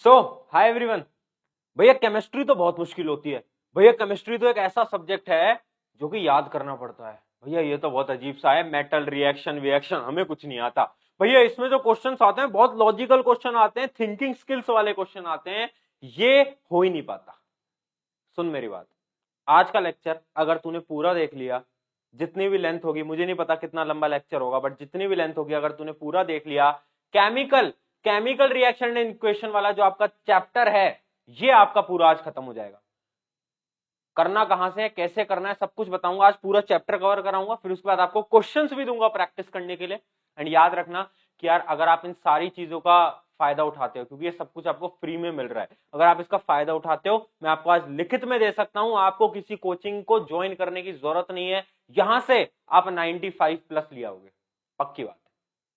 सो hi everyone. भैया chemistry तो बहुत मुश्किल होती है। भैया केमिस्ट्री तो एक ऐसा सब्जेक्ट है जो कि याद करना पड़ता है। भैया ये तो बहुत अजीब सा है, मेटल रिएक्शन विएक्शन हमें कुछ नहीं आता। भैया इसमें जो क्वेश्चंस आते हैं बहुत लॉजिकल क्वेश्चन आते हैं, थिंकिंग स्किल्स वाले क्वेश्चन आते हैं। ये हो ही नहीं पाता। सुन मेरी बात, आज का लेक्चर अगर तूने पूरा देख लिया, जितनी भी लेंथ होगी, मुझे नहीं पता कितना लंबा लेक्चर होगा, बट जितनी भी लेंथ होगी अगर तूने पूरा देख लिया, chemical chemical reaction and equation वाला जो आपका चैप्टर है, ये आपका पूरा आज खत्म हो जाएगा। करना कहां से है, कैसे करना है, सब कुछ बताऊंगा। आज पूरा चैप्टर कवर कराऊंगा, फिर उसके बाद आपको क्वेश्चंस भी दूंगा प्रैक्टिस करने के लिए। एंड याद रखना कि यार अगर आप इन सारी चीजों का फायदा उठाते हो, क्योंकि ये सब कुछ आपको फ्री में मिल रहा है, अगर आप इसका फायदा उठाते हो, मैं आपको आज लिखित में दे सकता हूं, आपको किसी कोचिंग को ज्वाइन करने की जरूरत नहीं है। यहां से आप 95 प्लस लिया होगे, पक्की बात।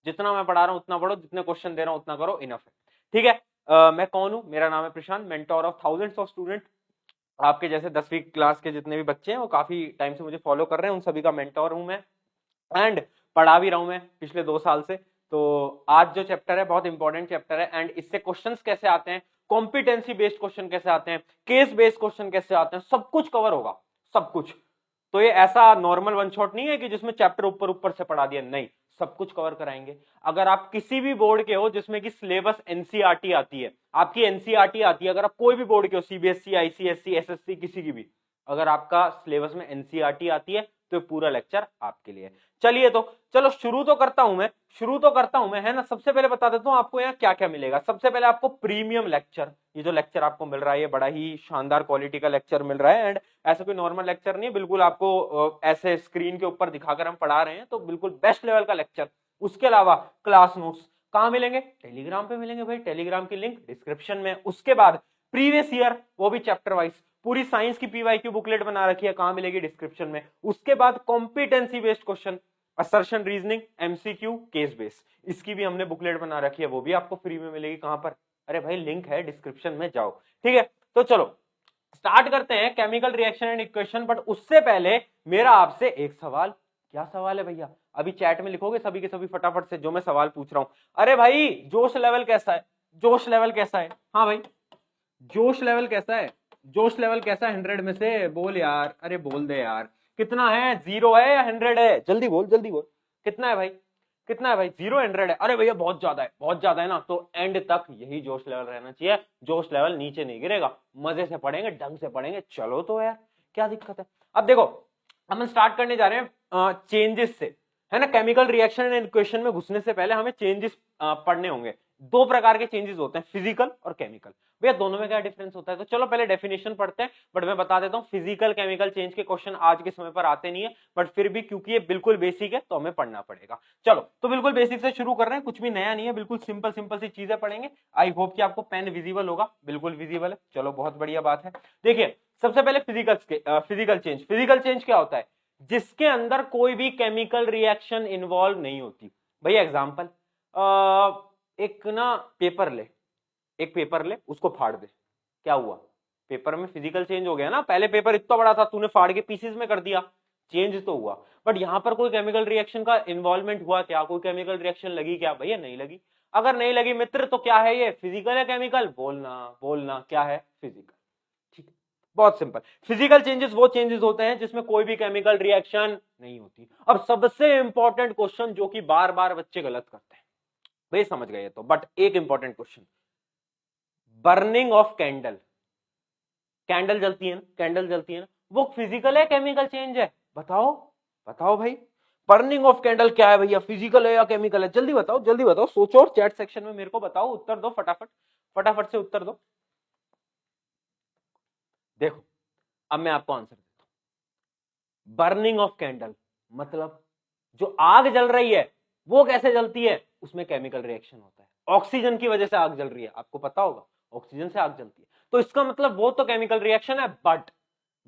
जितना मैं पढ़ा रहा हूं उतना पढ़ो, जितने क्वेश्चन दे रहा हूं उतना करो, इनफ है। ठीक है। मैं कौन हूं? मेरा नाम है Prashant, mentor of thousands of student. आपके जैसे 10वीं क्लास के जितने भी बच्चे हैं वो काफी टाइम से मुझे फॉलो कर रहे हैं, उन सभी का मेंटोर हूं मैं, एंड पढ़ा भी रहा हूं मैं पिछले 2 साल से। तो आज जो चैप्टर है बहुत इंपॉर्टेंट चैप्टर है, एंड इससे क्वेश्चंस कैसे आते हैं, कॉम्पिटेंसी बेस्ड क्वेश्चन कैसे आते हैं, केस बेस्ड क्वेश्चन कैसे आते हैं, सब कुछ कवर होगा, सब कुछ। तो ये ऐसा नॉर्मल वन शॉट नहीं है कि जिसमें चैप्टर ऊपर ऊपर से पढ़ा दिया, नहीं, सब कुछ कवर कराएंगे। अगर आप किसी भी बोर्ड के हो जिसमें कि सिलेबस एनसीईआरटी आती है, आपकी एनसीईआरटी आती है, अगर आप कोई भी बोर्ड के हो, सीबीएसई, आईसीएसई, एसएससी, किसी की भी, अगर आपका सिलेबस में एनसीईआरटी आती है तो पूरा लेक्चर आपके लिए। चलिए तो चलो शुरू तो करता हूं मैं, है ना। सबसे पहले बता देता हूं आपको यहाँ क्या क्या मिलेगा। सबसे पहले आपको प्रीमियम लेक्चर, ये जो लेक्चर आपको मिल रहा है ये बड़ा ही शानदार क्वालिटी का लेक्चर मिल रहा है, एंड ऐसा कोई नॉर्मल लेक्चर नहीं है, बिल्कुल आपको ऐसे स्क्रीन के ऊपर दिखाकर हम पढ़ा रहे हैं, तो बिल्कुल बेस्ट लेवल का लेक्चर। उसके अलावा क्लास नोट्स कहां मिलेंगे? टेलीग्राम पे मिलेंगे भाई, टेलीग्राम की लिंक डिस्क्रिप्शन में। उसके बाद प्रीवियस ईयर, वो भी चैप्टर वाइज, पूरी साइंस की पीवाईक्यू बुकलेट बना रखी है, कहां मिलेगी? डिस्क्रिप्शन में। उसके बाद competency based question, assertion, reasoning, MCQ, case base, इसकी भी हमने बुकलेट बना रखी है, वो भी आपको फ्री में मिलेगी। कहां पर? अरे भाई लिंक है डिस्क्रिप्शन में, जाओ। ठीक है, तो चलो स्टार्ट करते हैं chemical reaction and equation. But उससे पहले मेरा आपसे एक सवाल। क्या सवाल है भैया? अभी चैट में लिखोगे सभी के सभी फटाफट से जो मैं सवाल पूछ रहा हूं। अरे भाई जोश लेवल कैसा है? जोश लेवल कैसा है? हाँ भाई, जोश लेवल कैसा है? जोश लेवल कैसा है 100 में से? बोल यार, अरे बोल दे यार। कितना है? 0 है या 100 है? जल्दी बोल, जल्दी बोल। कितना है भाई? कितना है भाई? 0, 100 है? अरे भैया बहुत ज्यादा है, बहुत ज्यादा है ना, तो एंड तक यही जोश लेवल रहना चाहिए। जोश लेवल नीचे नहीं गिरेगा, मजे से पढ़ेंगे, ढंग से पढ़ेंगे। चलो तो यार, क्या दिक्कत है? अब देखो, हम स्टार्ट करने जा रहे हैं चेंजेस से, है ना। केमिकल रिएक्शन एंड इक्वेशन में घुसने से पहले हमें चेंजेस पढ़ने होंगे। 2 प्रकार के चेंजेस होते हैं, फिजिकल और केमिकल। भैया दोनों में क्या डिफरेंस होता है? तो चलो पहले डेफिनेशन पढ़ते हैं, बट मैं बता देता हूं फिजिकल केमिकल चेंज के क्वेश्चन आज के समय पर आते नहीं है, बट फिर भी क्योंकि ये बिल्कुल बेसिक है तो हमें पढ़ना पड़ेगा। चलो तो बिल्कुल बेसिक से शुरू कर रहे हैं, कुछ भी नया नहीं है, बिल्कुल सिंपल सिंपल सी चीजें पढ़ेंगे। आई होप कि आपको पेन विजिबल होगा, बिल्कुल विजिबल है, चलो बहुत बढ़िया बात है। देखिए सबसे पहले फिजिकल चेंज क्या होता है? जिसके अंदर कोई भी केमिकल रिएक्शन इन्वॉल्व नहीं होती। भैया एग्जांपल, एक ना पेपर ले, एक पेपर ले, उसको फाड़ दे, क्या हुआ? पेपर में फिजिकल चेंज हो गया ना। पहले पेपर इतना बड़ा था, तूने फाड़ के पीसेस में कर दिया, चेंज तो हुआ, बट यहां पर कोई केमिकल रिएक्शन का इन्वॉल्वमेंट हुआ क्या? कोई केमिकल रिएक्शन लगी क्या? भैया नहीं लगी। अगर नहीं लगी मित्र तो क्या है ये? फिजिकल है केमिकल? बोलना बोलना, क्या है? फिजिकल। ठीक है, बहुत सिंपल। फिजिकल चेंजेस वो चेंजेस होते हैं जिसमें कोई भी केमिकल रिएक्शन नहीं होती। अब सबसे इंपॉर्टेंट क्वेश्चन जो कि बार बार बच्चे गलत करते हैं, भाई समझ गए तो, बट एक important question, burning of candle. Candle जलती है ना, कैंडल जलती है ना, वो फिजिकल है केमिकल चेंज है? बताओ, बताओ भाई। बर्निंग ऑफ कैंडल क्या है भैया? फिजिकल है या केमिकल है? जल्दी बताओ, जल्दी बताओ, सोचो और चैट सेक्शन में मेरे को बताओ, उत्तर दो फटाफट, फटाफट से उत्तर दो। देखो अब मैं आपको आंसर देता हूं। बर्निंग ऑफ कैंडल मतलब जो आग जल रही है वो कैसे जलती है? उसमें केमिकल रिएक्शन होता है, ऑक्सीजन की वजह से आग जल रही है, आपको पता होगा, ऑक्सीजन से आग जलती है, तो इसका मतलब वो तो केमिकल रिएक्शन है।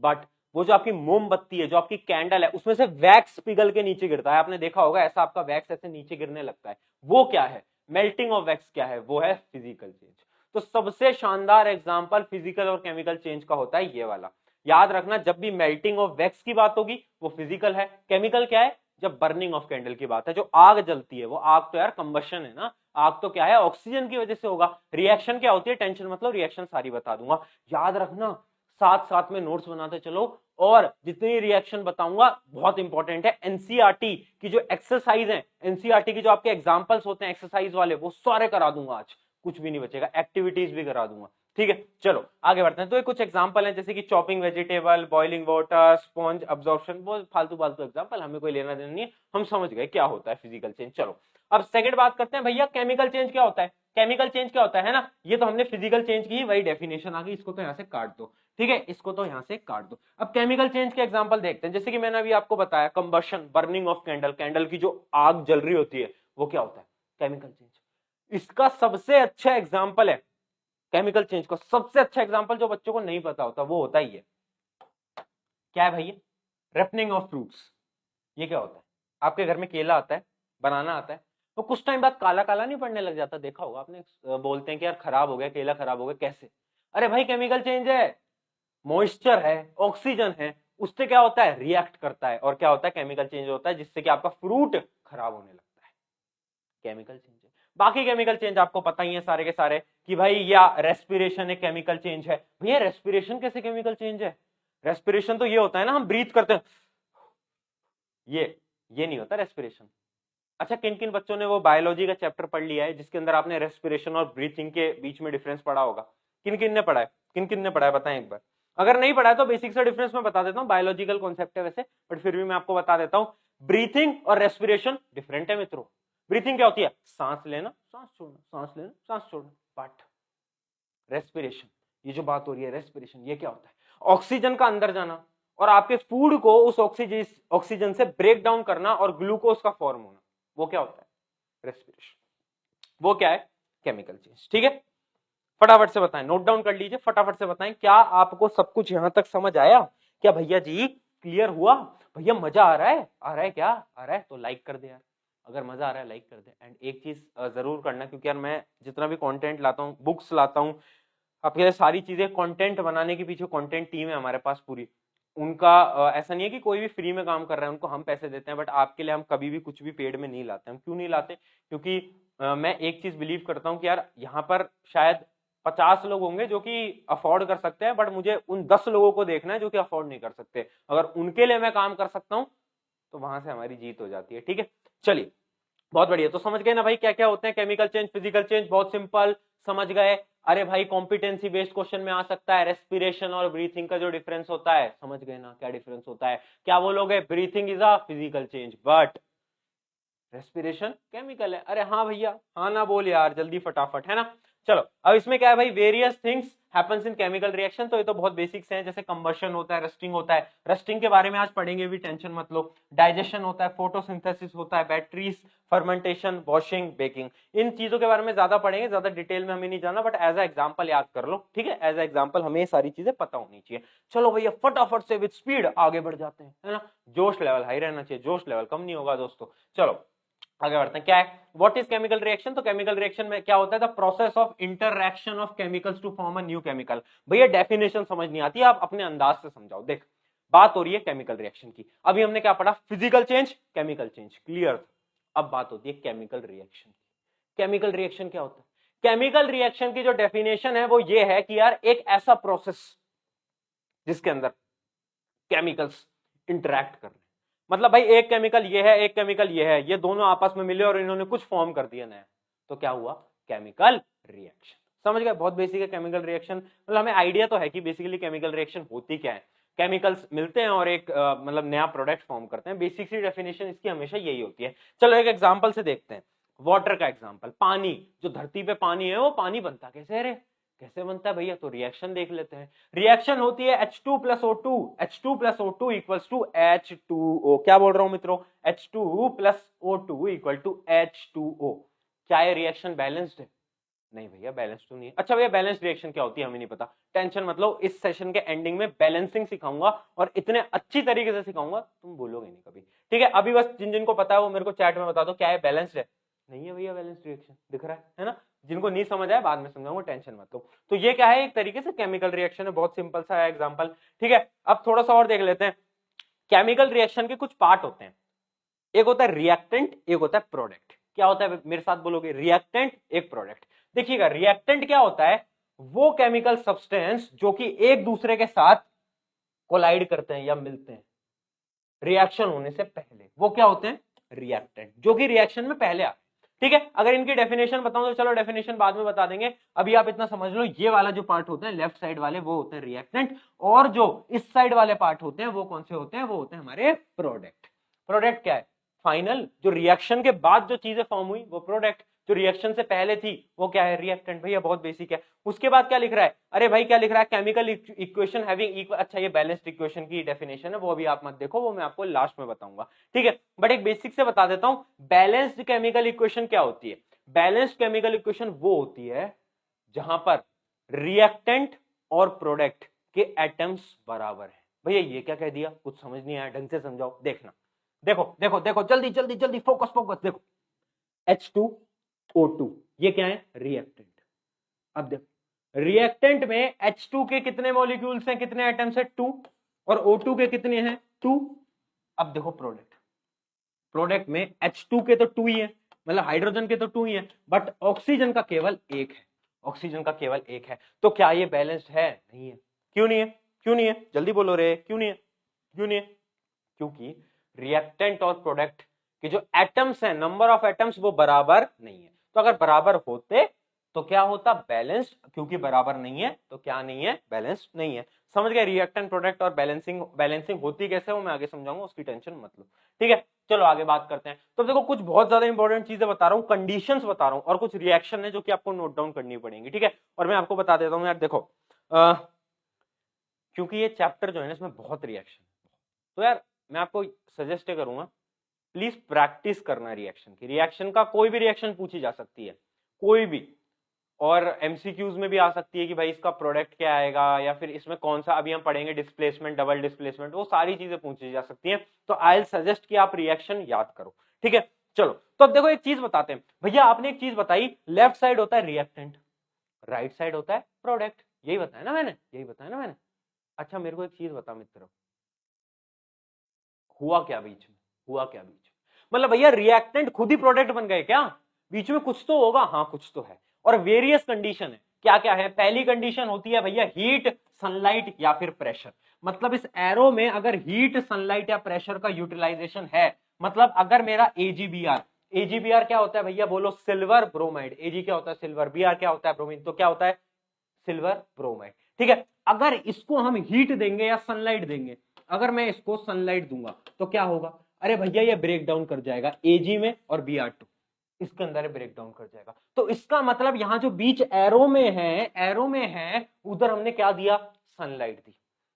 बट वो जो आपकी मोमबत्ती है, जो आपकी कैंडल है, उसमें से वैक्स पिघल के नीचे गिरता है, आपने देखा होगा ऐसा, आपका वैक्स ऐसे नीचे गिरने लगता है, वो क्या है? Melting of wax. क्या है? वो है फिजिकल चेंज। तो सबसे शानदार एग्जांपल फिजिकल और केमिकल चेंज का होता है ये वाला। याद रखना, जब भी मेल्टिंग ऑफ वैक्स की बात होगी वो फिजिकल है। केमिकल क्या है? जब बर्निंग ऑफ कैंडल की बात है, जो आग जलती है, वो आग तो यार कंबशन है ना, आग तो क्या है, ऑक्सीजन की वजह से होगा। रिएक्शन क्या होती है, टेंशन मतलब रिएक्शन सारी बता दूंगा, याद रखना, साथ साथ में नोट्स बनाते चलो। और जितनी रिएक्शन बताऊंगा बहुत इंपॉर्टेंट है, एनसीईआरटी की जो एक्सरसाइज है, एनसीईआरटी की जो आपके एग्जांपल्स होते हैं एक्सरसाइज वाले, वो सारे करा दूंगा आज, कुछ भी नहीं बचेगा, एक्टिविटीज भी करा दूंगा, ठीक है। चलो आगे बढ़ते हैं। तो ये कुछ एग्जांपल हैं, जैसे कि chopping vegetable, boiling water, sponge absorption, वो फालतू फालतू एग्जांपल, हमें कोई लेना देना नहीं है, हम समझ गए क्या होता है फिजिकल चेंज। चलो अब सेकंड बात करते हैं भैया, केमिकल चेंज क्या होता है। केमिकल चेंज क्या होता है ना, ये तो हमने फिजिकल चेंज की वही डेफिनेशन आ गई, इसको तो यहां से काट दो, ठीक है, इसको तो यहां से काट दो। अब केमिकल चेंज के एग्जांपल देखते हैं, जैसे कि मैंने अभी आपको बताया combustion, burning of candle, candle की जो आग जल रही होती है वो क्या होता है, केमिकल चेंज। इसका सबसे अच्छा एग्जांपल है केमिकल चेंज का, सबसे अच्छा एग्जांपल जो बच्चों को नहीं पता होता वो होता ही है, क्या है भैया, रिपनिंग ऑफ फ्रूट्स। ये क्या होता है, आपके घर में केला आता है, बनाना आता है, तो कुछ टाइम बाद काला काला नहीं पड़ने लग जाता, देखा होगा आपने, बोलते हैं कि यार खराब हो गया केला, खराब हो गया, कैसे, अरे भाई केमिकल चेंज है, मॉइस्चर है, ऑक्सीजन है, उससे क्या होता है, रिएक्ट करता है, और क्या होता है, केमिकल चेंज होता है, जिससे कि आपका फ्रूट खराब होने लगता है, केमिकल चेंज है। बाकी केमिकल चेंज आपको पता ही है सारे के सारे, कि भाई या रेस्पिरेशन एक केमिकल चेंज है। भैया रेस्पिरेशन कैसे केमिकल चेंज है, रेस्पिरेशन तो ये होता है ना, हम ब्रीथ करते हैं, ये नहीं होता रेस्पिरेशन। अच्छा, किन किन बच्चों ने वो बायोलॉजी का चैप्टर पढ़ लिया है जिसके अंदर आपने रेस्पिरेशन और ब्रीथिंग के बीच में डिफरेंस पढ़ा होगा, किन किन ने पढ़ा है, किन किन ने पढ़ा है बताएं एक बार। अगर नहीं पढ़ा है तो बेसिक से डिफरेंस मैं बता देता हूँ, बायोलॉजिकल कॉन्सेप्ट है वैसे, बट फिर भी मैं आपको बता देता हूँ। ब्रीथिंग और रेस्पिरेशन डिफरेंट है मित्रों। ब्रीथिंग क्या होती है, सांस लेना सांस छोड़ना, सांस लेना सांस छोड़ना, बट रेस्पिरेशन, ये जो बात हो रही है रेस्पिरेशन, ये क्या होता है, ऑक्सीजन का अंदर जाना और आपके फूड को उस ऑक्सीजन से ब्रेक डाउन करना और ग्लूकोज का फॉर्म होना, वो क्या होता है, रेस्पिरेशन। वो क्या है, केमिकल चेंज, ठीक है। फटाफट से बताएं, नोट डाउन कर लीजिए, फटाफट से बताएं, क्या आपको सब कुछ यहां तक समझ आया, क्या भैया जी क्लियर हुआ, भैया मजा आ रहा है, आ रहा है, क्या आ रहा है, तो लाइक कर दे यार, अगर मजा आ रहा है लाइक कर दे। एंड एक चीज जरूर करना, क्योंकि यार मैं जितना भी कंटेंट लाता हूँ, बुक्स लाता हूँ आपके लिए, सारी चीजें कंटेंट बनाने के पीछे कंटेंट टीम है हमारे पास पूरी, उनका ऐसा नहीं है कि कोई भी फ्री में काम कर रहा है, उनको हम पैसे देते हैं, बट आपके लिए हम कभी भी कुछ भी पेड में नहीं लाते। हम क्यों नहीं लाते, क्योंकि मैं एक चीज बिलीव करता हूँ कि यार यहाँ पर शायद 50 लोग होंगे जो कि अफोर्ड कर सकते हैं, बट मुझे उन 10 लोगों को देखना है जो कि अफोर्ड नहीं कर सकते, अगर उनके लिए मैं काम कर सकता हूँ तो वहां से हमारी जीत हो जाती है, ठीक है। चलिए बहुत बढ़िया, तो समझ गए ना भाई क्या क्या होते हैं केमिकल चेंज, फिजिकल चेंज, बहुत सिंपल समझ गए। अरे भाई कॉम्पिटेंसी बेस्ड क्वेश्चन में आ सकता है, रेस्पिरेशन और ब्रीथिंग का जो डिफरेंस होता है, समझ गए ना क्या डिफरेंस होता है, क्या बोलोगे, breathing is a physical change but respiration chemical है। अरे हाँ भैया, हाँ ना बोल यार जल्दी फटाफट, है ना। चलो अब इसमें क्या है भाई, various things happens in chemical reaction, तो ये तो बहुत बेसिक्स हैं, जैसे कंबशन होता है, रस्टिंग होता है, रस्टिंग के बारे में आज पढ़ेंगे भी, टेंशन मत लो, डाइजेशन होता है, फोटोसिंथेसिस होता है, बैटरीज, फर्मेंटेशन, वॉशिंग, बेकिंग, इन चीजों के बारे में ज्यादा पढ़ेंगे, ज्यादा डिटेल में हमें नहीं जाना, बट एज ए एग्जांपल याद कर लो, ठीक है, एज ए एग्जांपल हमें ये सारी चीजें पता होनी चाहिए। चलो भैया फटाफट से विद स्पीड आगे बढ़ जाते हैं, है ना, जोश लेवल हाई रहना चाहिए, जोश लेवल कम नहीं होगा दोस्तों। चलो आगे बढ़ते हैं, क्या है, व्हाट इज केमिकल रिएक्शन, तो केमिकल रिएक्शन में क्या होता है, the process of interaction of chemicals to form a new chemical. भैया डेफिनेशन समझ नहीं आती, आप अपने अंदाज से समझाओ। देख बात हो रही है केमिकल रिएक्शन की, अभी हमने क्या पढ़ा, physical change, chemical change, clear. अब बात होती है केमिकल रिएक्शन की। केमिकल रिएक्शन क्या होता है, केमिकल रिएक्शन की जो डेफिनेशन है वो ये है कि यार एक ऐसा प्रोसेस जिसके अंदर केमिकल्स इंटरैक्ट कर रहे हैं, मतलब भाई एक केमिकल ये है, एक केमिकल ये है, ये दोनों आपस में मिले और इन्होंने कुछ फॉर्म कर दिया नया, तो क्या हुआ, केमिकल रिएक्शन। समझ गए, बहुत बेसिक है केमिकल रिएक्शन, मतलब हमें आइडिया तो है कि बेसिकली केमिकल रिएक्शन होती क्या है, केमिकल्स मिलते हैं और एक मतलब नया प्रोडक्ट फॉर्म करते हैं, बेसिक सी डेफिनेशन इसकी हमेशा यही होती है। चलो एक एग्जांपल से देखते हैं, वाटर का एग्जांपल, पानी, जो धरती पे पानी है वो पानी बनता कैसे है रे, कैसे बनता है भैया, तो रिएक्शन देख लेते हैं। रिएक्शन होती है H2 plus O2, H2 plus O2 equals to H2O, क्या बोल रहा हूं मित्रों, H2 plus O2 equal to H2O। क्या ये रिएक्शन बैलेंस्ड है, नहीं भैया बैलेंस तो नहीं है। अच्छा भैया बैलेंस रिएक्शन क्या होती है हमें नहीं पता, टेंशन मतलब इस सेशन के एंडिंग में बैलेंसिंग सिखाऊंगा और इतने अच्छी तरीके से सिखाऊंगा तुम बोलोगे नहीं कभी, ठीक है। अभी बस जिन जिनको पता है वो मेरे को चैट में बता दो, क्या है बैलेंस्ड है, नहीं है भैया बैलेंस रिएक्शन, दिख रहा है ना, जिनको नहीं समझ आया बाद में समझाऊंगा, टेंशन मत लो। तो ये क्या है, एक तरीके से केमिकल रिएक्शन है, बहुत सिंपल सा एग्जांपल, ठीक है। अब थोड़ा सा और देख लेते हैं, केमिकल रिएक्शन के कुछ पार्ट होते हैं, एक होता है रिएक्टेंट, एक होता है प्रोडक्ट। क्या होता है मेरे साथ बोलोगे, रिएक्टेंट एक प्रोडक्ट। देखिएगा रिएक्टेंट क्या होता है, वो केमिकल सब्सटेंस जो कि एक दूसरे के साथ कोलाइड करते हैं या मिलते हैं रिएक्शन होने से पहले, वो क्या होते हैं, रिएक्टेंट, जो कि रिएक्शन में पहले आते हैं। ठीक है, अगर इनकी डेफिनेशन बताऊं तो चलो डेफिनेशन बाद में बता देंगे, अभी आप इतना समझ लो, ये वाला जो पार्ट होते हैं लेफ्ट साइड वाले वो होते हैं रिएक्टेंट, और जो इस साइड वाले पार्ट होते हैं वो कौन से होते हैं, वो होते हैं हमारे प्रोडक्ट। प्रोडक्ट क्या है, फाइनल, जो रिएक्शन के बाद जो चीजें फॉर्म हुई वो प्रोडक्ट, जो रिएक्शन से पहले थी वो क्या है, रिएक्टेंट। भैया बहुत बेसिक है। उसके बाद क्या लिख रहा है, अरे भाई क्या लिख रहा है, केमिकल इक्वेशन हैविंग इक्वल, अच्छा ये बैलेंस्ड इक्वेशन की डेफिनेशन है, वो अभी आप मत देखो, वो मैं आपको लास्ट में बताऊंगा। ठीक है, बट एक बेसिक से बता देता हूं, बैलेंस्ड केमिकल इक्वेशन क्या होती है। बैलेंस्ड केमिकल इक्वेशन वो होती है जहां पर रिएक्टेंट और प्रोडक्ट के एटम्स बराबर है। भैया ये क्या कह दिया, कुछ समझ नहीं आया, ढंग से समझाओ। देखना, देखो देखो देखो, जल्दी जल्दी जल्दी, फोकस फोकस, देखो H2O2 ये क्या है, रिएक्टेंट। अब देखो रिएक्टेंट में H2 के कितने मॉलिक्यूल्स हैं, कितने एटम्स है, 2, और O2 के कितने हैं, 2। अब देखो प्रोडक्ट, प्रोडक्ट में H2 के तो 2 ही है, मतलब हाइड्रोजन के तो 2 ही है, बट ऑक्सीजन का केवल 1 है, ऑक्सीजन का केवल 1 है। तो क्या ये बैलेंस्ड है, नहीं है। क्यों नहीं है, क्यों नहीं है, जल्दी बोलो रे, क्यों नहीं है, क्यों नहीं है, क्योंकि रिएक्टेंट और प्रोडक्ट के जो एटम्स हैं, नंबर ऑफ एटम्स वो बराबर नहीं है। तो अगर बराबर होते तो क्या होता, बैलेंस्ड, क्योंकि बराबर नहीं है तो क्या नहीं है, बैलेंस्ड नहीं है। समझ गए, रिएक्टेंट प्रोडक्ट और बैलेंसिंग, बैलेंसिंग होती कैसे वो मैं आगे समझाऊंगा, उसकी टेंशन मत लो। ठीक है, चलो आगे बात करते हैं। तो देखो कुछ बहुत ज्यादा इंपॉर्टेंट चीजें बता रहा हूँ, कंडीशंस बता रहा हूँ, और कुछ रिएक्शन है जो कि आपको नोट डाउन करनी पड़ेंगी। ठीक है, और मैं आपको बता देता हूँ यार, देखो क्योंकि ये चैप्टर जो है ना इसमें बहुत रिएक्शन, तो यार मैं आपको सजेस्ट करूंगा प्लीज प्रैक्टिस करना रिएक्शन की। रिएक्शन का कोई भी रिएक्शन पूछी जा सकती है, कोई भी, और एमसीक्यूज में भी आ सकती है कि भाई इसका प्रोडक्ट क्या आएगा, या फिर इसमें कौन सा, अभी हम पढ़ेंगे डिस्प्लेसमेंट, डबल डिस्प्लेसमेंट, वो सारी चीजें पूछी जा सकती हैं। तो आई सजेस्ट कि आप रिएक्शन याद करो। ठीक है, चलो तो अब देखो एक चीज बताते हैं। भैया आपने एक चीज बताई, लेफ्ट साइड होता है रिएक्टेंट, राइट साइड होता है प्रोडक्ट, यही बताया ना मैंने, यही बताया ना मैंने। अच्छा मेरे को एक चीज बता मित्र, हुआ क्या बीच में, हुआ क्या बीच में, मतलब भैया रिएक्टेंट खुद ही प्रोडक्ट बन गए क्या, बीच में कुछ तो होगा, हाँ कुछ तो है, और वेरियस कंडीशन है। क्या क्या है, पहली कंडीशन होती है भैया हीट, सनलाइट या फिर प्रेशर। मतलब इस एरो में अगर हीट, सनलाइट या प्रेशर का यूटिलाइजेशन है, मतलब अगर मेरा AgBr, AgBr क्या होता है भैया बोलो, सिल्वर ब्रोमाइड, Ag क्या होता है सिल्वर, Br क्या होता है ब्रोमीन, तो क्या होता है सिल्वर ब्रोमाइड। ठीक है, अगर इसको हम हीट देंगे या सनलाइट देंगे, अगर मैं इसको सनलाइट दूंगा तो क्या होगा, अरे भैया ये ब्रेक डाउन कर जाएगा Ag में, और Br2 इसके अंदर ब्रेक डाउन कर जाएगा। तो इसका मतलब यहां जो बीच एरो में है, एरो में है, उधर हमने क्या दिया, सनलाइट दी।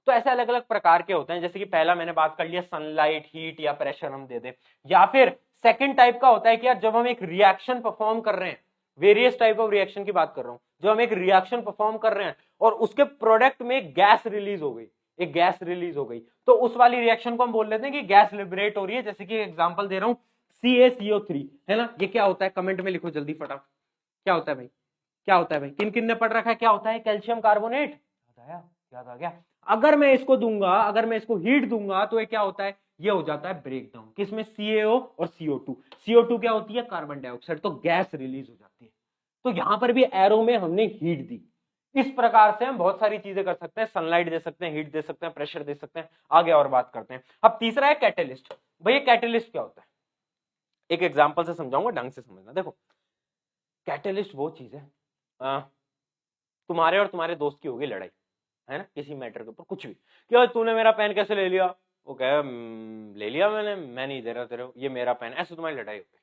तो ऐसे अलग अलग प्रकार के होते हैं, जैसे कि पहला मैंने बात कर लिया सनलाइट, हीट या प्रेशर हम दे दें, या फिर सेकंड टाइप का होता है कि यार जब हम एक रिएक्शन परफॉर्म कर रहे हैं, वेरियस टाइप ऑफ रिएक्शन की बात कर रहा हूं, जब हम एक रिएक्शन परफॉर्म कर रहे हैं और उसके प्रोडक्ट में गैस रिलीज हो गई, एक गैस रिलीज हो गई, तो उस वाली रिएक्शन को हम बोल लेते हैं कि गैस लिबरेट हो रही है। जैसे कि एग्जांपल दे रहा हूं CaCO3, है ना, ये क्या होता है, कमेंट में लिखो जल्दी फटाफट, क्या होता है भाई, क्या होता है भाई, किन किन ने पढ़ रखा है, क्या होता है, कैल्शियम कार्बोनेट, याद आया, याद आ गया। अगर मैं इसको दूंगा, अगर मैं इसको हीट दूंगा तो ये क्या होता है, ये हो जाता है ब्रेक डाउन, किसमें, CaO और CO2। CO2 क्या होती है, कार्बन डाइऑक्साइड, तो गैस रिलीज हो जाती है। तो यहां पर भी एरो में हमने हीट दी। इस प्रकार से हम बहुत सारी चीजें कर सकते हैं, सनलाइट दे सकते हैं, हीट दे सकते हैं, प्रेशर दे सकते हैं। आगे और बात करते हैं। अब तीसरा है कैटेलिस्ट। भैया कैटेलिस्ट क्या होता है, एक एग्जांपल से समझाऊंगा, ढंग से समझना। देखो कैटेलिस्ट वो चीज है, तुम्हारे और तुम्हारे दोस्त की होगी लड़ाई, है ना, किसी मैटर के ऊपर, कुछ भी, क्या तूने मेरा पेन कैसे ले लिया, वो कहे ले लिया मैंने, मैं नहीं दे रहा तेरे को, ये मेरा पेन, ऐसे तुम्हारी लड़ाई हो गई।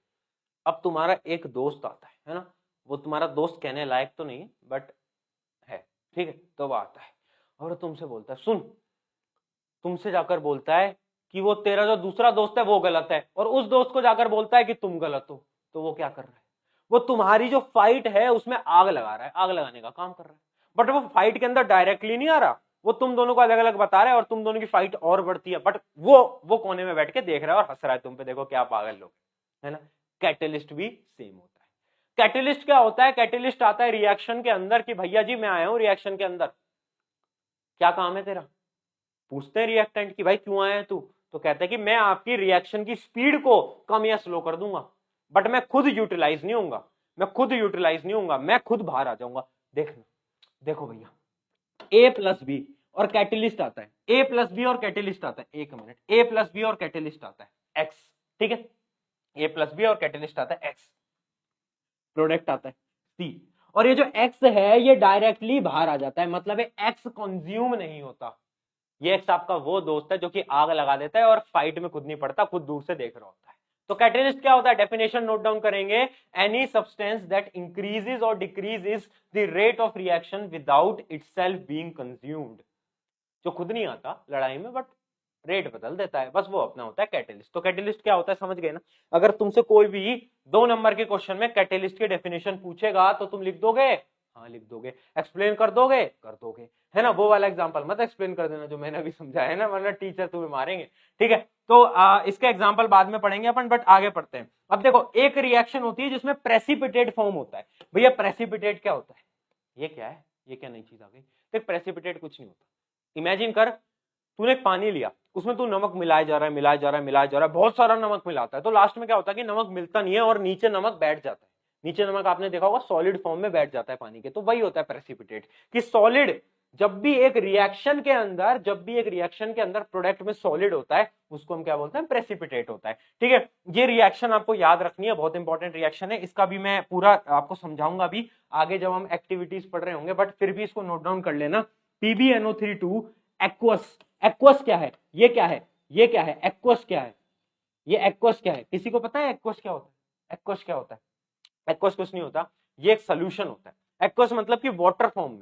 अब तुम्हारा एक दोस्त आता है ना, वो तुम्हारा दोस्त कहने लायक तो नहीं है बट है, ठीक है, तो वो आता है और तुमसे बोलता है, सुन, तुमसे जाकर बोलता है कि वो तेरा जो दूसरा दोस्त है वो गलत है, और उस दोस्त को जाकर बोलता है कि तुम गलत हो। तो वो क्या कर रहा है, वो तुम्हारी जो फाइट है उसमें आग लगा रहा है, आग लगाने का काम कर रहा है। बट वो फाइट के अंदर डायरेक्टली नहीं आ रहा, वो तुम दोनों को अलग अलग बता रहा है और तुम दोनों की फाइट और बढ़ती है, बट वो कोने में बैठ के देख रहा है और हंस रहा है तुम पे, देखो क्या पागल लोग, है ना। कैटेलिस्ट भी सेम होता है। कैटेलिस्ट क्या होता है, कैटेलिस्ट आता है रिएक्शन के अंदर कि भैया जी मैं आया हूं रिएक्शन के अंदर, क्या काम है तेरा, पूछते हैं रिएक्टेंट कि भाई क्यों आया है तू, तो कहता है कि मैं आपकी रिएक्शन की स्पीड को कम या स्लो कर दूंगा। बट मैं खुद यूटिलाइज नहीं होऊंगा, मैं खुद बाहर आ जाऊंगा। देखना, देखो भैया, ए प्लस बी और कैटेलिस्ट आता है, ए प्लस बी और कैटेलिस्ट आता है, एक मिनट, ए प्लस बी और कैटेलिस्ट आता है एक्स, ठीक है, ए प्लस बी और कैटेलिस्ट आता है एक्स, प्रोडक्ट आता है सी, और ये जो एक्स है ये डायरेक्टली बाहर आ जाता है, मतलब एक्स कंज्यूम नहीं होता। ये एक्स आपका वो दोस्त है जो कि आग लगा देता है और फाइट में खुद नहीं पड़ता, खुद दूर से देख रहा होता है। तो कैटेलिस्ट क्या होता है, डेफिनेशन नोट डाउन करेंगे, एनी सब्सटेंस दैट इंक्रीजेस और decreases the rate of reaction without itself being consumed, जो खुद नहीं आता लड़ाई में बट रेट बदल देता है, बस वो अपना होता है कैटेलिस्ट। तो कैटेलिस्ट क्या होता है समझ गए ना। अगर तुमसे कोई भी 2 नंबर के क्वेश्चन में कैटेलिस्ट की डेफिनेशन पूछेगा तो तुम लिख दोगे, हाँ लिख दोगे, एक्सप्लेन कर दोगे, कर दोगे, है ना। वो वाला एग्जांपल मत एक्सप्लेन कर देना जो मैंने अभी समझाया है ना, वरना टीचर तुम्हें मारेंगे, ठीक है। तो इसका एग्जांपल बाद में पढ़ेंगे अपन, बट आगे पढ़ते हैं। अब देखो, एक रिएक्शन होती है जिसमें प्रेसिपिटेट फॉर्म होता है। भैया प्रेसिपिटेट क्या होता है, ये क्या है, ये क्या नई चीज आ गई। देख प्रेसिपिटेट कुछ नहीं होता, इमेजिन कर तूने एक पानी लिया, उसमें तू नमक मिलाया जा रहा है, मिलाया जा रहा है, मिलाया जा रहा है, बहुत सारा नमक मिलाता है, तो लास्ट में क्या होता है कि नमक मिलता नहीं है और नीचे नमक बैठ जाता है। नीचे नमक आपने देखा होगा सॉलिड फॉर्म में बैठ जाता है पानी के, तो वही होता है प्रेसिपिटेट, कि सॉलिड जब भी एक रिएक्शन के अंदर प्रोडक्ट में सॉलिड होता है उसको हम क्या बोलते हैं, प्रेसिपिटेट होता है, ठीक है। ये रिएक्शन आपको याद रखनी है, बहुत इंपॉर्टेंट रिएक्शन है, इसका भी मैं पूरा आपको समझाऊंगा अभी आगे जब हम एक्टिविटीज पढ़ रहे होंगे, बट फिर भी इसको नोट डाउन कर लेना। PbNO3 एक्वस, एक्वस क्या है, ये क्या है, ये क्या है, एक्वस क्या है, ये एक्वस क्या है, किसी को पता है एक्वस क्या होता है, एक्वस क्या होता है। एक्वस कुछ नहीं होता, ये एक सोल्यूशन होता है। एक्वस मतलब कि वाटर फॉर्म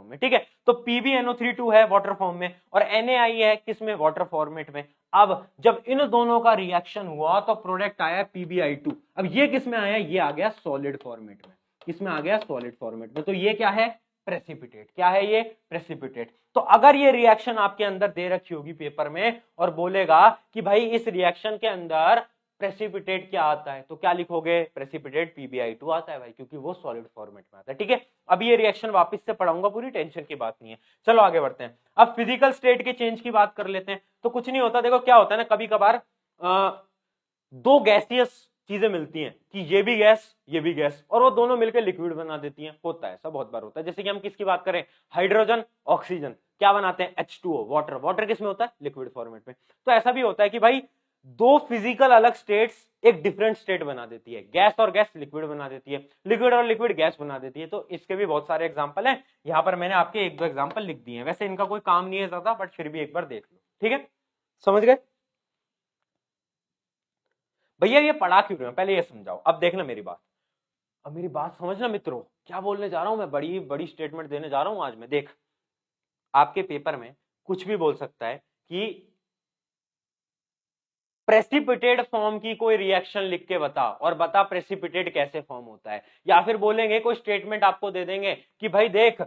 में, ठीक है। तो PbNO3 है वाटर फॉर्म में और NaI है किसमें, वाटर फॉर्मेट में। अब जब इन दोनों का रिएक्शन हुआ तो प्रोडक्ट आया PbI2। अब ये किस में आया, ये आ गया सॉलिड फॉर्मेट में, किसमें आ गया, सॉलिड फॉर्मेट में। तो ये क्या है, प्रेसिपिटेट, क्या है ये, प्रेसिपिटेट। तो अगर ये रिएक्शन आपके अंदर दे रखी होगी पेपर में और बोलेगा कि भाई इस रिएक्शन के अंदर प्रेसिपिटेट क्या आता है, तो क्या लिखोगे, प्रेसिपिटेट PbI2 आता है भाई, क्योंकि वो सॉलिड फॉर्मेट में आता है, ठीक है। अब ये रिएक्शन वापस से पढ़ाऊंगा, पूरी टेंशन की बात नहीं है। चलो आगे बढ़ते हैं। अब फिजिकल स्टेट के चेंज की बात कर लेते हैं। तो कुछ नहीं होता, देखो क्या होता है ना, कभी कभार दो गैसियस चीजें मिलती हैं कि ये भी गैस ये भी गैस, और वो दोनों मिलकर लिक्विड बना देती हैं, होता है ऐसा, बहुत बार होता है। जैसे कि हम किसकी बात करें, हाइड्रोजन ऑक्सीजन क्या बनाते हैं, H2O, वाटर, वाटर किस में होता है, लिक्विड फॉर्मेट में। तो ऐसा भी होता है कि भाई दो फिजिकल अलग स्टेट्स एक डिफरेंट स्टेट बना देती है, गैस और गैस लिक्विड बना देती है, लिक्विड और लिक्विड गैस बना देती है। तो इसके भी बहुत सारे एग्जांपल हैं, यहाँ पर मैंने आपके 1-2 एग्जांपल लिख दिए हैं, वैसे इनका कोई काम नहीं है ज्यादा, बट फिर भी एक बार देख लो, ठीक है, समझ गए भैया। ये पढ़ा क्यों रहे हो, पहले ये समझाओ। अब देखना मेरी बात, अब मेरी बात समझना मित्रों, क्या बोलने जा रहा हूं मैं, बड़ी बड़ी स्टेटमेंट देने जा रहा हूं आज मैं। देख, आपके पेपर में कुछ भी बोल सकता है कि प्रेसिपिटेट फॉर्म की कोई रिएक्शन लिख के बता, और बता प्रेसिपिटेट कैसे फॉर्म होता है। या फिर बोलेंगे कोई स्टेटमेंट आपको दे देंगे कि भाई देख,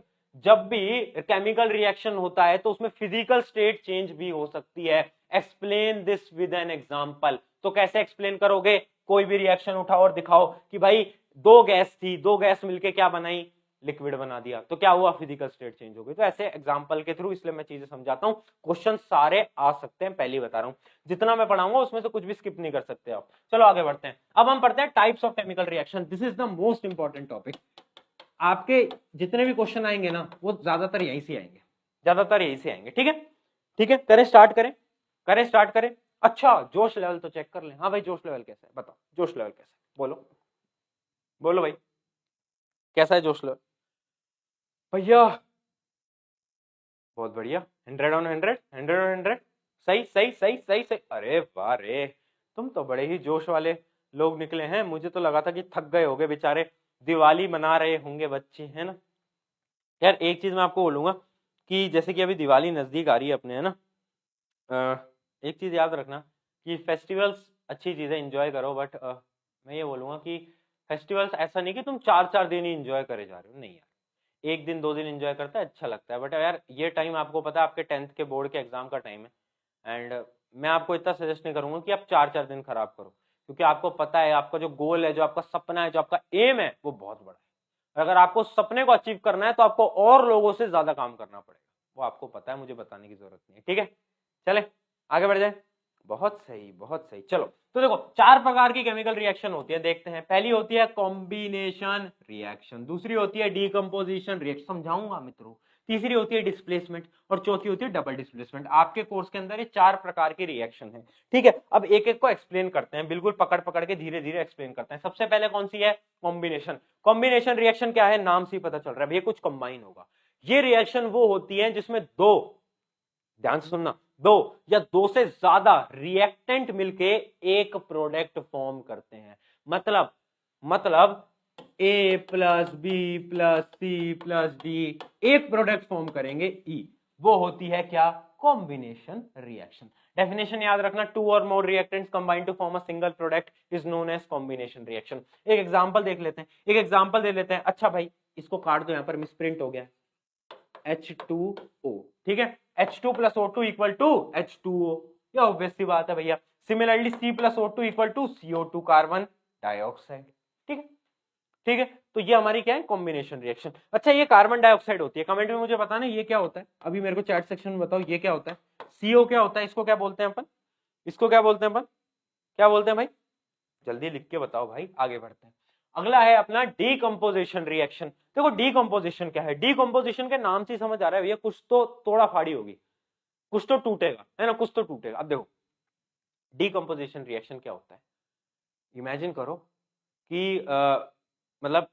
जब भी केमिकल रिएक्शन होता है तो उसमें फिजिकल स्टेट चेंज भी हो सकती है, explain this with an example. तो कैसे एक्सप्लेन करोगे, कोई भी रिएक्शन उठाओ और दिखाओ कि भाई दो गैस थी, दो गैस मिलके क्या बनाई, लिक्विड बना दिया, तो क्या हुआ, फिजिकल स्टेट चेंज हो गई। तो ऐसे एग्जांपल के थ्रू, इसलिए मैं चीजें समझाता हूं, क्वेश्चन सारे आ सकते हैं, पहले ही बता रहा हूं। जितना मैं पढ़ाऊंगा उसमें से कुछ भी स्किप नहीं कर सकते आप। चलो आगे बढ़ते हैं। अब हम पढ़ते हैं types of chemical reaction. This is the most important topic. आपके जितने भी क्वेश्चन आएंगे ना, वो ज्यादातर यहीं से आएंगे, ज्यादातर यहीं से आएंगे, ठीक है, ठीक है। करें स्टार्ट, करें करें स्टार्ट करें। अच्छा, जोश लेवल तो चेक कर लें। हाँ भाई, जोश लेवल कैसा है बताओ, जोश लेवल कैसा है, बोलो बोलो भाई, कैसा है जोश लेवल भैया। बहुत बढ़िया, 100/100, 100/100, सही सही सही सही सही। अरे वाह रे, तुम तो बड़े ही जोश वाले लोग निकले हैं। मुझे तो लगा था कि थक गए होगे बेचारे, दिवाली मना रहे होंगे बच्चे, है ना। यार एक चीज मैं आपको बोलूंगा कि जैसे कि अभी दिवाली नजदीक आ रही है अपने, है ना, एक चीज याद रखना कि फेस्टिवल्स अच्छी चीज है, एंजॉय करो, बट मैं ये बोलूंगा कि फेस्टिवल्स ऐसा नहीं कि तुम 4-4 दिन ही एंजॉय करे जा रहे हो, नहीं यार, 1 दिन 2 दिन एंजॉय करता है, अच्छा लगता है। बट यार ये टाइम आपको पता है आपके 10th के बोर्ड के एग्जाम का टाइम है, एंड मैं आपको इतना सजेस्ट नहीं करूंगा कि आप 4-4 दिन खराब करो, क्योंकि आपको पता है आपका जो गोल है, जो आपका सपना है, जो आपका एम है, वो बहुत बड़ा है। अगर आपको सपने को अचीव करना है तो आपको और लोगों से ज्यादा काम करना पड़ेगा, वो आपको पता है, मुझे बताने की जरूरत नहीं है, ठीक है। चले आगे बढ़ जाए। बहुत सही, बहुत सही। चलो तो देखो 4 प्रकार की केमिकल रिएक्शन होती है, देखते हैं। पहली होती है कॉम्बिनेशन रिएक्शन, दूसरी होती है डीकंपोजिशन रिएक्शन, समझाऊंगा मित्रों, तीसरी होती है डिस्प्लेसमेंट और चौथी होती है डबल डिस्प्लेसमेंट। आपके कोर्स के अंदर ये 4 प्रकार की रिएक्शन है, ठीक है। अब एक एक को एक्सप्लेन करते हैं, बिल्कुल पकड़ पकड़ के धीरे धीरे एक्सप्लेन करते हैं। सबसे पहले कौन सी है? कॉम्बिनेशन। कॉम्बिनेशन रिएक्शन क्या है? नाम से ही पता चल रहा है भैया कुछ कंबाइन होगा। ये रिएक्शन वो होती है जिसमें दो, ध्यान से सुनना, दो या दो से ज्यादा रिएक्टेंट मिलके एक प्रोडक्ट फॉर्म करते हैं। मतलब A plus B plus C plus D एक प्रोडक्ट फॉर्म करेंगे ई, वो होती है क्या? Combination reaction. डेफिनेशन याद रखना, टू और more reactants combine to form a single product is known as combination reaction. एक एग्जांपल देख लेते हैं, एक एग्जांपल दे लेते हैं। अच्छा भाई इसको काट दो, यहां पर मिसप्रिंट हो गया, H2O, ठीक है। H2 plus O2 equal to H2O, ये ऑब्वियस सी बात है भैया। Similarly C plus O2 equal to CO2 carbon dioxide, ठीक है, ठीक है। तो ये हमारी क्या है? Combination reaction. अच्छा ये कार्बन डाइऑक्साइड होती है, कमेंट में मुझे बताना ये क्या होता है, अभी मेरे को चैट सेक्शन में बताओ ये क्या होता है। CO क्या होता है? इसको क्या बोलते हैं अपन? इसको क्या बोलते हैं अपन? क्या बोलते हैं भाई? जल्दी लिख के बताओ भाई, आगे बढ़ते हैं। अगला है अपना डीकंपोजिशन रिएक्शन। देखो डीकंपोजिशन क्या है? डीकंपोजिशन के नाम से ही समझ आ रहा है भैया कुछ तो तोड़ा फाड़ी होगी, कुछ तो टूटेगा, है ना, कुछ तो टूटेगा। अब देखो डीकंपोजिशन रिएक्शन क्या होता है, इमेजिन करो कि मतलब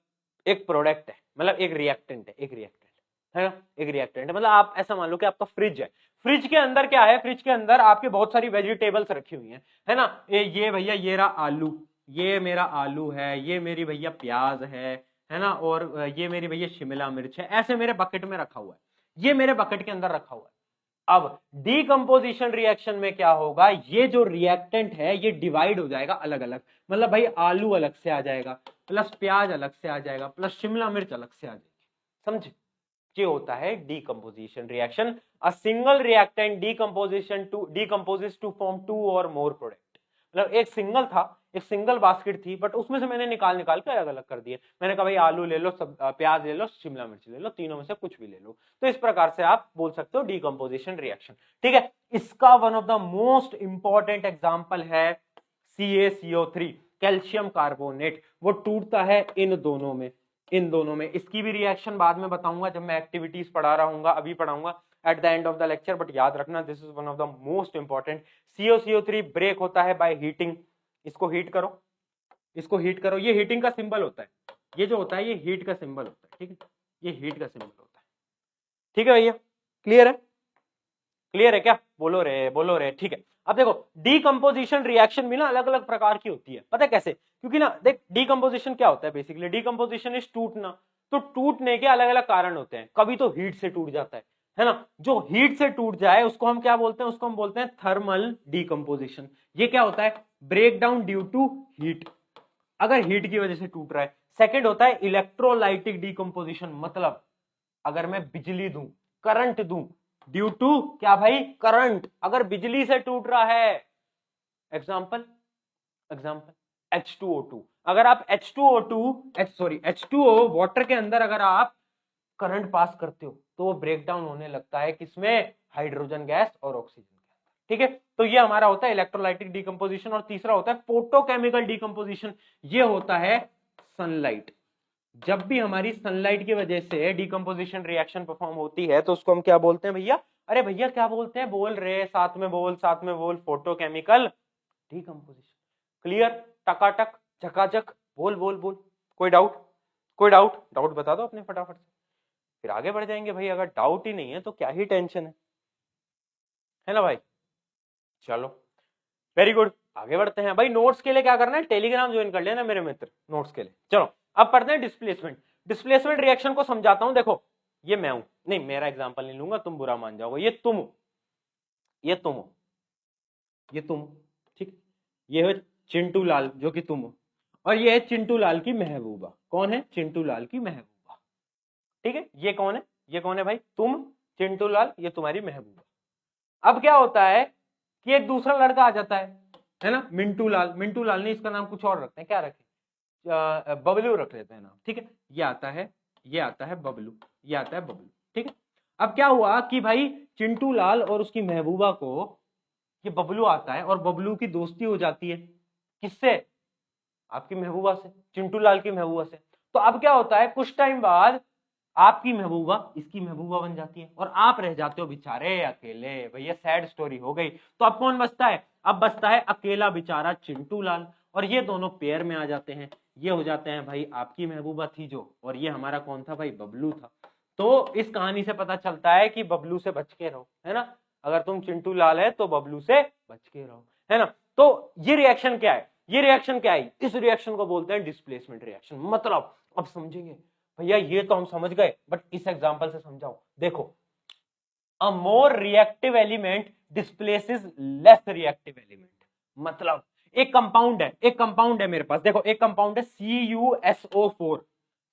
एक प्रोडक्ट है, मतलब एक रिएक्टेंट है, एक रिएक्टेंट है ना, एक रिएक्टेंट है। मतलब आप ऐसा मान लो कि आपका फ्रिज है, फ्रिज के अंदर क्या है? फ्रिज के अंदर आपके बहुत सारी वेजिटेबल्स रखी हुई हैं, है ना। ये भैया ये रहा आलू, ये मेरा आलू है, ये मेरी भैया प्याज है ना, और ये मेरी भैया शिमला मिर्च है, ऐसे मेरे बकेट में रखा हुआ है, ये मेरे बकेट के अंदर रखा हुआ है। अब डीकंपोजिशन रिएक्शन में क्या होगा? ये जो रिएक्टेंट है ये डिवाइड हो जाएगा अलग अलग, मतलब भाई आलू अलग से आ जाएगा, प्लस प्याज अलग से आ जाएगा, प्लस शिमला मिर्च अलग से आ जाएगी, समझे? ये होता है decomposition reaction. A single reactant decomposes to form two और मोर प्रोडक्ट। मतलब एक सिंगल था, एक सिंगल बास्केट थी, बट उसमें से मैंने निकाल निकाल के अलग अलग कर दिए। मैंने कहा भाई आलू ले लो, सब प्याज ले लो, शिमला मिर्च ले लो, तीनों में से कुछ भी ले लो। तो इस प्रकार से आप बोल सकते हो डीकंपोजिशन रिएक्शन, ठीक है। इसका one of the most important example है CaCO3, कैल्शियम कार्बोनेट। वो टूटता है इन दोनों में, इन दोनों में। इसकी भी रिएक्शन बाद में बताऊंगा जब मैं एक्टिविटीज पढ़ा रहा हूँ, अभी पढ़ाऊंगा at the end of the lecture, but याद रखना this is one of the most important. CaCO3 break होता है बाय हीटिंग। इसको हीट करो, इसको हीट करो, ये हीटिंग का सिंबल होता है, ये जो होता है ये हीट का सिंबल होता है, ठीक है, ये हीट का सिंबल होता है, ठीक है भैया। क्लियर है? क्लियर है क्या? बोलो रे, बोलो रे, ठीक है। अब देखो डीकंपोजिशन रिएक्शन भी ना अलग अलग प्रकार की होती है, पता है कैसे? क्योंकि ना देख डीकंपोजिशन क्या होता है बेसिकली, डीकंपोजिशन इज टूटना। तो टूटने के अलग अलग कारण होते हैं, कभी तो हीट से टूट जाता है ना। जो हीट से टूट जाए उसको हम क्या बोलते हैं? उसको हम बोलते हैं थर्मल डीकंपोजिशन। ये क्या होता है? Break down due to heat, अगर हीट की वजह से टूट रहा है। सेकेंड होता है इलेक्ट्रोलाइटिक डीकंपोजिशन, मतलब अगर मैं बिजली दूं, करंट दूं, ड्यू टू क्या भाई? करंट, अगर बिजली से टूट रहा है। एग्जांपल, एग्जांपल H2O2, अगर आप H2O वाटर के अंदर अगर आप करंट पास करते हो तो वो ब्रेक डाउन होने लगता है किसमें? हाइड्रोजन गैस और ऑक्सीजन के अंदर, ठीक है। तो ये हमारा होता है इलेक्ट्रोलाइटिक डीकंपोजिशन। और तीसरा होता है फोटोकेमिकल डीकंपोजिशन, ये होता है सनलाइट। जब भी हमारी सनलाइट की वजह से डीकंपोजिशन रिएक्शन परफॉर्म होती है तो उसको हम क्या बोलते हैं भैया? अरे भैया क्या बोलते हैं? बोल रहे, साथ में बोल, साथ में बोल, फोटोकेमिकल डीकंपोजिशन। क्लियर? टकाटक, झकाझक, बोल बोल बोल। कोई डाउट? कोई डाउट? डाउट बता दो अपने फटाफट से, फिर आगे बढ़ जाएंगे भाई। अगर डाउट ही नहीं है तो क्या ही टेंशन है ना भाई। चलो वेरी गुड, आगे बढ़ते हैं भाई। नोट्स के लिए क्या करना है? टेलीग्राम ज्वाइन कर लेना मेरे मित्र, नोट्स के लिए। चलो अब पढ़ते हैं डिस्प्लेसमेंट। डिस्प्लेसमेंट रिएक्शन को समझाता हूं। देखो ये मैं हूं, नहीं मेरा एग्जांपल नहीं लूंगा, तुम बुरा मान जाओगे। ये तुम हो, ये तुम हो, ये तुम, ठीक। ये हो चिंटू लाल जो कि तुम हो, और ये है चिंटू लाल की महबूबा। कौन है? चिंटू लाल की महबूबा, ठीक है। ये कौन है? ये कौन है भाई? तुम, चिंटू लाल, ये तुम्हारी महबूबा। अब क्या होता है कि एक दूसरा लड़का आ जाता है ना, मिंटू लाल। मिंटू लाल नहीं, इसका नाम कुछ और रखते हैं, क्या रखें? बबलू रख लेते हैं नाम, ठीक है। ये आता है, ये आता है बबलू, ये आता है बबलू, ठीक है। अब क्या हुआ कि भाई चिंटू लाल और उसकी महबूबा को ये बबलू आता है और बबलू की दोस्ती हो जाती है किससे, आपकी महबूबा से, चिंटू लाल की महबूबा से। तो अब क्या होता है, कुछ टाइम बाद आपकी महबूबा इसकी महबूबा बन जाती है और आप रह जाते हो बेचारे अकेले। भैया सैड स्टोरी हो गई। तो अब कौन बचता है, अब बचता है अकेला बेचारा चिंटू लाल, और ये दोनों पेयर में आ जाते हैं। ये हो जाते हैं भाई आपकी महबूबा थी जो, और ये हमारा कौन था भाई, बबलू था। तो इस कहानी से पता चलता है कि बबलू से बच के रहो, है ना, अगर तुम चिंटू लाल है तो बबलू से बच के रहो, है ना। तो ये रिएक्शन क्या है, ये रिएक्शन क्या है, इस रिएक्शन को बोलते हैं डिस्प्लेसमेंट रिएक्शन। मतलब अब समझेंगे भैया, ये तो हम समझ गए, बट इस एग्जांपल से समझाओ। देखो, a more reactive element displaces less reactive element. मतलब एक कंपाउंड है, एक कंपाउंड है मेरे पास, देखो एक कंपाउंड है CuSO4,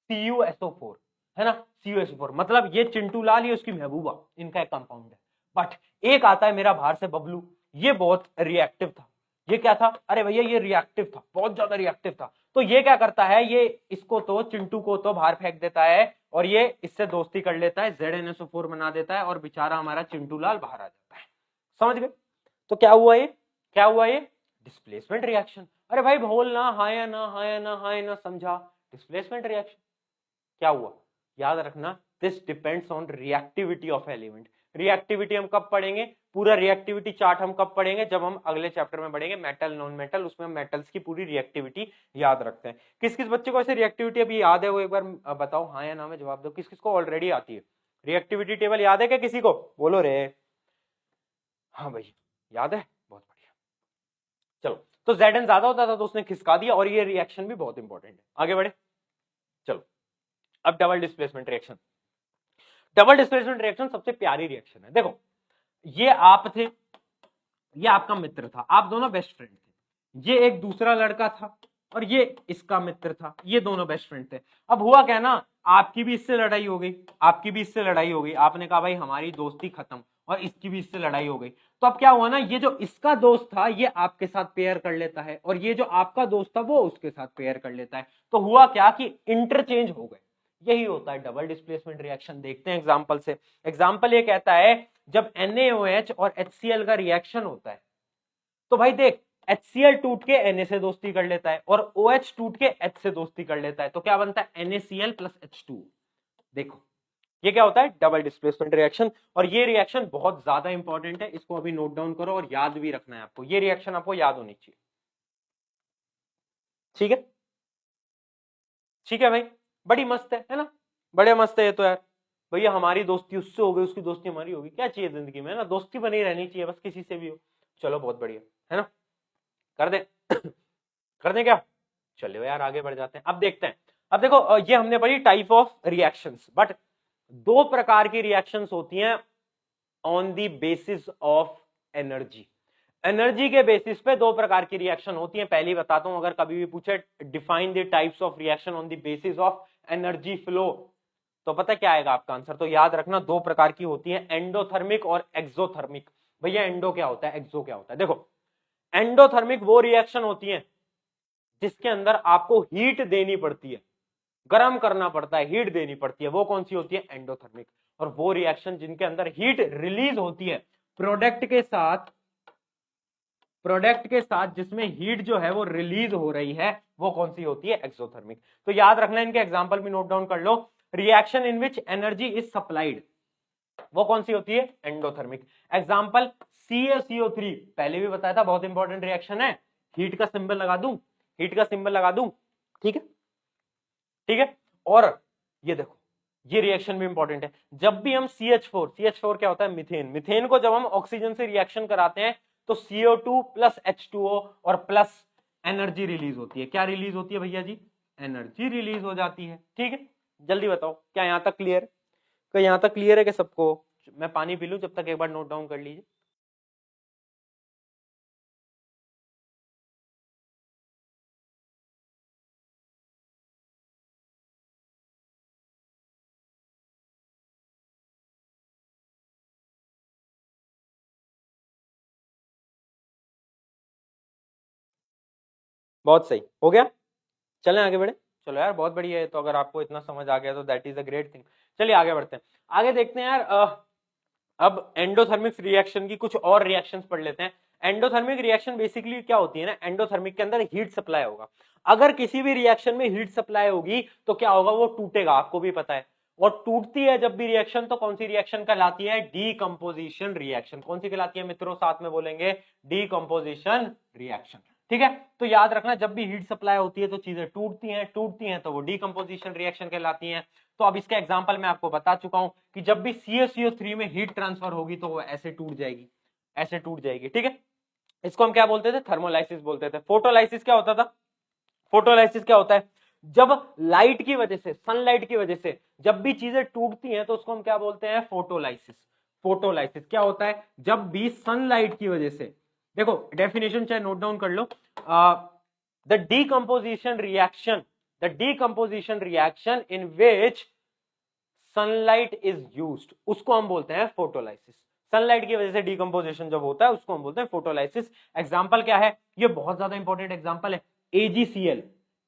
CuSO4 है ना, CuSO4। मतलब ये चिंटू लाल, ये उसकी महबूबा, इनका एक कंपाउंड है। बट एक आता है मेरा बाहर से बबलू, ये बहुत रिएक्टिव था। ये क्या था, अरे भैया ये रिएक्टिव था, बहुत ज्यादा रिएक्टिव था। तो ये क्या करता है, ये इसको तो चिंटू को तो बाहर फेंक देता है और ये इससे दोस्ती कर लेता है, ZnSO4 बना देता है और बेचारा हमारा चिंटू लाल बाहर आ जाता है। समझ गए। तो क्या हुआ ये, क्या हुआ ये, डिस्प्लेसमेंट रिएक्शन। अरे भाई बोलना हाँ या ना, हाँ या ना, हाँ या ना, समझा, डिस्प्लेसमेंट रिएक्शन। क्या हुआ, याद रखना, this depends on reactivity of element. Reactivity हम कब पढ़ेंगे, पूरा रिएक्टिविटी चार्ट हम कब पढ़ेंगे, जब हम अगले चैप्टर में पढ़ेंगे मेटल नॉन मेटल, उसमें हम मेटल्स की पूरी रिएक्टिविटी याद रखते हैं। किस किस बच्चे को ऐसे रिएक्टिविटी अभी याद है, वो एक बार बताओ, हाँ या ना में जवाब दो। किस किस को ऑलरेडी आती है रिएक्टिविटी टेबल, याद है क्या किसी को, बोलो रे। हाँ भाई याद है, बहुत बढ़िया। चलो, तो Zn ज्यादा होता था तो उसने खिसका दिया, और ये रिएक्शन भी बहुत इंपॉर्टेंट है। आगे बढ़े, चलो अब double displacement reaction. Double displacement reaction सबसे प्यारी रिएक्शन है। देखो, ये आप थे, ये आपका मित्र था, आप दोनों बेस्ट फ्रेंड थे। ये एक दूसरा लड़का था और ये इसका मित्र था, ये दोनों बेस्ट फ्रेंड थे। अब हुआ क्या ना, आपकी भी इससे लड़ाई हो गई, आपकी भी इससे लड़ाई हो गई, आपने कहा भाई हमारी दोस्ती खत्म, और इसकी भी इससे लड़ाई हो गई। तो अब क्या हुआ ना, ये जो इसका दोस्त था ये आपके साथ पेयर कर लेता है, और ये जो आपका दोस्त था वो उसके साथ पेयर कर लेता है। तो हुआ क्या कि इंटरचेंज हो गए। यही होता है डबल डिस्प्लेसमेंट रिएक्शन। देखते हैं एग्जांपल से। एग्जांपल ये कहता है, जब NaOH और HCl का रिएक्शन होता है, तो भाई देख, HCl टूट के Na से दोस्ती कर लेता है और OH टूट के H से दोस्ती कर लेता है, तो क्या बनता है, NaCl प्लस H2। देखो ये क्या होता है, डबल डिस्प्लेसमेंट रिएक्शन। और ये रिएक्शन बहुत ज्यादा इंपॉर्टेंट है, इसको अभी नोट डाउन करो और याद भी रखना है आपको, ये रिएक्शन आपको याद होनी चाहिए। ठीक है, ठीक है भाई, बड़ी मस्त है ना, बड़े मस्त है ये तो यार। भैया हमारी दोस्ती उससे हो गई, उसकी दोस्ती हमारी होगी, क्या चाहिए जिंदगी में, है ना, दोस्ती बनी रहनी चाहिए बस, किसी से भी हो। चलो बहुत बढ़िया, है ना, कर दे कर दे क्या, चलो यार आगे बढ़ जाते हैं। अब देखते हैं, अब देखो ये हमने पढ़ी टाइप ऑफ रिएक्शंस, बट दो प्रकार की रिएक्शंस होती हैं on the basis of energy. Energy के बेसिस पे दो प्रकार की रिएक्शन होती है। पहली बताता हूं, अगर कभी भी पूछे define the types of reaction on the basis of energy flow, तो पता क्या आएगा आपका आंसर। तो याद रखना, दो प्रकार की होती है, एंडोथर्मिक और एक्सोथर्मिक। भैया एंडो क्या होता है, एक्सो क्या होता है। देखो, एंडोथर्मिक वो रिएक्शन होती है जिसके अंदर आपको हीट देनी पड़ती है, गर्म करना पड़ता है, हीट देनी पड़ती है, वो कौन सी होती है, एंडोथर्मिक। और वो रिएक्शन जिनके अंदर हीट रिलीज होती है प्रोडक्ट के साथ, प्रोडक्ट के साथ जिसमें हीट जो है वो रिलीज हो रही है, वो कौन सी होती है, एक्सोथर्मिक। तो याद रखना, इनके एग्जांपल भी नोट डाउन कर लो। Reaction in which energy is supplied, वो कौन सी होती है, एंडोथर्मिक। एग्जांपल CaCO3, पहले भी बताया था, बहुत इंपॉर्टेंट रिएक्शन है। हीट का सिंबल लगा दूं, हीट का सिंबल लगा दूं, ठीक है, ठीक है। और ये देखो, ये रिएक्शन भी इंपॉर्टेंट है। जब भी हम CH4 क्या होता है, मिथेन, मिथेन को जब हम ऑक्सीजन से रिएक्शन कराते हैं तो CO2 प्लस H2O और प्लस एनर्जी रिलीज होती है। क्या रिलीज होती है भैया जी, एनर्जी रिलीज हो जाती है। ठीक है, जल्दी बताओ, क्या यहां तक क्लियर, क्या यहां तक क्लियर है कि सबको। मैं पानी पी लूं जब तक, एक बार नोट डाउन कर लीजिए। बहुत सही हो गया, चलें आगे बढ़े। चलो यार बहुत बढ़िया है, तो अगर आपको इतना समझ आ गया तो that is a great thing. चलिए आगे बढ़ते हैं, आगे देखते हैं यार। अब एंडोथर्मिक रिएक्शन की कुछ और रिएक्शंस पढ़ लेते हैं। एंडोथर्मिक रिएक्शन बेसिकली क्या होती है ना, एंडोथर्मिक के अंदर हीट सप्लाई होगा। अगर किसी भी रिएक्शन में हीट सप्लाई होगी तो क्या होगा, वो टूटेगा, आपको भी पता है। और टूटती है जब भी रिएक्शन, तो कौन सी रिएक्शन कहलाती है, डीकंपोजिशन रिएक्शन। कौन सी कहलाती है मित्रों, साथ में बोलेंगे, डीकंपोजिशन रिएक्शन। ठीक है, तो याद रखना जब भी हीट सप्लाई होती है तो चीजें टूटती हैं तो वो डीकंपोजिशन रिएक्शन कहलाती हैं। तो अब इसका एग्जांपल मैं आपको बता चुका हूं कि जब भी CaCO3 में हीट ट्रांसफर होगी तो वो ऐसे टूट जाएगी, ऐसे टूट जाएगी। ठीक है, इसको हम क्या बोलते थे, थर्मोलाइसिस बोलते थे। फोटोलाइसिस क्या होता था, फोटोलाइसिस क्या होता है, जब लाइट की वजह से, सनलाइट की वजह से जब भी चीजें टूटती हैं तो उसको हम क्या बोलते हैं, फोटोलाइसिस। फोटोलाइसिस क्या होता है, जब भी सनलाइट की वजह से, देखो डेफिनेशन चाहे नोट डाउन कर लो, the decomposition reaction in which sunlight is used, उसको हम बोलते हैं फोटोलाइसिस। सनलाइट की वजह से डीकंपोजिशन जब होता है उसको हम बोलते हैं फोटोलाइसिस। एग्जांपल क्या है, ये बहुत ज्यादा इंपॉर्टेंट एग्जांपल है, AgCl।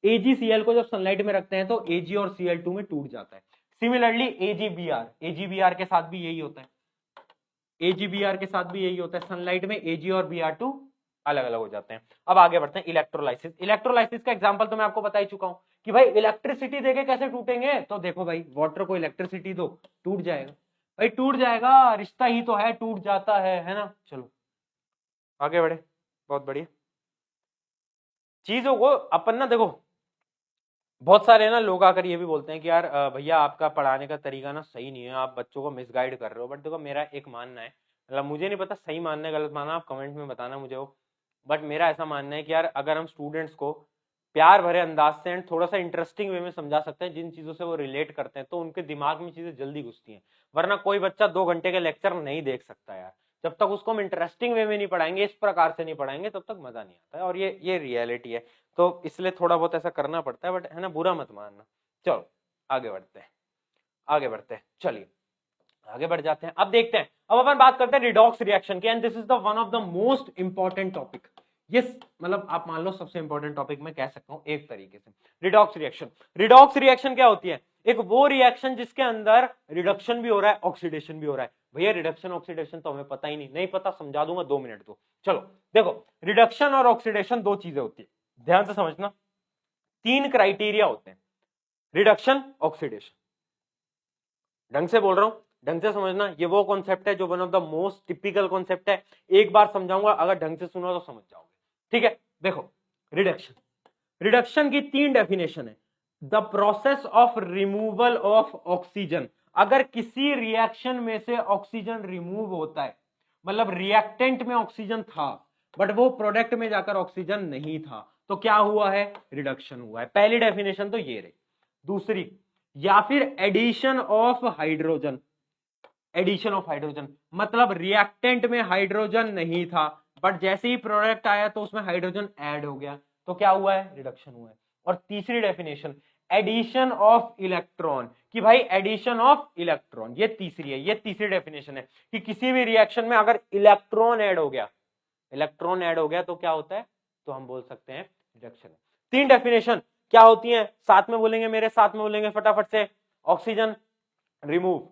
AgCl को जब सनलाइट में रखते हैं तो Ag और Cl2 में टूट जाता है। सिमिलरली AgBr के साथ भी यही होता है, AgBr के साथ भी यही होता है, सनलाइट में Ag और Br2 अलग अलग हो जाते हैं। अब आगे बढ़ते हैं, इलेक्ट्रोलाइसिस। इलेक्ट्रोलाइसिस का एग्जांपल तो मैं आपको बता ही चुका हूं कि भाई इलेक्ट्रिसिटी देके कैसे टूटेंगे, तो देखो भाई वाटर को इलेक्ट्रिसिटी दो, टूट जाएगा भाई, टूट जाएगा, रिश्ता ही तो है, टूट जाता है ना। चलो आगे बढ़े, बहुत बढ़िया। चीजों को अपन ना देखो, बहुत सारे ना लोग आकर ये भी बोलते हैं कि यार भैया आपका पढ़ाने का तरीका ना सही नहीं है, आप बच्चों को मिसगाइड कर रहे हो। बट देखो मेरा एक मानना है, मतलब मुझे नहीं पता सही मानना है गलत मानना, आप कमेंट में बताना मुझे वो, बट मेरा ऐसा मानना है कि यार अगर हम स्टूडेंट्स को प्यार भरे अंदाज से एंड थोड़ा सा इंटरेस्टिंग वे में समझा सकते हैं, जिन चीजों से वो रिलेट करते हैं, तो उनके दिमाग में चीजें जल्दी घुसती हैं। वरना कोई बच्चा 2 घंटे के लेक्चर नहीं देख सकता यार, जब तक उसको हम इंटरेस्टिंग वे में नहीं पढ़ाएंगे, इस प्रकार से नहीं पढ़ाएंगे, तब तक मजा नहीं आता है। और ये रियलिटी है, तो इसलिए थोड़ा बहुत ऐसा करना पड़ता है, बट है ना, बुरा मत मानना। चलो आगे बढ़ते हैं, आगे बढ़ते हैं, चलिए आगे बढ़ जाते हैं। अब देखते हैं, अब अपन बात करते हैं रिडॉक्स रिएक्शन की, and this is the one of the most important topic. ये मतलब आप मान लो सबसे इंपॉर्टेंट टॉपिक मैं कह सकता हूं एक तरीके से, रिडॉक्स रिएक्शन। रिडॉक्स रिएक्शन क्या होती है, एक वो रिएक्शन जिसके अंदर रिडक्शन भी हो रहा है, ऑक्सीडेशन भी हो रहा है। भैया रिडक्शन ऑक्सीडेशन तो हमें पता ही नहीं, नहीं पता समझा दूंगा, 2 मिनट दो। चलो देखो, रिडक्शन और ऑक्सीडेशन दो चीजें होती है, ध्यान से समझना। 3 क्राइटेरिया होते हैं, रिडक्शन ऑक्सीडेशन। ढंग से बोल रहा हूं, ढंग से समझना, ये वो कॉन्सेप्ट है जो one of the most typical concept है। एक बार समझाऊंगा, अगर ढंग से सुनो तो समझ जाओगे। ठीक है, देखो रिडक्शन, रिडक्शन की 3 डेफिनेशन है। The process of removal of oxygen, अगर किसी रिएक्शन में से ऑक्सीजन रिमूव होता है, मतलब रिएक्टेंट में ऑक्सीजन था बट वो प्रोडक्ट में जाकर ऑक्सीजन नहीं था, तो क्या हुआ है, रिडक्शन हुआ है। पहली डेफिनेशन तो ये रही। दूसरी, या फिर addition of hydrogen, addition of hydrogen मतलब रिएक्टेंट में हाइड्रोजन नहीं था बट जैसे ही प्रोडक्ट आया तो उसमें हाइड्रोजन ऐड हो गया, तो क्या हुआ है, रिडक्शन हुआ है। और तीसरी डेफिनेशन, एडिशन ऑफ इलेक्ट्रॉन, कि भाई एडिशन ऑफ इलेक्ट्रॉन, ये तीसरी है, ये तीसरी डेफिनेशन है कि किसी भी रिएक्शन में अगर इलेक्ट्रॉन ऐड हो गया, इलेक्ट्रॉन ऐड हो गया तो क्या होता है, तो हम बोल सकते हैं रिडक्शन। 3 डेफिनेशन क्या होती हैं, साथ में बोलेंगे, मेरे साथ में बोलेंगे फटाफट से। Oxygen remove,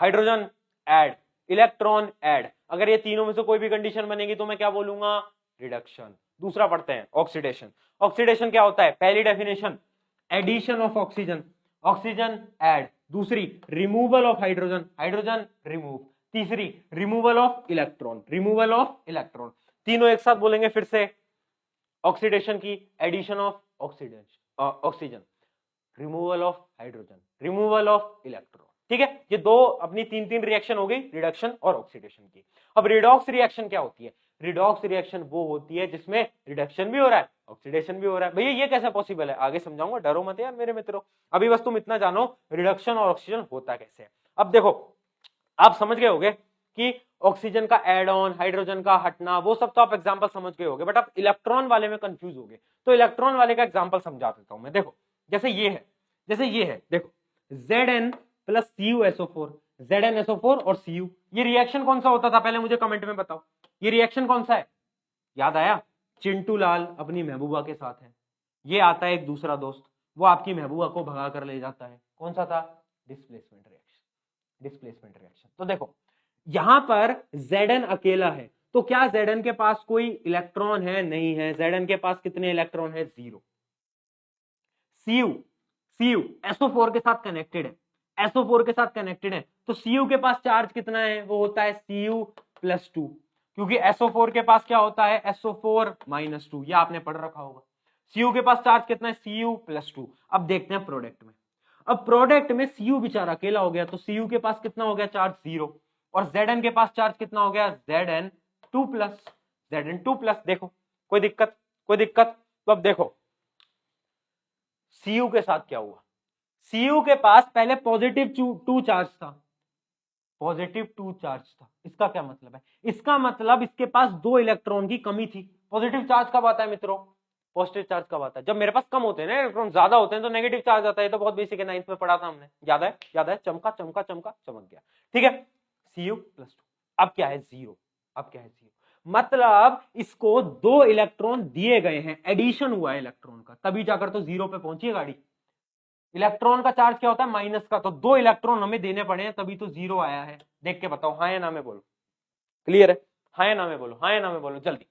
hydrogen add, electron add. अगर ये तीनों में से कोई भी कंडीशन बनेगी तो मैं क्या बोलूंगा, रिडक्शन। दूसरा पढ़ते हैं, ऑक्सीडेशन। ऑक्सीडेशन क्या होता है, पहली definition addition of oxygen, oxygen add. दूसरी, removal of hydrogen, hydrogen remove. तीसरी, removal of electron, removal of electron. तीनों एक साथ बोलेंगे फिर से, ऑक्सीडेशन की addition of oxygen, removal of hydrogen, removal of electron. ठीक है, ये दो अपनी 3 रिएक्शन हो गई, रिडक्शन और ऑक्सीडेशन की। अब रिडॉक्स रिएक्शन क्या होती है, रिडॉक्स रिएक्शन वो होती है जिसमें रिडक्शन भी हो रहा है, ऑक्सीडेशन भी हो रहा है। भैया ये कैसे पॉसिबल है, आगे समझाऊंगा, डरो मत यार मेरे मित्रों, अभी बस तुम इतना जानो रिडक्शन और ऑक्सीजन होता कैसे है। अब देखो, आप समझ गए होगे कि ऑक्सीजन का एड ऑन, हाइड्रोजन का हटना, वो सब तो आप एग्जांपल समझ गए होगे, बट आप इलेक्ट्रॉन वाले में कंफ्यूज हो गए, तो इलेक्ट्रॉन वाले का एग्जांपल समझा देता हूं मैं। देखो जैसे ये है, जैसे ये है, देखो Zn प्लस CuSO4, ZnSO4 और Cu, ये रिएक्शन कौन सा होता था, पहले मुझे कमेंट में बताओ, ये रिएक्शन कौन सा है, याद आया, चिंटू लाल अपनी महबूबा के साथ है, ये आता है एक दूसरा दोस्त, वो आपकी महबूबा को भगा कर ले जाता है, कौन सा था, डिस्प्लेसमेंट रिएक्शन, डिस्प्लेसमेंट रिएक्शन। तो देखो यहां पर Zn अकेला है तो क्या Zn के पास कोई इलेक्ट्रॉन है? नहीं है। Zn के पास कितने इलेक्ट्रॉन है? 0। Cu SO4 के साथ कनेक्टेड है, SO4 के साथ कनेक्टेड है, तो Cu के पास चार्ज कितना है? वो होता है Cu+2, क्योंकि SO4 के पास क्या होता है? SO4-2, ये आपने पढ़ रखा होगा। Cu के पास चार्ज कितना है? Cu+2। अब देखते हैं प्रोडक्ट में। अब प्रोडक्ट में Cu बेचारा अकेला हो गया, तो Cu के पास कितना हो गया चार्ज? 0। और Zn के पास चार्ज कितना हो गया? Zn2+। देखो कोई दिक्कत? कोई दिक्कत? तो अब देखो Cu के साथ क्या हुआ। Cu के पास पहले +2 चार्ज था, +2 चार्ज था। इसका क्या मतलब है? इसका मतलब इसके पास 2 इलेक्ट्रॉन की कमी थी। पॉजिटिव चार्ज कब आता है मित्रों? पॉजिटिव चार्ज कब आता है? जब मेरे पास कम होते हैं ना इलेक्ट्रॉन, ज्यादा होते हैं तो नेगेटिव चार्ज आता है। तो बहुत बेसिक है, 9th में पढ़ा था हमने, याद है? याद है? चमका चमका चमका चमक गया। ठीक है, Cu+2। अब क्या है? 0। अब क्या है? 0 मतलब इसको 2 इलेक्ट्रॉन दिए गए हैं, एडिशन हुआ है इलेक्ट्रॉन का, तभी जाकर तो 0 पे पहुंची है गाड़ी। इलेक्ट्रॉन का चार्ज क्या होता है? माइनस का, तो 2 इलेक्ट्रॉन हमें देने पड़े हैं, तभी तो 0 आया है। देख के बताओ, हाँ या ना में बोलो। क्लियर है? हाँ या ना में बोलो, हाँ या ना में बोलो जल्दी।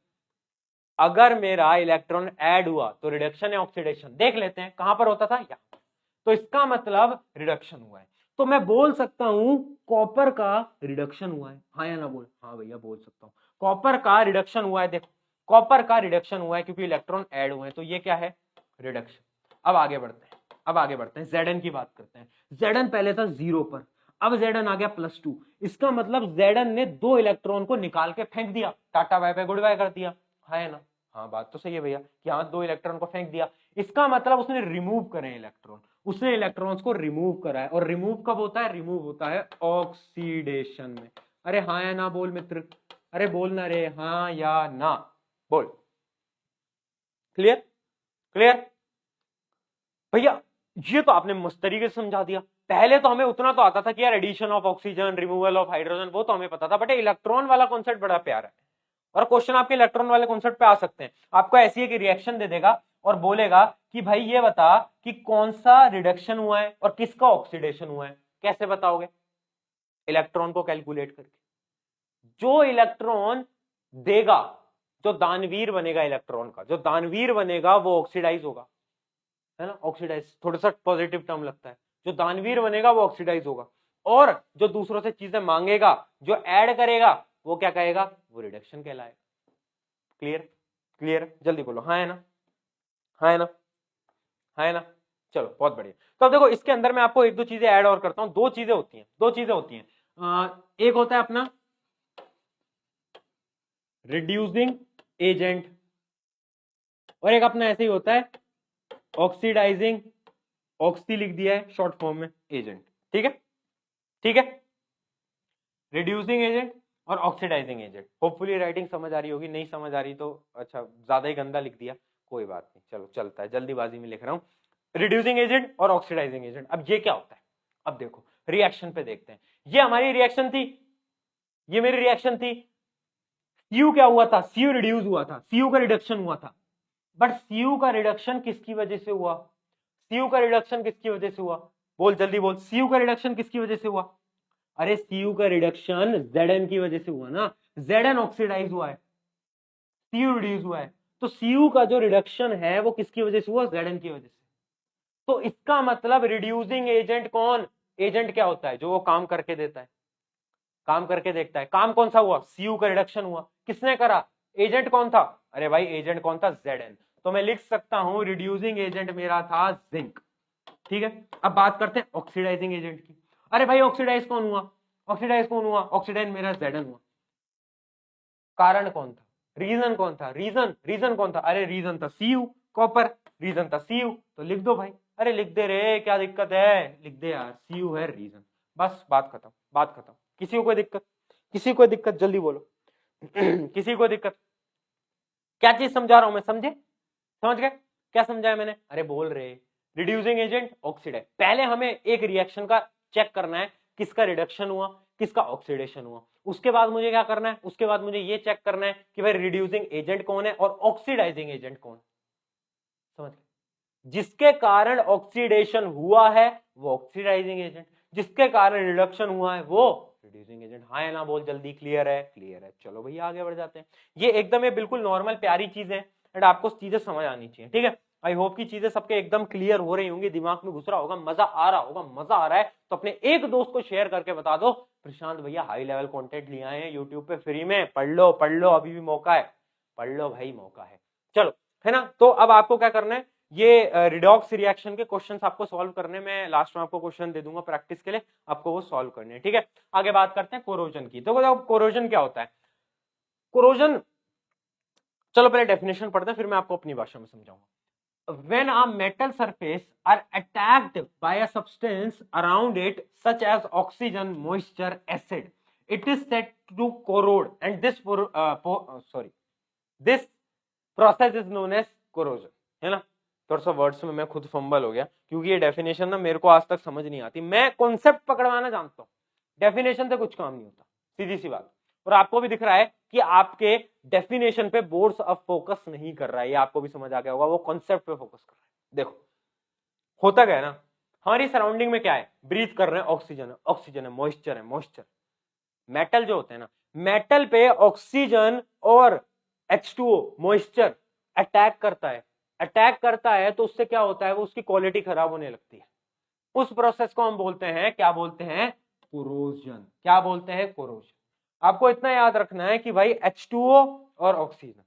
अगर मेरा इलेक्ट्रॉन ऐड हुआ तो रिडक्शन या ऑक्सीडेशन? देख लेते हैं कहां पर होता था, यहां। तो इसका मतलब रिडक्शन हुआ है, तो मैं बोल सकता हूं कॉपर का रिडक्शन हुआ है। हाँ या ना बोल? हाँ भैया बोल सकता हूं, कॉपर का रिडक्शन हुआ है। देखो कॉपर का रिडक्शन हुआ है क्योंकि इलेक्ट्रॉन ऐड हुए हैं, तो ये क्या है? रिडक्शन। अब आगे बढ़ते हैं, अब आगे बढ़ते हैं, Zn की बात करते हैं। Zn पहले था 0 पर, अब Zn आ गया +2। इसका मतलब Zn ने 2 इलेक्ट्रॉन को निकाल के फेंक दिया, tata bye bye good bye कर दिया। है ना? हाँ बात तो सही है भैया कि हाँ 2 इलेक्ट्रॉन को फेंक दिया। इसका मतलब उसने रिमूव करे इलेक्ट्रॉन, उसने इलेक्ट्रॉन्स को रिमूव करा है। और रिमूव कब होता है? रिमूव होता है ऑक्सीडेशन में। अरे हाँ या ना बोल मित्र, अरे बोल ना रे, हाँ या ना बोल। क्लियर? क्लियर भैया? ये तो आपने मस्त तरीके से समझा दिया। पहले तो हमें उतना तो आता था कि यार addition of oxygen, removal of hydrogen, वो तो हमें पता था, बट इलेक्ट्रॉन वाला कॉन्सेप्ट बड़ा प्यारा है। और क्वेश्चन आपके इलेक्ट्रॉन वाले कॉन्सेप्ट पे आ सकते हैं। आपको ऐसी एक रिएक्शन दे देगा और बोलेगा कि भाई ये बता कि कौन सा रिडक्शन हुआ है और किसका ऑक्सीडेशन हुआ है। कैसे बताओगे? इलेक्ट्रॉन को कैलकुलेट करके। जो इलेक्ट्रॉन देगा, जो दानवीर बनेगा इलेक्ट्रॉन का, जो दानवीर बनेगा वो ऑक्सीडाइज होगा, है ना? ऑक्सीडाइज थोड़ा सा पॉजिटिव टर्म लगता है। जो दानवीर बनेगा वो ऑक्सीडाइज होगा, और जो दूसरों से चीजें मांगेगा, जो ऐड करेगा, वो क्या कहेगा? वो रिडक्शन कहलाएगा। क्लियर? क्लियर? जल्दी बोलो, हाँ है ना? हाँ है ना? हाँ है ना? चलो बहुत बढ़िया। तो अब देखो इसके अंदर मैं आपको एक दो चीजें ऐड और करता हूं। दो चीजें होती हैं, दो चीजें होती हैं। एक होता है अपना रिड्यूसिंग एजेंट, और एक अपना ऐसे ही होता है ऑक्सीडाइजिंग, ऑक्सी लिख दिया है शॉर्ट फॉर्म में, एजेंट। ठीक है? ठीक है? रिड्यूसिंग एजेंट और ऑक्सीडाइजिंग एजेंट। होपफुली राइटिंग समझ आ रही होगी, नहीं समझ आ रही तो अच्छा ज्यादा ही गंदा लिख दिया, कोई बात नहीं, चलो चलता है, जल्दीबाजी में लिख रहा हूं। रिड्यूसिंग एजेंट और ऑक्सीडाइजिंग एजेंट, अब ये क्या होता है? अब देखो रिएक्शन पे देखते हैं। ये हमारी रिएक्शन थी, ये मेरी रिएक्शन थी। Cu क्या हुआ था? Cu रिड्यूस हुआ था, Cu का रिडक्शन हुआ था। बट Cu का रिडक्शन किसकी वजह से हुआ? Cu का रिडक्शन किसकी वजह से हुआ? बोल जल्दी बोल, Cu का रिडक्शन किसकी वजह से हुआ? अरे Cu का रिडक्शन Zn की वजह से हुआ ना। Zn ऑक्सीडाइज हुआ है, Cu रिड्यूस हुआ है, तो Cu का जो रिडक्शन है वो किसकी वजह से हुआ? Zn की वजह से। तो इसका मतलब रिड्यूसिंग एजेंट कौन? एजेंट क्या होता है? जो वो काम करके देता है, काम करके देखता है। काम कौन सा हुआ? Cu का रिडक्शन हुआ। किसने करा? एजेंट कौन था? अरे भाई एजेंट कौन था? Zn। तो मैं लिख सकता हूं रिड्यूसिंग एजेंट मेरा था जिंक। ठीक है, अब बात करते हैं ऑक्सीडाइजिंग एजेंट की। अरे भाई ऑक्सीडाइज कौन हुआ? ऑक्सीडाइज कौन हुआ? ऑक्सीडाइज मेरा Zn हुआ। कारण कौन था? रीजन कौन था? रीजन कौन था? अरे रीजन था Cu, कॉपर। रीजन था Cu, तो लिख दो भाई। अरे लिख दे रे, क्या दिक्कत है? लिख दे यार, Cu है रीजन। बस बात खत्म, बात खत्म। किसी को कोई दिक्कत? किसी को दिक्कत? जल्दी बोलो। किसी को दिक्कत? क्या चीज समझा रहा हूं मैं? समझे? समझ गए क्या समझाया मैंने? अरे बोल रहे, रिड्यूसिंग एजेंट, ऑक्सीडाइज। पहले हमें एक रिएक्शन का चेक करना है, किसका रिडक्शन हुआ, किसका ऑक्सीडेशन हुआ। उसके बाद मुझे क्या करना है? उसके बाद मुझे ये चेक करना है कि भाई रिड्यूसिंग एजेंट कौन है और ऑक्सीडाइजिंग एजेंट कौन। समझ गए? जिसके कारण ऑक्सीडेशन हुआ है वो ऑक्सीडाइजिंग एजेंट, जिसके कारण रिडक्शन हुआ है वो रिड्यूसिंग फ्यूजिंग एजेंट। हाँ है ना, बोल जल्दी। क्लियर है? क्लियर है। चलो भैया आगे बढ़ जाते हैं। ये एकदम ये बिल्कुल नॉर्मल प्यारी चीज है एंड आपको चीजें समझ आनी चाहिए, ठीक है। आई होप की चीजें सबके एकदम क्लियर हो रही होंगी, दिमाग में घुस रहा होगा, मजा आ रहा होगा। मजा आ रहा है तो अपने एक दोस्त को शेयर करके बता दो, प्रशांत भैया हाई लेवल कंटेंट लिए आए हैं यूट्यूब पे फ्री में, पढ़ लो अभी भी मौका है, पढ़ लो भाई मौका है। चलो, है ना। तो अब आपको क्या करना है, ये रिडॉक्स रिएक्शन के क्वेश्चंस आपको सॉल्व करने में, लास्ट में आपको क्वेश्चन दे दूंगा प्रैक्टिस के लिए, आपको वो सॉल्व करने हैं, ठीक है। आगे बात करते हैं कोरोजन की। तो बताओ कोरोजन क्या होता है। कोरोजन, चलो पहले डेफिनेशन पढ़ते हैं, फिर मैं आपको अपनी भाषा में समझाऊंगा। When a metal surface are attacked by a substance around it, such as oxygen, moisture, acid, it is said to corrode, and this this process is known as corrosion, है ना। थोड़ा सा वर्ड्स में मैं खुद फंबल हो गया, क्योंकि ये डेफिनेशन ना मेरे को आज तक समझ नहीं आती। मैं कॉन्सेप्ट पकड़वाना जानता हूँ, डेफिनेशन से कुछ काम नहीं होता, सीधी सी बात। और आपको भी दिख रहा है कि आपके डेफिनेशन पे बोर्ड्स अब फोकस नहीं कर रहा है, ये आपको भी समझ आ गया होगा, वो कॉन्सेप्ट पे फोकस कर रहा है। देखो होता क्या है ना, हमारी सराउंडिंग में क्या है, ब्रीथ कर रहे हैं, ऑक्सीजन है, ऑक्सीजन है, मॉइस्चर है, मॉइस्चर। मेटल जो होते हैं ना, मेटल पे ऑक्सीजन और H2O मॉइस्चर अटैक करता है, अटैक करता है तो उससे क्या होता है, वो उसकी क्वालिटी खराब होने लगती है। उस प्रोसेस को हम बोलते हैं, क्या बोलते हैं, कोरोजन। क्या बोलते हैं, कोरोजन। आपको इतना याद रखना है कि भाई H2O और ऑक्सीजन,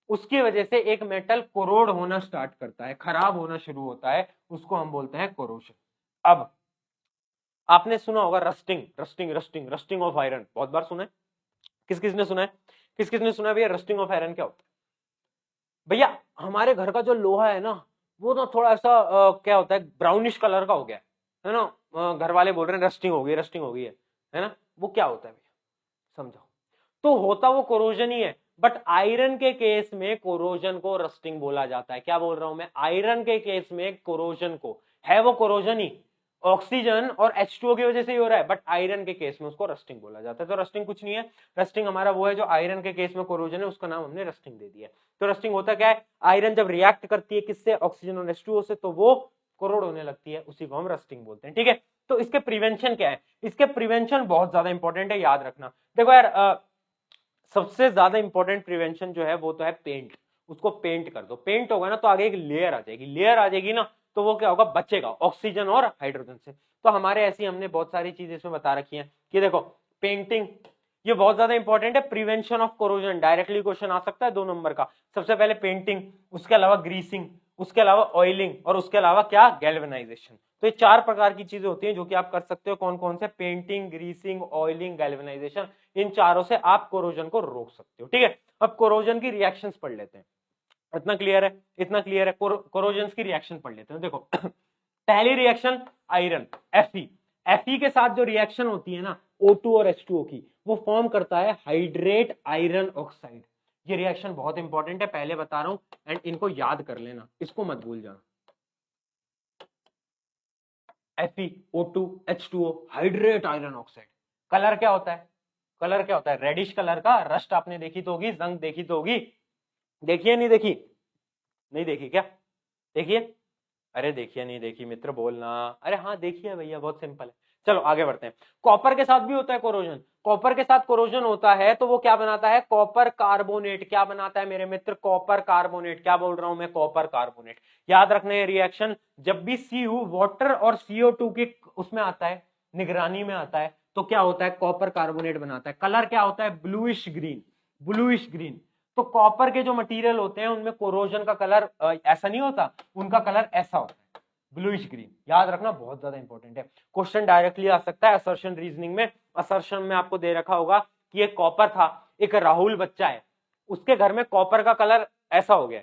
उसकी वजह से एक मेटल कोरोड होना स्टार्ट करता है, खराब होना शुरू होता है, उसको हम बोलते हैं कोरोजन। अब आपने सुना होगा rusting, rusting rusting rusting of iron, बहुत बार सुना है। किस किस ने सुना है, किस किस ने सुना है भैया रस्टिंग ऑफ आयरन क्या होता है। भैया हमारे घर का जो लोहा है ना, वो ना थोड़ा ऐसा क्या होता है, ब्राउनिश कलर का हो गया है ना, घर वाले बोल रहे हैं रस्टिंग हो गई, रस्टिंग हो गई है ना। वो क्या होता है भैया, समझाओ। तो होता वो कोरोजन ही है, बट आयरन के केस में कोरोजन को रस्टिंग बोला जाता है। क्या बोल रहा हूं मैं, आयरन के केस में कोरोजन को, है वो कोरोजन ही, ऑक्सीजन और H2O की वजह से ही हो रहा है, बट आयरन के केस में उसको रस्टिंग बोला जाता है। तो रस्टिंग कुछ नहीं है, रस्टिंग हमारा वो है जो आयरन के केस में कोरोजन है, उसका नाम हमने रस्टिंग दे दिया। तो रस्टिंग होता क्या है, आयरन जब रिएक्ट करती है किससे, ऑक्सीजन और H2O से, तो वो कोरोड होने लगती है, उसी को हम रस्टिंग बोलते हैं, ठीक है। तो इसके प्रिवेंशन क्या है, इसके प्रिवेंशन बहुत ज्यादा इंपॉर्टेंट है, याद रखना। देखो यार सबसे ज्यादा इंपॉर्टेंट प्रिवेंशन जो है वो तो है पेंट, उसको पेंट कर दो। पेंट होगा ना तो आगे एक लेयर आ जाएगी, लेयर आ जाएगी ना तो वो क्या होगा, बचेगा ऑक्सीजन और हाइड्रोजन से। तो हमारे ऐसी हमने बहुत सारी चीजें इसमें बता रखी हैं कि देखो पेंटिंग, ये बहुत ज्यादा इंपॉर्टेंट है, prevention of corrosion. Directly question आ सकता है 2 नंबर का। सबसे पहले पेंटिंग, उसके अलावा ग्रीसिंग, उसके अलावा ऑयलिंग, और उसके अलावा क्या, गैल्वेनाइजेशन। तो ये 4 प्रकार की चीजें होती हैं जो कि आप कर सकते हो। कौन कौन से, पेंटिंग, ग्रीसिंग, ऑयलिंग, गैल्वेनाइजेशन, इन चारों से आप कोरोजन को रोक सकते हो, ठीक है। अब कोरोजन की रिएक्शंस पढ़ लेते हैं। इतना क्लियर है, इतना क्लियर है। कोरोजन की रिएक्शन पढ़ लेते हैं। देखो पहली रिएक्शन आयरन Fe के साथ जो रिएक्शन होती है ना O2 और H2O की, वो फॉर्म करता है हाइड्रेट आयरन ऑक्साइड। ये रिएक्शन बहुत इंपॉर्टेंट है, पहले बता रहा हूं, एंड इनको याद कर लेना, इसको मत भूल जाना। FeO2 H2O hydrate iron oxide. Colour क्या होता है, कलर क्या होता है, रेडिश कलर का। रस्ट आपने देखी तो होगी, जंग देखी तो होगी, देखिए नहीं देखी, नहीं देखी क्या, देखिए, अरे देखिए नहीं देखी मित्र बोलना, अरे हाँ देखिए भैया, बहुत सिंपल है। चलो आगे बढ़ते हैं। कॉपर के साथ भी होता है कोरोजन, कॉपर के साथ कोरोजन होता है तो वो क्या बनाता है, कॉपर कार्बोनेट। क्या बनाता है मेरे मित्र, कॉपर कार्बोनेट। क्या बोल रहा हूं मैं, कॉपर कार्बोनेट। याद रखने रिएक्शन, जब भी Cu वाटर और CO2 की उसमें आता है, निगरानी में आता है, तो क्या होता है, कॉपर कार्बोनेट बनाता है। कलर क्या होता है, ब्लूइश ग्रीन, ब्लूइश ग्रीन। तो कॉपर के जो मटेरियल होते हैं उनमें कोरोजन का कलर ऐसा नहीं होता, उनका कलर ऐसा होता है, ब्लूइश ग्रीन। याद रखना, बहुत ज्यादा इंपॉर्टेंट है। क्वेश्चन डायरेक्टली आ सकता है असर्शन रीजनिंग में। असर्शन में आपको दे रखा होगा कि एक कॉपर था, एक राहुल बच्चा है, उसके घर में कॉपर का कलर ऐसा हो गया,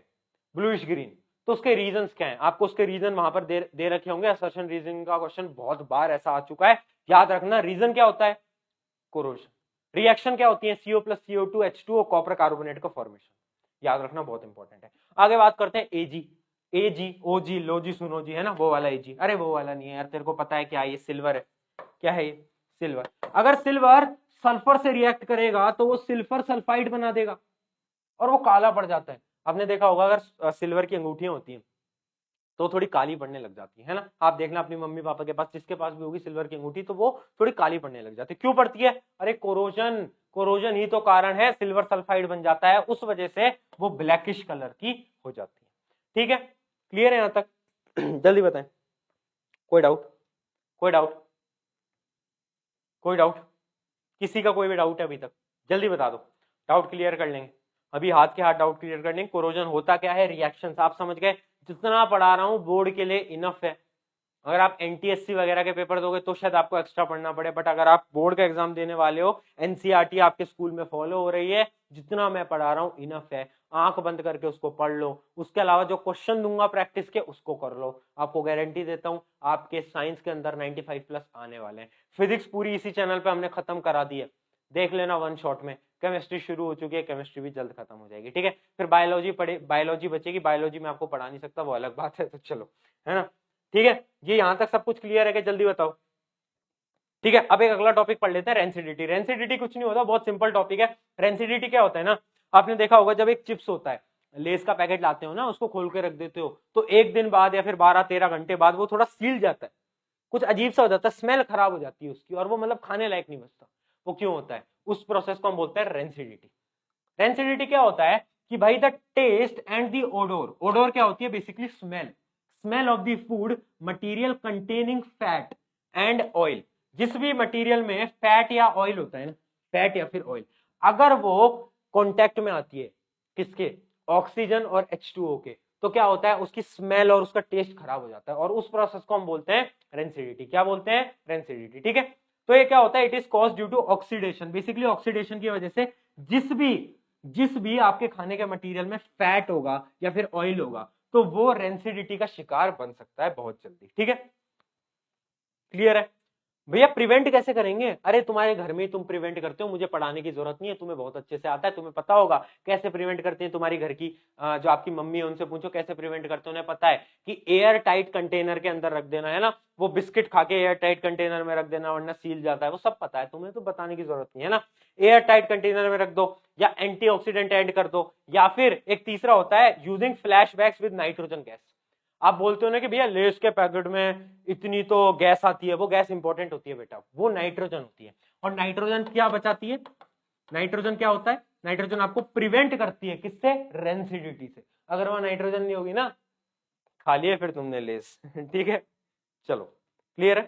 ब्लूइश ग्रीन। तो उसके रीजंस क्या है, आपको उसके रीजन वहां पर दे रखे होंगे। असर्शन रीजनिंग का क्वेश्चन बहुत बार ऐसा आ चुका है, याद रखना। रीजन क्या होता है, कोरोजन। रिएक्शन क्या होती है, CO plus CO2 H2O, copper carbonate का फॉर्मेशन। याद रखना, बहुत इंपॉर्टेंट है। आगे बात करते हैं एजी, ओजी, लोजी, सुनोजी, है ना, वो वाला एजी। अरे वो वाला नहीं है यार, तेरे को पता है क्या, ये सिल्वर है। क्या है ये, सिल्वर। अगर सिल्वर सल्फर से रिएक्ट करेगा तो वो सिल्फर सल्फाइड बना देगा और वो काला पड़ जाता है। आपने देखा होगा अगर सिल्वर की अंगूठियां होती हैं तो थोड़ी काली पड़ने लग जाती है ना। आप देखना अपनी मम्मी पापा के पास, जिसके पास भी होगी सिल्वर की अंगूठी, तो वो थोड़ी काली पड़ने लग जाती है। क्यों पड़ती है? अरे कोरोजन, कोरोजन ही तो कारण है, सिल्वर सल्फाइड बन जाता है, उस वजह से वो ब्लैकिश कलर की हो जाती है। ठीक है, क्लियर है यहां तक? जल्दी बताएं, कोई डाउट? कोई डाउट? कोई डाउट? किसी का कोई भी डाउट है अभी तक? जल्दी बता दो, डाउट क्लियर कर लेंगे अभी, हाथ के हाथ डाउट क्लियर कर लेंगे। कोरोजन होता क्या है? रिएक्शंस। आप समझ गए? जितना पढ़ा रहा हूं बोर्ड के लिए इनफ है। अगर आप एनटीएससी वगैरह के पेपर दोगे तो शायद आपको एक्स्ट्रा पढ़ना पड़े, बट अगर आप बोर्ड का एग्जाम देने वाले हो, एनसीईआरटी आपके स्कूल में फॉलो हो रही है, जितना मैं पढ़ा रहा हूं इनफ है। आंख बंद करके उसको पढ़ लो, उसके अलावा जो क्वेश्चन दूंगा प्रैक्टिस के उसको कर लो। आपको गारंटी देता हूं आपके साइंस के अंदर 95 प्लस आने वाले हैं। फिजिक्स पूरी इसी चैनल पे हमने खत्म करा दी है, देख लेना वन शॉट में। केमिस्ट्री शुरू हो चुकी है, केमिस्ट्री भी जल्द खत्म हो जाएगी। ठीक है, फिर बायोलॉजी पढ़े, बायोलॉजी बचेगी। बायोलॉजी में आपको पढ़ा नहीं सकता, वो अलग बात है, तो चलो, है ना। ठीक है, ये यहां तक सब कुछ क्लियर है क्या? जल्दी बताओ। ठीक है, अब एक अगला टॉपिक पढ़ लेते हैं, रेंसिडिटी। रेंसिडिटी कुछ नहीं होता, बहुत सिंपल टॉपिक है। रेंसिडिटी क्या होता है ना, आपने देखा होगा जब एक चिप्स होता है, लेस का पैकेट लाते हो ना, उसको खोल के रख देते हो, तो एक दिन बाद या फिर 12-13 घंटे बाद वो थोड़ा सील जाता है, कुछ अजीब सा हो जाता है, स्मेल खराब हो जाती है उसकी, और वो मतलब खाने लायक नहीं बचता। वो क्यों होता है? उस प्रोसेस को हम बोलते हैं रेंसिडिटी। रेंसिडिटी क्या होता है कि भाई the taste and the odour, odour क्या होती है? Basically smell, smell of the food material containing fat and oil. जिस भी मटेरियल में फैट या ऑयल होता है ना, फैट या फिर ऑयल, अगर वो कॉन्टेक्ट में आती है किसके? ऑक्सीजन और H2O के, तो क्या होता है? उसकी स्मेल और उसका टेस्ट खराब हो जाता है, और उस प्रोसेस को हम बोलते हैं रेंसिडिटी। क्या बोलते हैं? रेंसिडिटी। ठीक है, तो ये क्या होता है? It is cause due to oxidation. Basically oxidation की वजह से जिस भी आपके खाने के मटेरियल में फैट होगा या फिर ऑयल होगा, तो वो रेंसिडिटी का शिकार बन सकता है बहुत जल्दी। ठीक है, क्लियर है? भैया प्रिवेंट कैसे करेंगे? अरे तुम्हारे घर में ही तुम प्रिवेंट करते हो, मुझे पढ़ाने की जरूरत नहीं है, तुम्हें बहुत अच्छे से आता है, तुम्हें पता होगा कैसे प्रिवेंट करते हैं। तुम्हारी घर की जो आपकी मम्मी है उनसे पूछो कैसे प्रिवेंट करते हैं, उन्हें पता है कि एयर टाइट कंटेनर के अंदर रख देना है ना, वो बिस्किट खा के एयर टाइट कंटेनर में रख देना वरना सील जाता है, वो सब पता है, तुम्हें तो बताने की जरूरत नहीं है ना। एयर टाइट कंटेनर में रख दो, या एंटीऑक्सीडेंट ऐड कर दो, या फिर एक तीसरा होता है using flashbacks with nitrogen gas. आप बोलते हो ना कि भैया लेस के पैकेट में इतनी तो गैस आती है, वो गैस इंपॉर्टेंट होती है बेटा, वो नाइट्रोजन होती है। और नाइट्रोजन क्या बचाती है? नाइट्रोजन क्या होता है? नाइट्रोजन आपको प्रिवेंट करती है, किससे? रेंसिडिटी से। अगर वहां नाइट्रोजन नहीं होगी ना, खा लिया फिर तुमने लेस। ठीक है, चलो क्लियर है?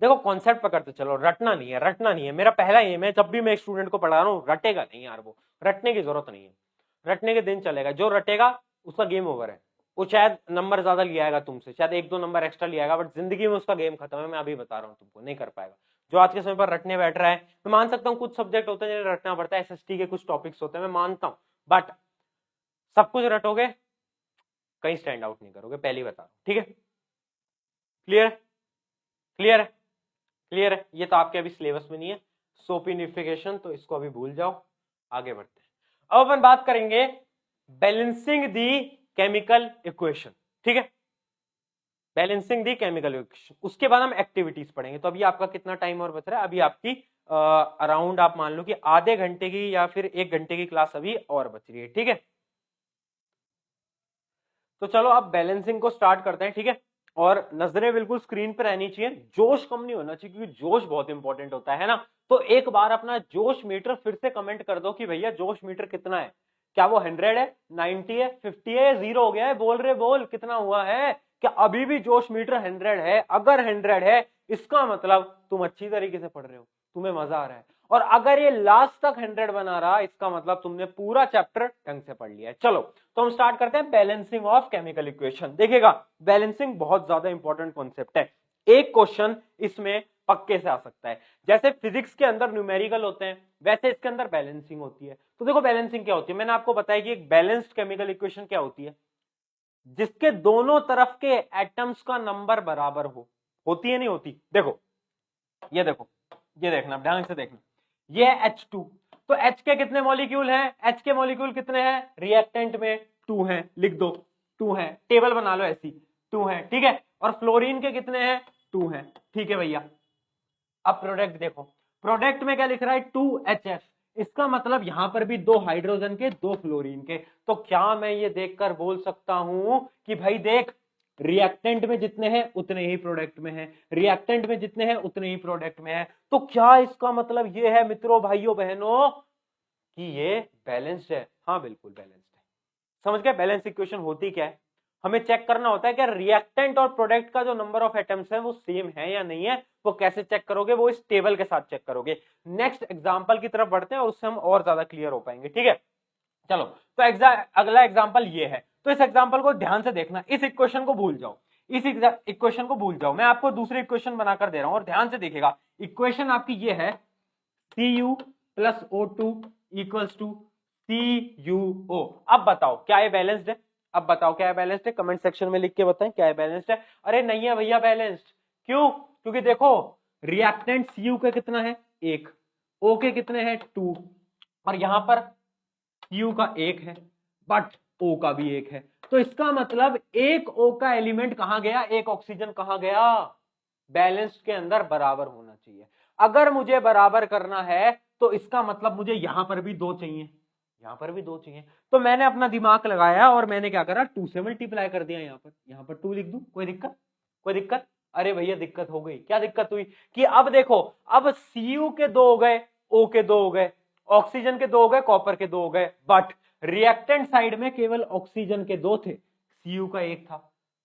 देखो कॉन्सेप्ट पकड़ते चलो, रटना नहीं है, रटना नहीं है। मेरा पहला एम है, जब भी मैं एक स्टूडेंट को पढ़ा रहा हूँ, रटेगा नहीं यार, वो रटने की जरूरत नहीं है। रटने के दिन चलेगा, जो रटेगा उसका गेम ओवर है। वो शायद नंबर ज्यादा ले आएगा तुमसे, शायद 1-2 नंबर एक्स्ट्रा ले आएगा, बट जिंदगी में उसका गेम खत्म है। मैं अभी बता रहा हूँ तुमको, नहीं कर पाएगा। जो आज के समय पर रटने बैठ रहा है, मैं मान सकता हूँ कुछ सब्जेक्ट होते हैं जिन्हें रटना पड़ता है, एसएसटी के कुछ टॉपिक्स होते हैं, मैं मानता हूँ, बट सब कुछ रटोगे कहीं स्टैंड आउट नहीं करोगे, पहले ही बता रहा हूँ। ठीक है, क्लियर है? क्लियर है? क्लियर है? ये तो आपके अभी सिलेबस में नहीं है, सोपिनिफिकेशन, तो इसको अभी भूल जाओ, आगे बढ़ते हैं। अब अपन बात करेंगे बैलेंसिंग दी केमिकल इक्वेशन। ठीक है, बैलेंसिंग दी केमिकल इक्वेशन, उसके बाद हम एक्टिविटीज पढ़ेंगे। तो अभी आपका कितना टाइम और बच रहा है? अभी आपकी अराउंड आप मान लो कि आधे घंटे की या फिर 1 घंटे की क्लास अभी और बच रही है। ठीक है, तो चलो अब बैलेंसिंग को स्टार्ट करते हैं। ठीक है, और नजरें बिल्कुल स्क्रीन पर रहनी चाहिए, जोश कम नहीं होना चाहिए, क्योंकि जोश बहुत इंपॉर्टेंट होता है ना। तो एक बार अपना जोश मीटर फिर से कमेंट कर दो कि भैया जोश मीटर कितना है? क्या वो 100 है, 90 है, 50 है, 0 हो गया है? बोल रहे बोल, कितना हुआ है? क्या अभी भी जोश मीटर 100 है? अगर 100 है, इसका मतलब तुम अच्छी तरीके से पढ़ रहे हो, तुम्हें मजा आ रहा है। और अगर ये लास्ट तक 100 बना रहा, इसका मतलब तुमने पूरा चैप्टर ढंग से पढ़ लिया है। चलो तो हम स्टार्ट करते हैं बैलेंसिंग ऑफ केमिकल इक्वेशन। देखिएगा, बैलेंसिंग बहुत ज्यादा इंपॉर्टेंट कॉन्सेप्ट है। एक क्वेश्चन इसमें पक्के से आ सकता है। जैसे फिजिक्स के अंदर न्यूमेरिकल होते हैं, वैसे इसके अंदर बैलेंसिंग होती है। तो देखो बैलेंसिंग क्या होती है, मैंने आपको बताया कि एक बैलेंस्ड केमिकल इक्वेशन क्या होती है, जिसके दोनों तरफ के एटम्स का नंबर बराबर हो। होती है नहीं होती? देखो ये देखो, ये देखना ध्यान से देखना, ये है H2, तो H के कितने मॉलिक्यूल हैं? H के मॉलिक्यूल कितने हैं? रिएक्टेंट में 2 हैं, लिख दो 2 हैं, टेबल बना लो ऐसी, 2 हैं। ठीक है, और फ्लोरीन के कितने हैं? 2 हैं। ठीक है भैया, अब प्रोडक्ट देखो, प्रोडक्ट में क्या लिख रहा है? 2HF। इसका मतलब यहां पर भी 2 हाइड्रोजन के 2 फ्लोरीन के। तो क्या मैं ये देखकर बोल सकता हूं कि भाई देख, रिएक्टेंट में जितने हैं उतने ही प्रोडक्ट में है, रिएक्टेंट में जितने हैं उतने ही प्रोडक्ट में है। तो क्या इसका मतलब ये है मित्रों, भाइयों बहनों, कि ये बैलेंस्ड है? हाँ बिल्कुल बैलेंस्ड है। समझ गए बैलेंस इक्वेशन होती क्या है? हमें चेक करना होता है कि रिएक्टेंट और प्रोडक्ट का जो नंबर ऑफ एटम्स है वो सेम है या नहीं है। वो कैसे चेक करोगे? वो इस टेबल के साथ चेक करोगे। नेक्स्ट एग्जांपल की तरफ बढ़ते हैं और उससे हम और ज्यादा क्लियर हो पाएंगे, ठीक है? चलो, तो अगला एग्जांपल ये है। तो इस एग्जांपल को ध्यान से देखना, इस इक्वेशन को भूल जाओ, इस इक्वेशन को भूल जाओ। मैं आपको दूसरी इक्वेशन बनाकर दे रहा हूं और ध्यान से देखिएगा। इक्वेशन आपकी ये है, Cu plus O2 equals to CuO। अब बताओ क्या ये बैलेंस्ड है? अब बताओ क्या है बैलेंस्ड है? कमेंट सेक्शन में लिख के बताएं क्या है बैलेंस्ड है। अरे नहीं है भैया बैलेंस्ड। क्यों? क्योंकि देखो रिएक्टेंट Cu के कितना है 1, O के कितने हैं 2, और यहां पर Cu का 1 है बट O का भी 1 है। तो इसका मतलब एक O का एलिमेंट कहां गया, एक ऑक्सीजन कहां गया? बैलेंस्ड के अंदर बराबर होना चाहिए। अगर मुझे बराबर करना है तो इसका मतलब मुझे यहां पर भी 2 चाहिए, यहां पर भी 2 चाहिए। तो मैंने अपना दिमाग लगाया और मैंने क्या करा, 2 से मल्टीप्लाई कर दिया। यहां पर 2 लिख दूं, कोई दिक्कत? कोई दिक्कत? अरे भैया दिक्कत हो गई। क्या दिक्कत हुई? कि अब देखो, अब Cu के 2 हो गए, O के 2 हो गए, ऑक्सीजन के 2 हो गए, कॉपर के 2 हो गए, बट रिएक्टेंट साइड में केवल ऑक्सीजन के 2 थे, Cu का 1 था।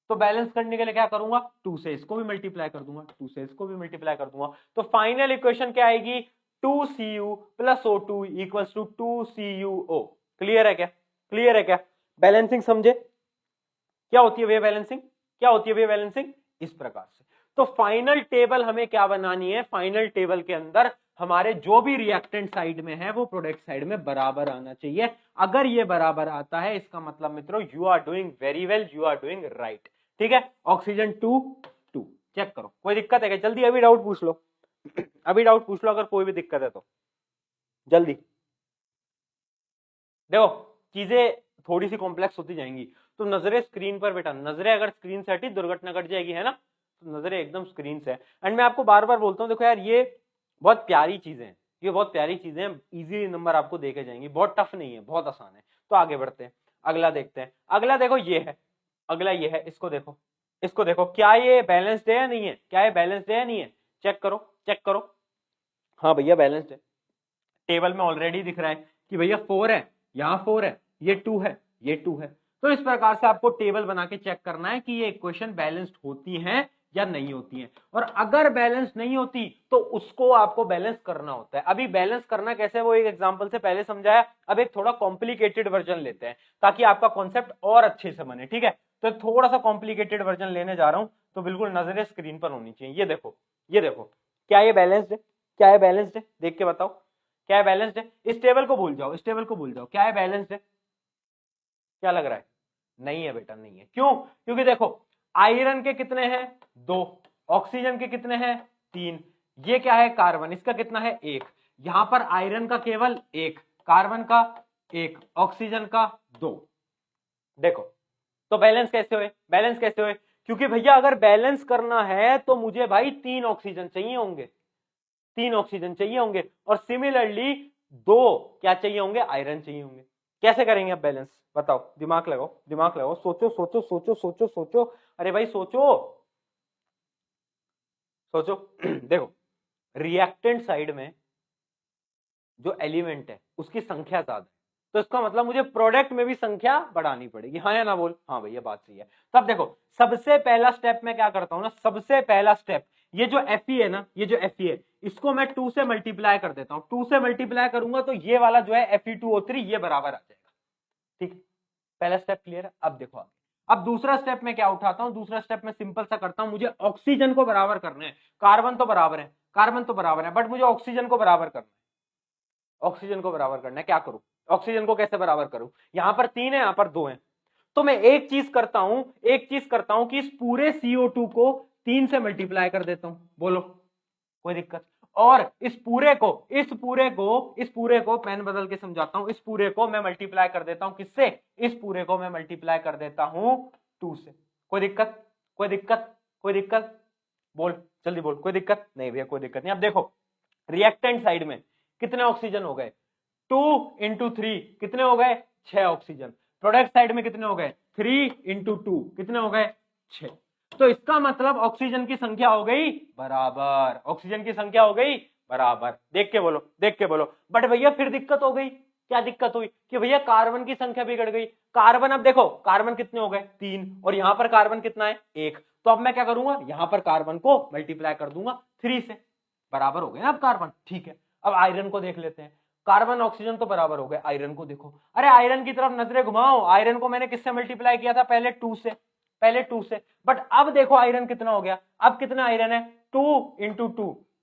तो बैलेंस करने के लिए क्या करूंगा, 2 से इसको भी मल्टीप्लाई कर दूंगा, 2 से इसको भी मल्टीप्लाई कर दूंगा। तो फाइनल इक्वेशन क्या आएगी, 2Cu plus O2 equals to 2CuO। Clear है क्या? क्लियर है क्या? बैलेंसिंग समझे क्या होती है भैया बैलेंसिंग? क्या होती है भैया बैलेंसिंग? इस प्रकार से। तो फाइनल टेबल हमें क्या बनानी है, फाइनल टेबल के अंदर हमारे जो भी रिएक्टेंट साइड में है वो प्रोडक्ट साइड में बराबर आना चाहिए। अगर ये बराबर आता है इसका मतलब मित्रों you are doing very well, you are doing right. ठीक है, ऑक्सीजन 2 2 चेक करो, कोई दिक्कत है क्या? जल्दी अभी डाउट पूछ लो, अभी डाउट पूछ लो अगर कोई भी दिक्कत है तो जल्दी। देखो चीजें थोड़ी सी कॉम्प्लेक्स होती जाएंगी, तो नजरें स्क्रीन पर बेटा, नजरें अगर स्क्रीन से हटी दुर्घटना घट जाएगी, है ना? तो नजरें एकदम स्क्रीन से। एंड मैं आपको बार बार बोलता हूँ, देखो यार ये बहुत प्यारी चीजें हैं, ये बहुत प्यारी चीजें हैं, इजी नंबर आपको देके जाएंगी, बहुत टफ नहीं है, बहुत आसान है। तो आगे बढ़ते हैं, अगला देखते हैं। अगला देखो ये है, अगला ये है, इसको देखो, इसको देखो, क्या ये बैलेंस्ड है या नहीं है? क्या ये बैलेंस्ड है या नहीं है? चेक करो, चेक करो। हाँ भैया बैलेंस्ड है, टेबल में ऑलरेडी दिख रहा है कि भैया 4 है, यहाँ 4 है, ये 2 है, ये 2 है। तो इस प्रकार से आपको टेबल बना के चेक करना है कि ये इक्वेशन बैलेंस्ड होती है या नहीं होती है। और अगर बैलेंस नहीं होती तो उसको आपको बैलेंस करना होता है। अभी बैलेंस करना कैसे वो एक एग्जांपल से पहले समझाया, अब एक थोड़ा कॉम्प्लिकेटेड वर्जन लेते हैं ताकि आपका कॉन्सेप्ट और अच्छे से बने। ठीक है, तो थोड़ा सा कॉम्प्लिकेटेड वर्जन लेने जा रहा हूं, तो बिल्कुल नजरें स्क्रीन पर होनी चाहिए। ये देखो, ये देखो, क्या ये बैलेंस्ड है? क्या है बैलेंस्ड है? देख के बताओ क्या है बैलेंस्ड है? इस टेबल को भूल जाओ, इस टेबल को भूल जाओ, क्या है बैलेंस्ड है? क्या लग रहा है? नहीं है बेटा, नहीं है। क्यों? क्योंकि देखो आयरन के कितने हैं 2, ऑक्सीजन के कितने हैं 3, ये क्या है कार्बन, इसका कितना है 1, यहां पर आयरन का केवल 1, कार्बन का 1, ऑक्सीजन का 2। देखो तो बैलेंस कैसे हुए, बैलेंस कैसे हुए? क्योंकि भैया अगर बैलेंस करना है तो मुझे भाई 3 ऑक्सीजन चाहिए होंगे, 3 ऑक्सीजन चाहिए होंगे, और सिमिलरली 2 क्या चाहिए होंगे, आयरन चाहिए होंगे। कैसे करेंगे अब बैलेंस? बताओ, दिमाग लगाओ, दिमाग लगाओ, सोचो सोचो सोचो सोचो सोचो, अरे भाई सोचो सोचो। देखो रिएक्टेंट साइड में जो एलिमेंट है उसकी संख्या ज्यादा है, तो इसका मतलब मुझे प्रोडक्ट में भी संख्या बढ़ानी पड़ेगी। हाँ या ना बोल? हाँ भैया बात सही है। तब देखो सबसे पहला स्टेप मैं क्या करता हूं ना, सबसे पहला स्टेप ये जो Fe है ना, ये जो Fe है इसको मैं 2 से मल्टीप्लाई कर देता हूं। 2 से मल्टीप्लाई करूंगा तो ये वाला जो है Fe2O3 ये बराबर आ जाएगा। ठीक है, पहला स्टेप क्लियर है। अब देखो आगे, अब दूसरा स्टेप में क्या उठाता हूं, दूसरा स्टेप में सिंपल सा करता हूं, मुझे ऑक्सीजन को बराबर करना है। कार्बन तो बराबर है, कार्बन तो बराबर है, बट मुझे ऑक्सीजन को बराबर करना है, ऑक्सीजन को बराबर करना है। क्या करूं, ऑक्सीजन को कैसे बराबर करूं? यहां पर 3 है, यहां पर 2 है, तो मैं एक चीज करता हूं, एक चीज करता हूं कि इस पूरे CO2 को 3 से मल्टीप्लाई कर देता हूं। बोलो कोई दिक्कत? और इस पूरे को, इस पूरे को, इस पूरे को पेन बदल के समझाता हूं, इस पूरे को मैं मल्टीप्लाई कर देता हूं किससे? इस पूरे को मैं मल्टीप्लाई कर देता हूं 2 से। कोई दिक्कत? कोई दिक्कत? कोई दिक्कत? बोल जल्दी बोल, कोई दिक्कत नहीं भैया, कोई दिक्कत नहीं। अब देखो रिएक्टेंट साइड में कितने ऑक्सीजन हो गए, 2 × 3 कितने हो गए 6 ऑक्सीजन। प्रोडक्ट साइड में कितने हो गए 3 × 2 कितने हो गए 6। तो इसका मतलब ऑक्सीजन की संख्या हो गई बराबर, ऑक्सीजन की संख्या हो गई बराबर। देख के बोलो, देख के बोलो। बट भैया फिर दिक्कत हो गई, क्या दिक्कत हुई कि भैया कार्बन की संख्या बिगड़ गई। कार्बन, अब देखो कार्बन कितने हो गए 3 और यहां पर कार्बन कितना है 1। तो अब मैं क्या करूंगा, यहां पर कार्बन को मल्टीप्लाई कर दूंगा 3 से, बराबर हो गए ना अब कार्बन। ठीक है, अब आयरन को देख लेते हैं। कार्बन ऑक्सीजन तो बराबर हो गए, आयरन को देखो। अरे आयरन की तरफ नजरें घुमाओ, आयरन को मैंने किससे मल्टीप्लाई किया था पहले 2 से, पहले 2 से। बट अब देखो आयरन कितना हो गया, अब कितना आयरन है 2 × 2,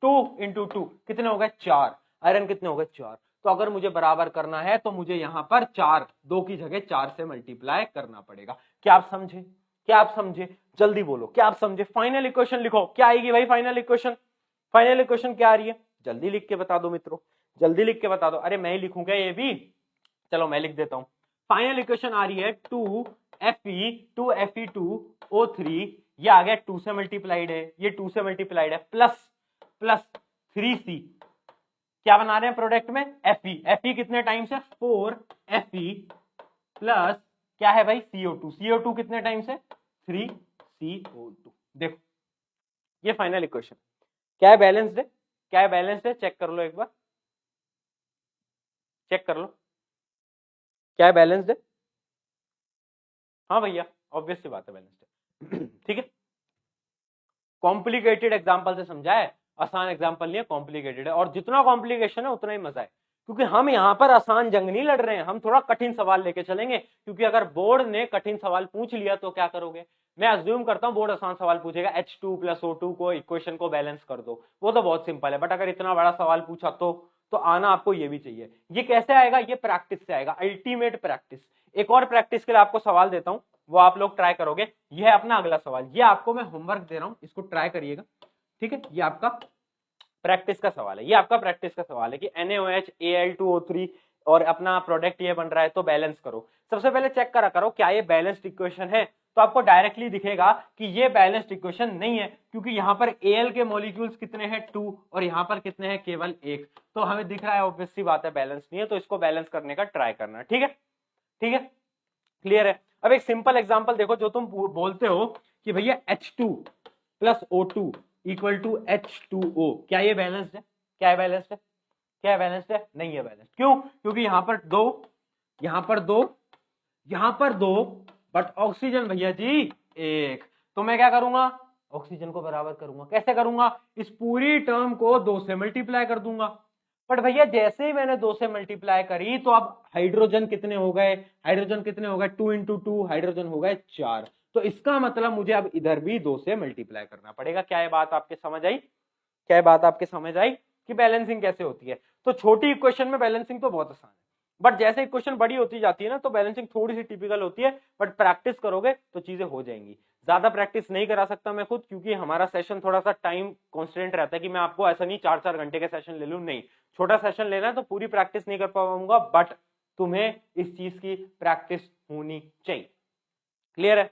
2 × 2 कितने हो गए 4। आयरन कितने हो गए 4। तो अगर मुझे बराबर करना है तो मुझे यहां पर 4, 2 की जगह 4 से मल्टीप्लाई करना पड़ेगा। क्या आप समझे, क्या आप समझे, जल्दी बोलो क्या आप समझे। फाइनल इक्वेशन लिखो, क्या आएगी भाई फाइनल इक्वेशन, फाइनल इक्वेशन क्या आ रही है, जल्दी लिख के बता दो मित्रों, जल्दी लिख के बता दो। अरे मैं ही लिखूंगा ये भी, चलो मैं लिख देता हूं। फाइनल इक्वेशन आ रही है 2Fe2Fe2O3, ये आ गया 2 से मल्टीप्लाइड है, ये 2 से मल्टीप्लाइड है, प्लस प्लस 3C, क्या बना रहे हैं प्रोडक्ट में Fe, Fe कितने टाइम्स है 4Fe प्लस क्या है भाई CO2, CO2 कितने टाइम्स है 3CO2। देखो ये फाइनल इक्वेशन क्या है, बैलेंस्ड है, क्या है बैलेंस्ड है, चेक कर लो एक बार, चेक कर लो क्या है बैलेंस्ड है। हाँ भैया ऑब्वियस सी बात है बैलेंस्ड है। ठीक है, कॉम्प्लिकेटेड एग्जांपल से समझा है, आसान एग्जांपल नहीं है, कॉम्प्लिकेटेड है। और जितना कॉम्प्लिकेशन है उतना ही मजा है, क्योंकि हम यहाँ पर आसान जंग नहीं लड़ रहे हैं, हम थोड़ा कठिन सवाल लेके चलेंगे। क्योंकि अगर बोर्ड ने कठिन सवाल पूछ लिया तो क्या करोगे, मैं अज्यूम करता हूँ बोर्ड आसान सवाल पूछेगा, H2 + O2 को इक्वेशन को बैलेंस कर दो, वो तो बहुत सिंपल है। बट अगर इतना बड़ा सवाल पूछा तो आना आपको ये भी चाहिए। ये कैसे आएगा, ये प्रैक्टिस से आएगा, अल्टीमेट प्रैक्टिस। एक और प्रैक्टिस के लिए आपको सवाल देता हूं, वो आप लोग ट्राई करोगे। ये है अपना अगला सवाल, ये आपको मैं होमवर्क दे रहा हूं, इसको ट्राई करिएगा। ठीक है, ये आपका प्रैक्टिस का सवाल है, ये आपका प्रैक्टिस का सवाल है कि NaOH Al2O3 और अपना प्रोडक्ट ये बन रहा है तो बैलेंस करो। सबसे पहले चेक करा करो क्या ये बैलेंस्ड इक्वेशन है, तो आपको डायरेक्टली दिखेगा कि ये बैलेंस्ड इक्वेशन नहीं है, क्योंकि यहां पर Al के मॉलिक्यूल्स कितने हैं 2 और यहां पर कितने हैं केवल 1। तो हमें दिख रहा है ऑब्वियस सी बात है बैलेंस नहीं है, तो इसको बैलेंस करने का ट्राई करना। ठीक है, ठीक है, क्लियर है। अब एक सिंपल एग्जांपल देखो, जो तुम बोलते हो कि भैया H2 + O2 = H2O, क्या ये बैलेंस्ड है, क्या है बैलेंस्ड है, क्या है बैलेंस्ड है, नहीं है बैलेंस्ड। क्यों, क्योंकि यहां पर 2, यहां पर 2, यहां पर 2, बट ऑक्सीजन भैया जी 1। तो मैं क्या करूंगा, ऑक्सीजन को बराबर करूंगा। कैसे करूंगा, इस पूरी टर्म को 2 से मल्टीप्लाई कर दूंगा। बट भैया जैसे ही मैंने 2 से मल्टीप्लाई करी तो अब हाइड्रोजन कितने हो गए, हाइड्रोजन कितने हो गए 2 × 2 हाइड्रोजन हो गए 4। तो इसका मतलब मुझे अब इधर भी 2 से मल्टीप्लाई करना पड़ेगा। क्या ये बात आपके समझ आई, क्या ये बात आपके समझ आई कि बैलेंसिंग कैसे होती है। तो छोटी इक्वेशन में बैलेंसिंग तो बहुत आसान है, बट जैसे इक्वेशन बड़ी होती जाती है ना तो बैलेंसिंग थोड़ी सी टिपिकल होती है। बट प्रैक्टिस करोगे तो चीजें हो जाएंगी। ज्यादा प्रैक्टिस नहीं करा सकता मैं खुद, क्योंकि हमारा सेशन थोड़ा सा टाइम कॉन्स्टेंट रहता है कि मैं आपको ऐसा नहीं 4-4 घंटे के सेशन ले लूं, नहीं, छोटा सेशन लेना है तो पूरी प्रैक्टिस नहीं कर पाऊंगा, बट तुम्हें इस चीज की प्रैक्टिस होनी चाहिए। क्लियर है।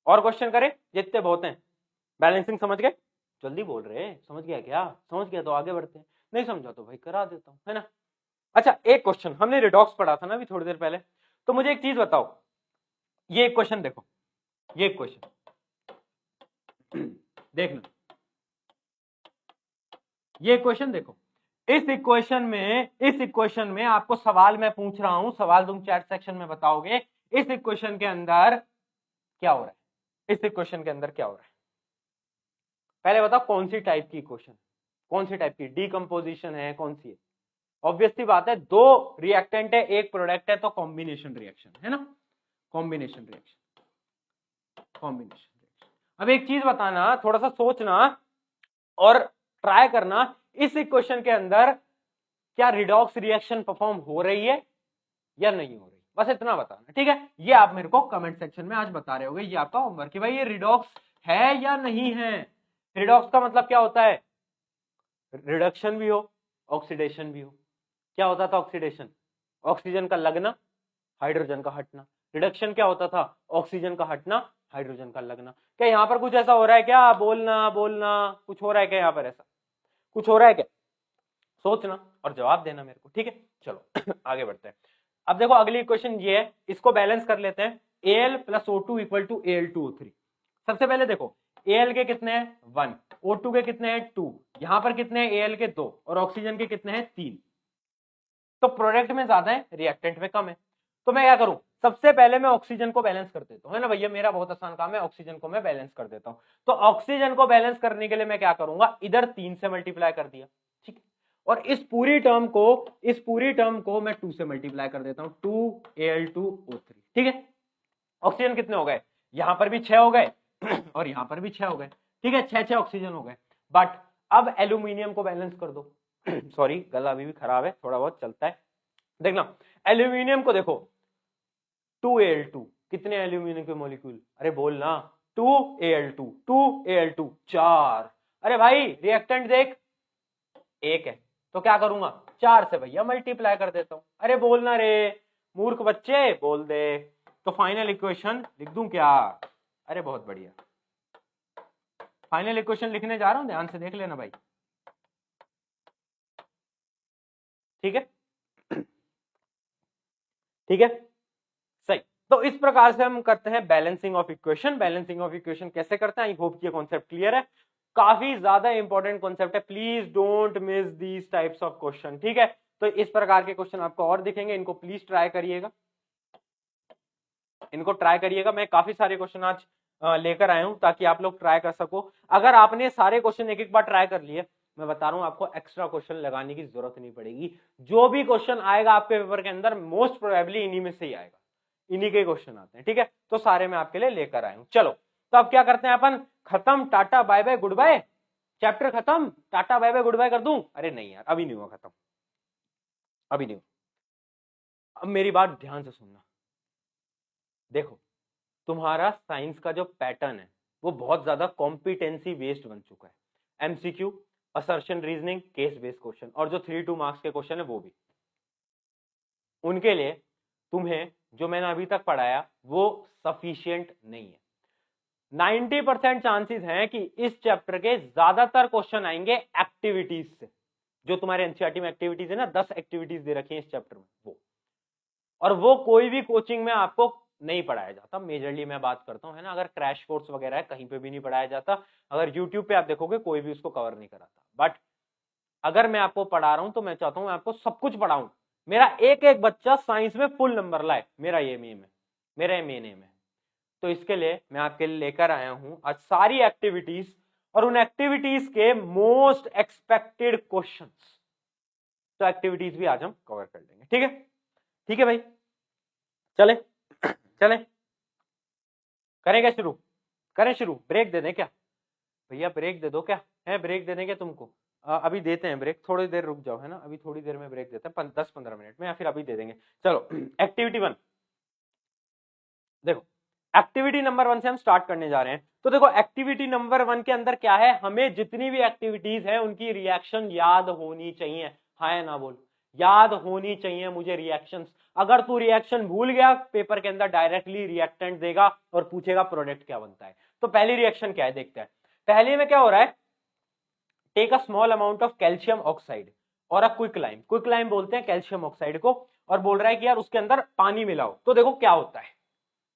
और क्वेश्चन करें, जितने बहुत हैं। बैलेंसिंग समझ गए, जल्दी बोल रहे हैं, समझ गया क्या, समझ गया तो आगे बढ़ते हैं, नहीं समझा तो भाई करा देता हूं, है ना। अच्छा एक क्वेश्चन, हमने रिडॉक्स पढ़ा था ना अभी थोड़ी देर पहले, तो मुझे एक चीज बताओ, ये एक क्वेश्चन देखो, ये एक क्वेश्चन देखना, ये क्वेश्चन देखो। इस इक्वेशन में आपको सवाल मैं पूछ रहा हूं, सवाल तुम चैट सेक्शन में बताओगे। इस इक्वेशन के अंदर क्या हो रहा है, इस इक्वेशन के अंदर क्या हो रहा है, पहले बताओ कौन सी टाइप की इक्वेशन, कौन सी टाइप की, डीकंपोजिशन है, कौन सी है। ऑब्वियस सी बात है, 2 रिएक्टेंट है 1 प्रोडक्ट है, तो कॉम्बिनेशन रिएक्शन है ना, कॉम्बिनेशन रिएक्शन, कॉम्बिनेशन रिएक्शन। अब एक चीज बताना, थोड़ा सा सोचना और ट्राई करना, इस इक्वेशन के अंदर क्या रिडॉक्स रिएक्शन परफॉर्म हो रही है या नहीं हो रही, बस इतना बताना। ठीक है, ये आप मेरे को कमेंट सेक्शन में आज बता रहे होगे, ये आपका होमवर्क कि भाई ये रिडॉक्स है या नहीं है। रिडॉक्स का मतलब क्या होता है, रिडक्शन भी हो ऑक्सीडेशन भी हो। क्या होता था ऑक्सीडेशन, ऑक्सीजन का लगना हाइड्रोजन का हटना। रिडक्शन क्या होता था, ऑक्सीजन का हटना हाइड्रोजन का लगना। क्या यहाँ पर कुछ ऐसा हो रहा है क्या, बोलना बोलना, कुछ हो रहा है क्या यहाँ पर, ऐसा कुछ हो रहा है क्या, सोचना और जवाब देना मेरे को, ठीक है। चलो आगे बढ़ते हैं। अब देखो अगली इक्वेशन ये है, इसको बैलेंस कर लेते हैं। Al plus O2 equal to Al2O3। सबसे पहले देखो Al के कितने हैं 1, O2 के कितने हैं 2, यहां पर कितने हैं Al के 2 और ऑक्सीजन के कितने हैं 3। तो प्रोडक्ट में ज्यादा है, रिएक्टेंट में कम है। तो मैं क्या करूं, सबसे पहले मैं ऑक्सीजन को बैलेंस कर देता हूं, है ना भैया, मेरा बहुत आसान काम है, ऑक्सीजन को मैं बैलेंस कर देता हूं। तो ऑक्सीजन को बैलेंस करने के लिए मैं क्या करूंगा, इधर 3 से मल्टीप्लाई कर दिया, ठीक है। और इस पूरी टर्म को मैं 2 से मल्टीप्लाई कर देता हूं, 2Al2O3, ठीक है। ऑक्सीजन कितने हो गए, यहां पर भी 6 हो गए और यहां पर भी 6 हो गए, ठीक है, 6 ऑक्सीजन हो गए। बट अब एल्यूमिनियम को बैलेंस कर दो सॉरी गला अभी भी खराब है, थोड़ा बहुत चलता है। देखना एल्यूमिनियम को देखो 2Al2, कितने एल्यूमिनियम के मॉलिक्यूल, अरे बोल ना, 2Al2 4। अरे भाई रिएक्टेंट देख, एक है, तो क्या करूंगा 4 से भैया मल्टीप्लाई कर देता हूं। अरे बोलना रे मूर्ख बच्चे, बोल दे। तो फाइनल इक्वेशन लिख दूं क्या, अरे बहुत बढ़िया, फाइनल इक्वेशन लिखने जा रहा हूं, ध्यान से देख लेना भाई, ठीक है, ठीक है, सही। तो इस प्रकार से हम करते हैं balancing of equation. Balancing of equation कैसे करते हैं, आई होप ये कॉन्सेप्ट क्लियर है, काफी ज्यादा इंपॉर्टेंट कॉन्सेप्ट है, please don't miss these types of question, ठीक है। तो इस प्रकार के क्वेश्चन आपको और दिखेंगे, इनको प्लीज ट्राई करिएगा, इनको ट्राई करिएगा। मैं काफी सारे क्वेश्चन आज लेकर आया हूं ताकि आप लोग ट्राई कर सको। अगर आपने सारे क्वेश्चन एक एक बार ट्राई कर लिए, मैं बता रहा हूं आपको एक्स्ट्रा क्वेश्चन लगाने की जरूरत नहीं पड़ेगी। जो भी क्वेश्चन आएगा आपके पेपर के अंदर मोस्ट प्रोबेबली इन्हीं में से ही आएगा, इन्हीं के क्वेश्चन आते हैं, ठीक है। तो सारे मैं आपके लिए लेकर आया हूं। चलो तो अब क्या करते हैं अपन, खत्म, टाटा bye bye good bye, chapter खत्म, टाटा बाय बाय गुड बाय कर दूं, अरे नहीं यार अभी नहीं हुआ खत्म, अभी नहीं हुआ। अब मेरी बात ध्यान से सुनना, देखो तुम्हारा साइंस का जो पैटर्न है वो बहुत ज्यादा कॉम्पिटेंसी बेस्ड बन चुका है, MCQ, assertion reasoning, case based question, और जो 3-2 मार्क्स के क्वेश्चन है वो भी। उनके लिए तुम्हें जो मैंने अभी तक पढ़ाया वो सफिशिएंट नहीं है। 90% चांसेस हैं कि इस चैप्टर के ज्यादातर क्वेश्चन आएंगे एक्टिविटीज से, जो तुम्हारे एनसीईआरटी में एक्टिविटीज है ना, 10 एक्टिविटीज दे रखी है इस चैप्टर में, वो, और वो कोई भी कोचिंग में आपको नहीं पढ़ाया जाता। मेजरली मैं बात करता हूँ, है ना, अगर क्रैश कोर्स वगैरह है कहीं पे भी नहीं पढ़ाया जाता, अगर यूट्यूब पे आप देखोगे कोई भी उसको कवर नहीं कराता। बट अगर मैं आपको पढ़ा रहा हूं तो मैं चाहता हूं मैं आपको सब कुछ पढ़ाऊं, मेरा एक एक बच्चा साइंस में फुल नंबर लाए, मेरा ये एम है, मेरा ये मेन एम है। तो इसके लिए मैं आपके लिए लेकर आया हूं आज सारी एक्टिविटीज, और उन एक्टिविटीज के मोस्ट एक्सपेक्टेड क्वेश्चंस। तो एक्टिविटीज भी आज हम कवर कर लेंगे, ठीक है, ठीक है भाई, चले चले, करें क्या शुरू, करें शुरू, ब्रेक दे दें क्या भैया, ब्रेक दे दो क्या, है ब्रेक दे देंगे तुमको, अभी देते हैं ब्रेक, थोड़ी देर रुक जाओ, है ना, अभी थोड़ी देर में ब्रेक देते हैं 10-15 मिनट में, या फिर अभी दे देंगे। चलो एक्टिविटी 1 देखो, एक्टिविटी नंबर 1 से हम स्टार्ट करने जा रहे हैं। तो देखो एक्टिविटी नंबर 1 के अंदर क्या है, हमें जितनी भी एक्टिविटीज है उनकी रिएक्शन याद होनी चाहिए, हाँ या ना बोल, याद होनी चाहिए मुझे रिएक्शंस। अगर तू रिएक्शन भूल गया, पेपर के अंदर डायरेक्टली रिएक्टेंट देगा और पूछेगा प्रोडक्ट क्या बनता है। तो पहली रिएक्शन क्या है देखते हैं। पहले में क्या हो रहा है, take a small amount of calcium oxide और अ क्विकलाइम, क्विकलाइम बोलते हैं कैल्शियम ऑक्साइड को, और बोल रहा है कि यार उसके अंदर पानी मिलाओ, तो देखो क्या होता है,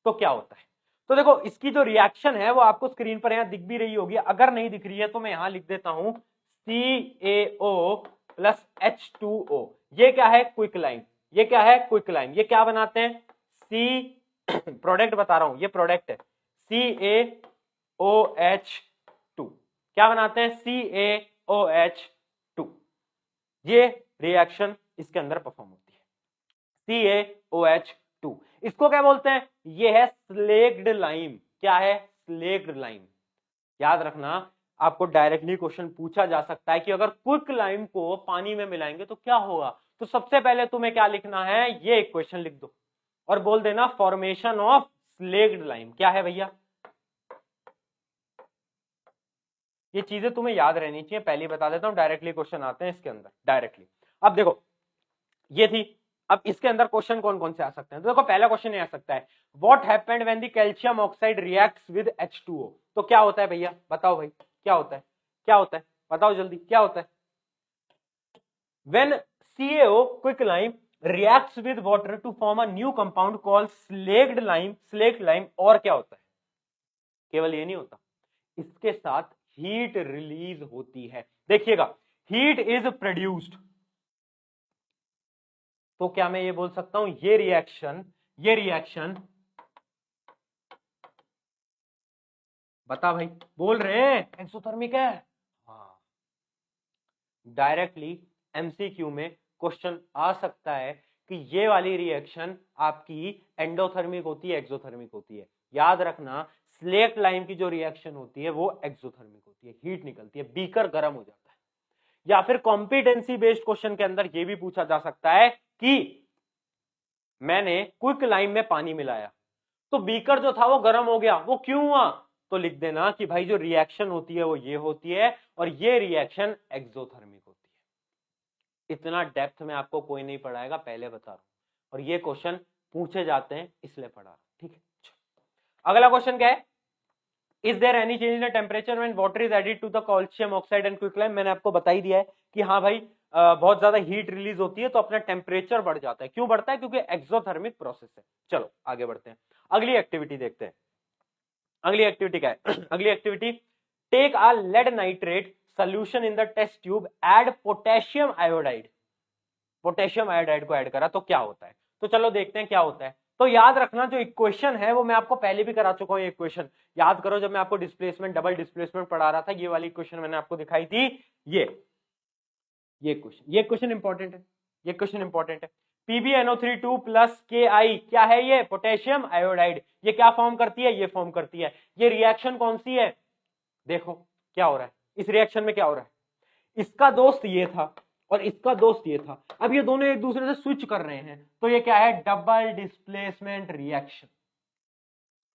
तो क्या होता है। तो देखो इसकी जो रिएक्शन है वो आपको स्क्रीन पर यहां दिख भी रही होगी, अगर नहीं दिख रही है तो मैं यहां लिख देता हूं CaO प्लस H2O। ये क्या है, क्विकलाइम, ये क्या है, क्विकलाइम। ये क्या बनाते हैं, सी प्रोडक्ट बता रहा हूं, ये प्रोडक्ट है CaOH2, क्या बनाते हैं, CaOH2। ये रिएक्शन इसके अंदर परफॉर्म होती है, CaOH2। इसको क्या बोलते हैं, ये है स्लेक्ड लाइम, क्या है, स्लेक्ड लाइम। याद रखना आपको डायरेक्टली क्वेश्चन पूछा जा सकता है कि अगर क्विक लाइम को पानी में मिलाएंगे तो क्या होगा। तो सबसे पहले तुम्हें क्या लिखना है, ये इक्वेशन लिख दो और बोल देना फॉर्मेशन ऑफ स्लेक्ड लाइम क्या है भैया। ये चीजें तुम्हें याद रहनी चाहिए, पहले बता देता हूं, डायरेक्टली क्वेश्चन आते हैं इसके अंदर डायरेक्टली। अब देखो ये थी, अब इसके अंदर क्वेश्चन कौन कौन से आ सकते हैं। तो देखो पहला क्वेश्चन ये आ सकता है, what happened when the calcium oxide reacts with H2O। तो क्या होता है भैया, बताओ भाई क्या होता है, क्या होता है, बताओ जल्दी क्या होता है। When CaO quick lime reacts with water to form a new compound called slaked lime, और क्या होता है? केवल ये नहीं होता, इसके साथ हीट रिलीज होती है। देखिएगा, हीट इज प्रोड्यूस्ड, तो क्या मैं ये बोल सकता हूं ये रिएक्शन बता भाई, बोल रहे हैं एक्सोथर्मिक है? हाँ, डायरेक्टली एमसीक्यू में क्वेश्चन आ सकता है कि ये वाली रिएक्शन आपकी एंडोथर्मिक होती है, एक्सोथर्मिक होती है। याद रखना, स्लेक्ट लाइम की जो रिएक्शन होती है वो एक्सोथर्मिक होती है, हीट निकलती है, बीकर गर्म हो जाता है। या फिर कॉम्पिटेंसी बेस्ड क्वेश्चन के अंदर ये भी पूछा जा सकता है कि मैंने क्विक लाइम में पानी मिलाया तो बीकर जो था वो गर्म हो गया, वो क्यों हुआ? तो लिख देना कि भाई जो रिएक्शन होती है वो ये होती है और ये रिएक्शन एक्सोथर्मिक होती है। इतना डेप्थ में आपको कोई नहीं पढ़ाएगा, पहले बता रहा हूं, और ये क्वेश्चन पूछे जाते हैं इसलिए पढ़ा रहा हूं, ठीक है। अगला क्वेश्चन क्या है? Is there any change in temperature when water is added to the calcium oxide and quick lime? मैंने आपको बता ही दिया है कि हाँ भाई, बहुत ज्यादा हीट रिलीज होती है तो अपना टेम्परेचर बढ़ जाता है। क्यों बढ़ता है? क्योंकि एक्सोथर्मिक प्रोसेस है। चलो आगे बढ़ते हैं, अगली एक्टिविटी देखते हैं। अगली एक्टिविटी क्या है? अगली activity, take a lead nitrate solution in the test tube, add potassium iodide. Potassium iodide को ऐड करा तो क्या होता है? तो चलो देखते हैं क्या होता है। तो याद रखना, जो इक्वेशन है वो मैं आपको पहले भी करा चुका हूं। ये इक्वेशन याद करो, जब मैं आपको डिस्प्लेसमेंट, डबल डिस्प्लेसमेंट पढ़ा रहा था, ये वाली इक्वेशन मैंने आपको दिखाई थी। ये क्वेश्चन इंपॉर्टेंट है, ये क्वेश्चन इंपॉर्टेंट है। PbNO3 प्लस Ki, क्या है ये? Potassium iodide. ये क्या फॉर्म करती है? ये फॉर्म करती है। ये रिएक्शन कौन सी है? देखो क्या हो रहा है इस रिएक्शन में, क्या हो रहा है? इसका दोस्त ये था और इसका दोस्त ये था, अब ये दोनों एक दूसरे से स्विच कर रहे हैं, तो ये क्या है? डबल डिस्प्लेसमेंट रिएक्शन,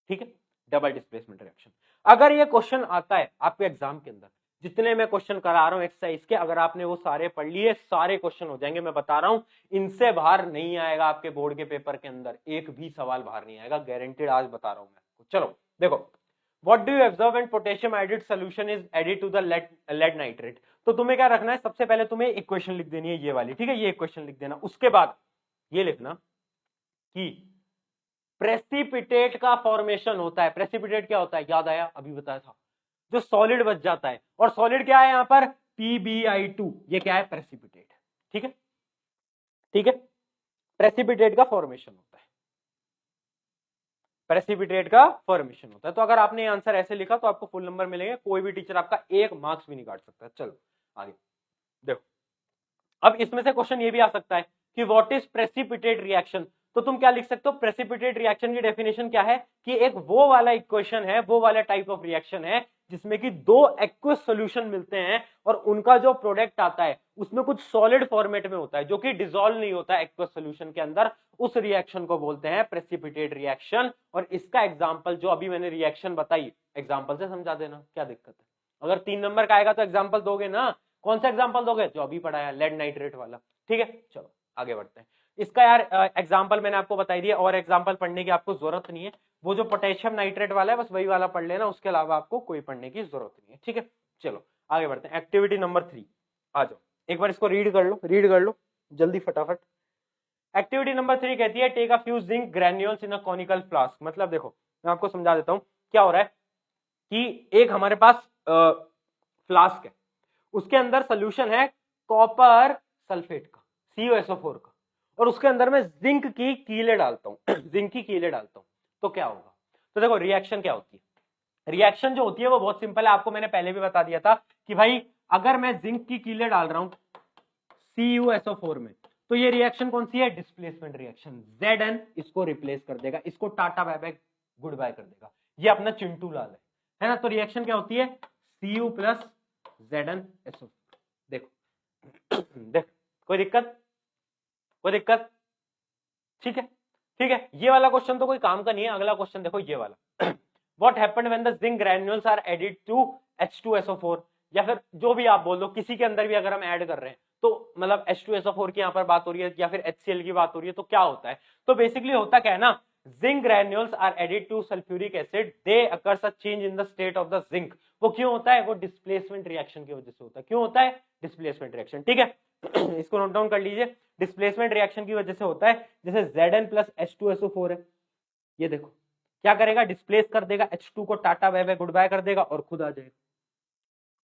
ठीक है, डबल डिस्प्लेसमेंट रिएक्शन। अगर ये क्वेश्चन आता है आपके एग्जाम के अंदर, जितने मैं क्वेश्चन करा रहा हूं एक्सरसाइज के, अगर आपने वो सारे पढ़ लिए, सारे क्वेश्चन हो जाएंगे। मैं बता रहा हूं, इनसे बाहर नहीं आएगा आपके बोर्ड के पेपर के अंदर, एक भी सवाल बाहर नहीं आएगा, गारंटेड। आज बता रहा हूं मैं आपको। चलो देखो, what do you observe when potassium iodide solution is added to the lead nitrate? तो तुम्हें क्या रखना है? सबसे पहले तुम्हें इक्वेशन लिख देनी है ये वाली, ठीक है, ये इक्वेशन लिख देना। उसके बाद ये लिखना कि प्रेसिपिटेट का फॉर्मेशन होता है। प्रेसिपिटेट क्या होता है? याद आया? अभी बताया था, जो सॉलिड बच जाता है। और सॉलिड क्या है यहां पर? PbI2। ये क्या है? प्रेसिपिटेट, ठीक है, ठीक है। प्रेसिपिटेट का फॉर्मेशन होता है, प्रेसिपिटेट का फॉर्मेशन होता है। तो अगर आपने आंसर ऐसे लिखा तो आपको फुल नंबर मिलेंगे, कोई भी टीचर आपका 1 मार्क्स भी नहीं काट सकता। चलो आगे देखो, अब इसमें से क्वेश्चन ये भी आ सकता है कि व्हाट इज प्रेसिपिटेट रिएक्शन? तो तुम क्या लिख सकते हो? प्रेसिपिटेट रिएक्शन की डेफिनेशन क्या है कि एक वो वाला इक्वेशन है, वो वाला टाइप ऑफ रिएक्शन है जिसमें कि दो एक्वस सॉल्यूशन मिलते हैं और उनका जो प्रोडक्ट आता है उसमें कुछ सॉलिड फॉर्मेट में होता है, जो कि डिसॉल्व नहीं होता एक्वस सॉल्यूशन के अंदर। उस रिएक्शन को बोलते हैं प्रेसिपिटेट रिएक्शन। और इसका एग्जांपल जो अभी मैंने रिएक्शन बताई, एग्जांपल से समझा देना, क्या दिक्कत है? अगर 3 नंबर का आएगा तो एग्जांपल दोगे ना। कौन सा एग्जांपल दोगे? जो अभी पढ़ाया, लेड नाइट्रेट वाला, ठीक है। चलो आगे बढ़ते हैं। इसका यार एग्जांपल मैंने आपको बताई दिया, और एग्जांपल पढ़ने की आपको जरूरत नहीं है। वो जो पोटेशियम नाइट्रेट वाला है बस वही वाला पढ़ लेना, उसके अलावा आपको कोई पढ़ने की जरूरत नहीं है, ठीक है। चलो आगे बढ़ते हैं। एक्टिविटी नंबर 3 आ जाओ, एक बार इसको रीड कर लो जल्दी फटाफट। एक्टिविटी नंबर 3 कहती है take a few zinc granules in a conical flask. मतलब देखो, मैं आपको समझा देता हूं क्या हो रहा है कि एक हमारे पास फ्लास्क है, उसके अंदर सोल्यूशन है कॉपर सल्फेट का, CuSO4 का, और उसके अंदर मैं जिंक की कीले डालता हूं जिंक की कीले डालता हूं, तो क्या होगा? तो देखो रिएक्शन क्या होती है। रिएक्शन जो होती है वो बहुत सिंपल है, आपको मैंने पहले भी बता दिया था कि भाई अगर मैं जिंक की कीले डाल रहा हूं CuSO4 में, तो ये रिएक्शन कौन सी है? Displacement reaction. Zn इसको रिप्लेस कर देगा, इसको tata bye bye good bye कर देगा। ये अपना चिंटू लाल है ना। तो रिएक्शन क्या होती है? Cu plus ZnSO4। देखो देख, कोई दिक्कत? कोई दिक्कत? ठीक है, ठीक है। ये वाला क्वेश्चन तो कोई काम का नहीं है। अगला क्वेश्चन देखो, ये वाला what happened when the zinc granules are added to H2SO4, या फिर जो भी आप बोल दो, किसी के अंदर भी अगर हम ऐड कर रहे हैं तो मतलब H2SO4 की यहाँ पर बात हो रही है या फिर HCl की बात हो रही है, तो क्या होता है? तो बेसिकली होता क्या है ना zinc granules are added to sulphuric acid, they occurs a change in the state of the zinc. वो क्यों होता है? वो डिस्प्लेसमेंट रिएक्शन की वजह से होता है। क्यों होता है? Displacement reaction. ठीक है, इसको नोट डाउन कर लीजिए। डिस्प्लेसमेंट रिएक्शन की वजह से होता है। जैसे Zn प्लस H2SO4 है, ये देखो क्या करेगा? डिस्प्लेस कर देगा, H2 को tata bye bye good bye कर देगा और खुद आ जाएगा।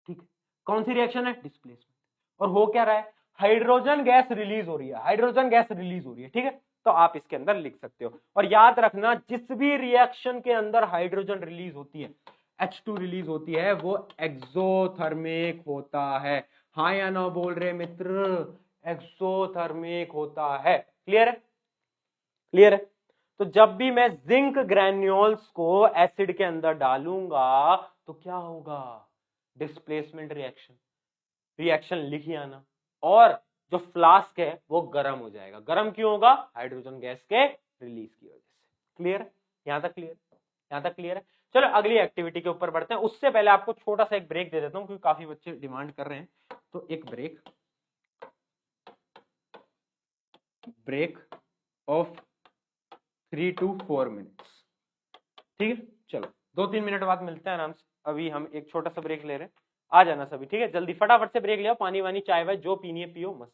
ठीक है, कौन सी रिएक्शन है? डिस्प्लेसमेंट। और हो क्या रहा है? हाइड्रोजन गैस रिलीज हो रही है, हाइड्रोजन गैस रिलीज हो रही है। ठीक है, तो आप इसके अंदर लिख सकते हो। और याद रखना, जिस भी रिएक्शन के अंदर हाइड्रोजन रिलीज होती है, H2 रिलीज होती है, वो एक्सोथर्मिक होता है। हाँ या ना बोल रहे मित्र? एक्सोथर्मिक होता है। क्लियर है? क्लियर है? तो जब भी मैं जिंक ग्रैन्यूल्स को एसिड के अंदर डालूंगा तो क्या होगा? Displacement reaction. रिएक्शन लिखिए आना। और जो फ्लास्क है वो गर्म हो जाएगा। गर्म क्यों होगा? हाइड्रोजन गैस के रिलीज की वजह से। क्लियर है? यहां तक क्लियर? यहां तक क्लियर है? चलो अगली एक्टिविटी के ऊपर बढ़ते हैं। उससे पहले आपको छोटा सा एक ब्रेक दे देता हूं, क्योंकि काफी बच्चे डिमांड कर रहे हैं। तो एक ब्रेक ऑफ 3 to 4 मिनट्स। ठीक है, चलो 2-3 मिनट बाद मिलते हैं आराम से। अभी हम एक छोटा सा ब्रेक ले रहे हैं। आ जाना सभी। ठीक है, जल्दी फटाफट से ब्रेक ले आओ। पानी वानी चाय वाय जो पीनी है पियो मस्त।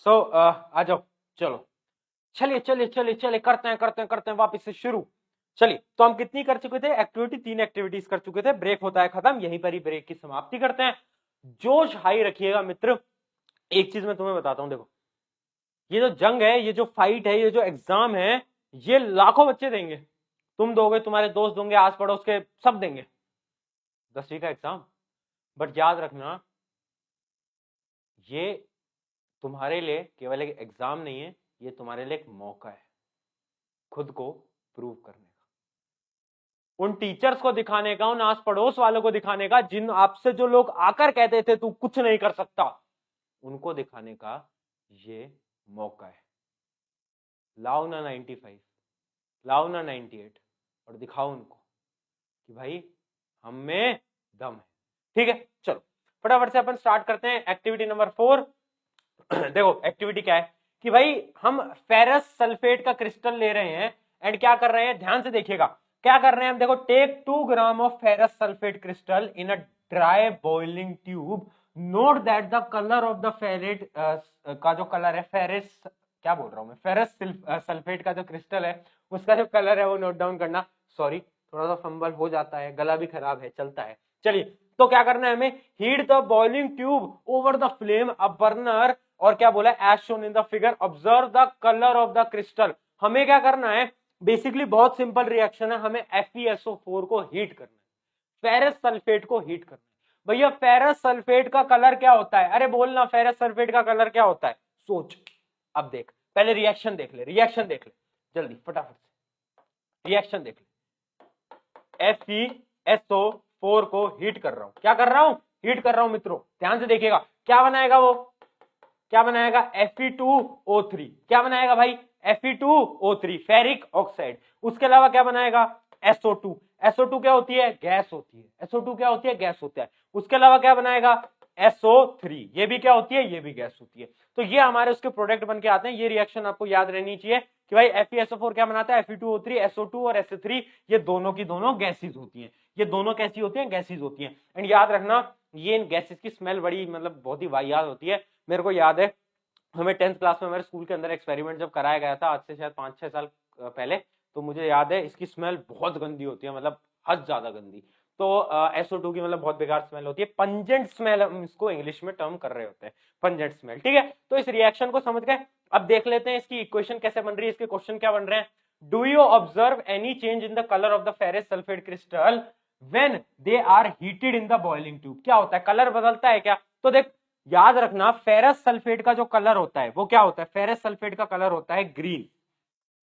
आ जाओ। चलो चलिए चलिए चलिए चलिए, करते हैं वापस से शुरू। चलिए, तो हम कितनी कर चुके थे एक्टिविटी? 3 एक्टिविटीज कर चुके थे। ब्रेक होता है खत्म, यहीं पर ही ब्रेक की समाप्ति करते हैं। जोश हाई रखिएगा मित्र। एक चीज मैं तुम्हें बताता हूं, देखो ये जो जंग है, ये जो फाइट है, ये जो एग्जाम है, ये लाखों बच्चे देंगे। तुम दोगे, तुम्हारे दोस्त दोगे, आस पड़ोस के सब देंगे 10वीं का एग्जाम। बट याद रखना, ये तुम्हारे लिए केवल एक एग्जाम नहीं है, ये तुम्हारे लिए एक मौका है खुद को प्रूव करने का, उन टीचर्स को दिखाने का, उन आस पड़ोस वालों को दिखाने का, जिन आपसे जो लोग आकर कहते थे तू कुछ नहीं कर सकता, उनको दिखाने का ये मौका है। लाओ ना 95, लाओ ना 98 और दिखाओ उनको कि भाई हम में दम है। ठीक है, चलो फटाफट से अपन स्टार्ट करते हैं एक्टिविटी नंबर 4। देखो एक्टिविटी क्या है कि भाई हम फेरस सल्फेट का क्रिस्टल ले रहे हैं एंड क्या कर रहे हैं, ध्यान से देखिएगा क्या कर रहे हैं हम। देखो, take 2 gram of ferrous sulphate crystal in a dry boiling tube, note that the colour of the ferrate का जो कलर है, फेरस क्या बोल रहा हूं मैं, फेरस सल्फेट का जो क्रिस्टल है उसका जो कलर है वो नोट डाउन करना। सॉरी, थोड़ा सा फंबल हो जाता है, गला भी खराब है, चलता है। चलिए, तो क्या करना है हमें, heat the boiling tube over the flame a burner, और क्या बोला, as shown in the figure, observe the colour of the crystal. हमें क्या करना है, बेसिकली बहुत सिंपल रिएक्शन है, हमें FeSO4 को हीट करना है, फेरस सल्फेट को हीट करना है। भैया फेरस सल्फेट का कलर क्या होता है, अरे बोलना फेरस सल्फेट का कलर क्या होता है, सोच। अब देख, पहले रिएक्शन देख ले, रिएक्शन देख ले जल्दी फटाफट से, रिएक्शन देख ले। FeSO4 को हीट कर रहा हूं, क्या कर रहा हूं, हीट कर रहा हूं मित्रों, ध्यान से देखिएगा क्या बनाएगा वो, क्या बनाएगा, Fe2O3, क्या बनाएगा भाई, Fe2O3 फेरिक ऑक्साइड। उसके अलावा क्या बनाएगा, SO2, SO2 क्या होती है, गैस होती है, SO2 क्या होती है, गैस होता है। उसके अलावा क्या बनाएगा, SO3, ये भी क्या होती है, ये भी गैस होती है। तो ये हमारे उसके प्रोडक्ट बन के आते हैं। ये रिएक्शन आपको याद रहनी चाहिए कि भाई FeSO4 क्या बनाता है, Fe2O3, SO2 और SO3, ये दोनों की दोनों गैसेज होती हैं। ये दोनों कैसी होती हैं, गैसेज होती हैं। एंड याद रखना, ये इन गैसेज की स्मेल बड़ी मतलब बहुत ही वाहियात होती है। मेरे को याद है, हमें 10th क्लास में हमारे स्कूल के अंदर एक्सपेरिमेंट जब कराया गया था, आज से शायद 5-6 साल पहले, तो मुझे याद है इसकी स्मेल बहुत गंदी होती है, मतलब हद ज्यादा गंदी। तो SO2 की मतलब बहुत बेकार स्मेल होती है, पंजेंट स्मेल हम इसको इंग्लिश में टर्म कर रहे होते हैं, पंजेंट स्मेल। ठीक है, तो इस रिएक्शन को समझ गए। अब देख लेते हैं इसकी इक्वेशन कैसे बन रही है, इसके क्वेश्चन क्या बन रहे हैं। Do you observe any change in the colour of the ferrous sulphate crystal when they are heated in the boiling tube. क्या होता है, कलर बदलता है क्या, तो देख याद रखना, फेरस सल्फेट का जो कलर होता है वो क्या होता है, फेरस सल्फेट का कलर होता है ग्रीन।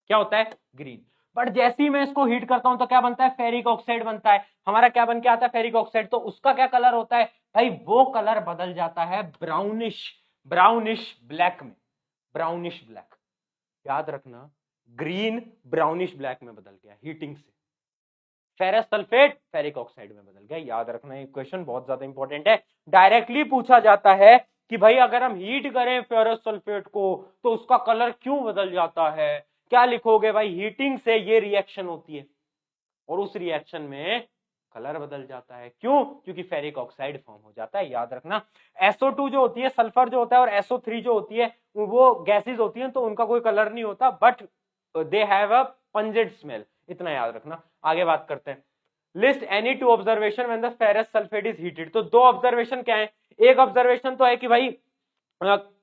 क्या होता है, ग्रीन। बट जैसे ही मैं इसको हीट करता हूं तो क्या बनता है, फेरिक ऑक्साइड बनता है। हमारा क्या बन के आता है, फेरिक ऑक्साइड। तो उसका क्या कलर होता है भाई, वो कलर बदल जाता है ब्राउनिश, ब्राउनिश ब्लैक में, ब्राउनिश ब्लैक। याद रखना, ग्रीन ब्राउनिश ब्लैक में बदल गया हीटिंग से, फेरस सल्फेट फेरिक ऑक्साइड में बदल गया। याद रखना, ये क्वेश्चन बहुत ज्यादा इंपॉर्टेंट है, डायरेक्टली पूछा जाता है कि भाई अगर हम हीट करें फेरस सल्फेट को तो उसका कलर क्यों बदल जाता है। क्या लिखोगे भाई, हीटिंग से ये रिएक्शन होती है और उस रिएक्शन में कलर बदल जाता है। क्यों, क्योंकि फेरिक ऑक्साइड फॉर्म हो जाता है। याद रखना, SO2 जो होती है, सल्फर जो होता है, और SO3 जो होती है, वो गैसेज होती हैं, तो उनका कोई कलर नहीं होता, but they have a pungent smell. इतना याद रखना। आगे बात करते हैं, list any two observation when the ferrous sulphate is heated. तो दो ऑब्जर्वेशन क्या है, एक ऑब्जर्वेशन तो है कि भाई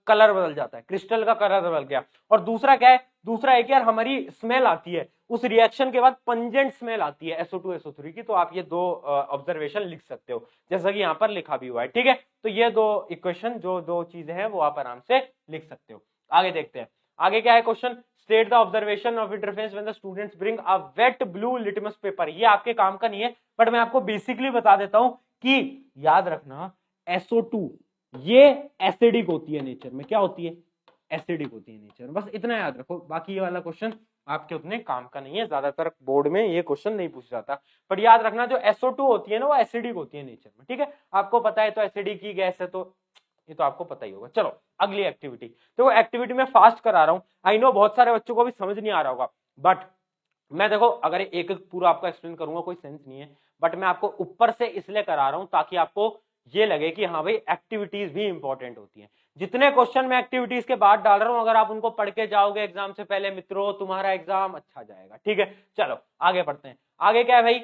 कलर बदल जाता है, क्रिस्टल का कलर बदल गया, और दूसरा क्या है, दूसरा है कि यार हमारी स्मेल आती है उस रिएक्शन के बाद, पंजेंट स्मेल आती है SO2 SO3 की। तो आप ये दो ऑब्जर्वेशन लिख सकते हो, जैसा कि यहाँ पर लिखा भी हुआ है। ठीक है, तो ये दो इक्वेशन, जो दो चीजें हैं वो आप आराम से लिख सकते हो। आगे देखते हैं, आगे क्या है question, state the observation of interference when the students bring a wet blue litmus paper. ये आपके काम का नहीं है, बट मैं आपको बेसिकली बता देता हूं कि याद रखना, SO2 ये एसिडिक होती है नेचर में। क्या होती है, एसिडिक होती है नेचर में, बस इतना याद रखो। बाकी ये वाला क्वेश्चन आपके उतने काम का नहीं है, ज्यादातर बोर्ड में ये क्वेश्चन नहीं पूछा जाता। पर याद रखना, जो SO2 होती है ना, वो एसिडिक होती है नेचर में। ठीक है, आपको पता है, तो एसिडिक की गैस है, तो ये तो आपको पता ही होगा। चलो अगली एक्टिविटी, तो एक्टिविटी में फास्ट करा रहा हूं, आई नो बहुत सारे बच्चों को भी समझ नहीं आ रहा होगा, बट मैं देखो अगर एक एक पूरा आपको एक्सप्लेन करूंगा कोई सेंस नहीं है, बट मैं आपको ऊपर से इसलिए करा रहा हूं ताकि आपको ये लगे कि हाँ भाई एक्टिविटीज भी इंपॉर्टेंट होती हैं। जितने क्वेश्चन मैं एक्टिविटीज के बाद डाल रहा हूं, अगर आप उनको पढ़ के जाओगे एग्जाम से पहले मित्रों, तुम्हारा एग्जाम अच्छा जाएगा। ठीक है, चलो आगे बढ़ते हैं। आगे क्या है भाई,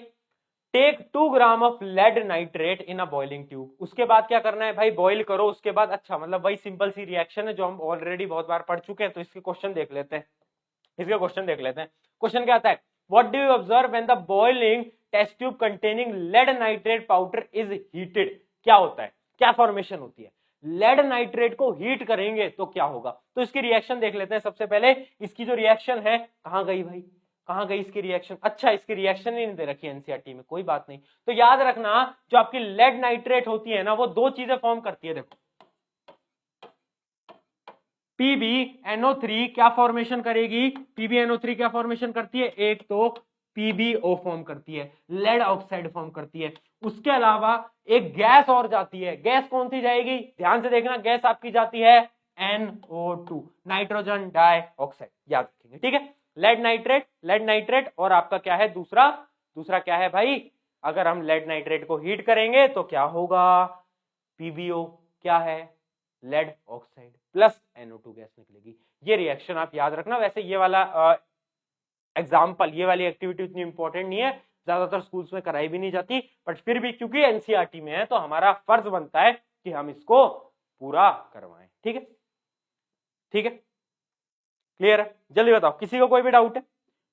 take 2 gram of lead nitrate in a boiling tube. उसके बाद क्या करना है भाई, बॉइल करो। उसके बाद अच्छा, मतलब वही सिंपल सी रिएक्शन है जो हम ऑलरेडी बहुत बार पढ़ चुके हैं। तो इसके क्वेश्चन देख लेते हैं, इसके क्वेश्चन देख लेते हैं। क्वेश्चन क्या आता है, what do you observe when the boiling test tube containing lead nitrate powder is heated. क्या होता है, क्या फॉर्मेशन होती है, लेड नाइट्रेट को हीट करेंगे तो क्या होगा। तो इसकी रिएक्शन देख लेते हैं। सबसे पहले इसकी जो रिएक्शन है, कहां गई भाई, कहां गई इसकी रिएक्शन, अच्छा इसकी रिएक्शन ही नहीं दे रखी एनसीईआरटी में, कोई बात नहीं। तो याद रखना, जो आपकी लेड नाइट्रेट होती है ना, वो दो चीजें फॉर्म करती है। देखो PbNO3 क्या फॉर्मेशन करेगी, PbNO3 क्या फॉर्मेशन करती है, एक तो PbO फॉर्म करती है, लेड ऑक्साइड फॉर्म करती है। उसके अलावा एक गैस और जाती है, गैस कौन सी जाएगी, ध्यान से देखना, गैस आपकी जाती है NO2, नाइट्रोजन डाइऑक्साइड, याद रखेंगे, ठीक है। लेड नाइट्रेट और आपका क्या है दूसरा क्या है भाई, अगर हम लेड नाइट्रेट को हीट करेंगे तो क्या होगा, PbO क्या है, lead oxide plus NO2 gas निकलेगी। ये रिएक्शन आप याद रखना। वैसे ये वाला एग्जाम्पल, ये वाली एक्टिविटी उतनी इंपॉर्टेंट नहीं है, ज्यादातर स्कूल्स में कराई भी नहीं जाती, बट फिर भी क्योंकि एनसीईआरटी में है तो हमारा फर्ज बनता है कि हम इसको पूरा करवाएं, ठीक है, ठीक है, क्लियर है। जल्दी बताओ, किसी को कोई भी डाउट है,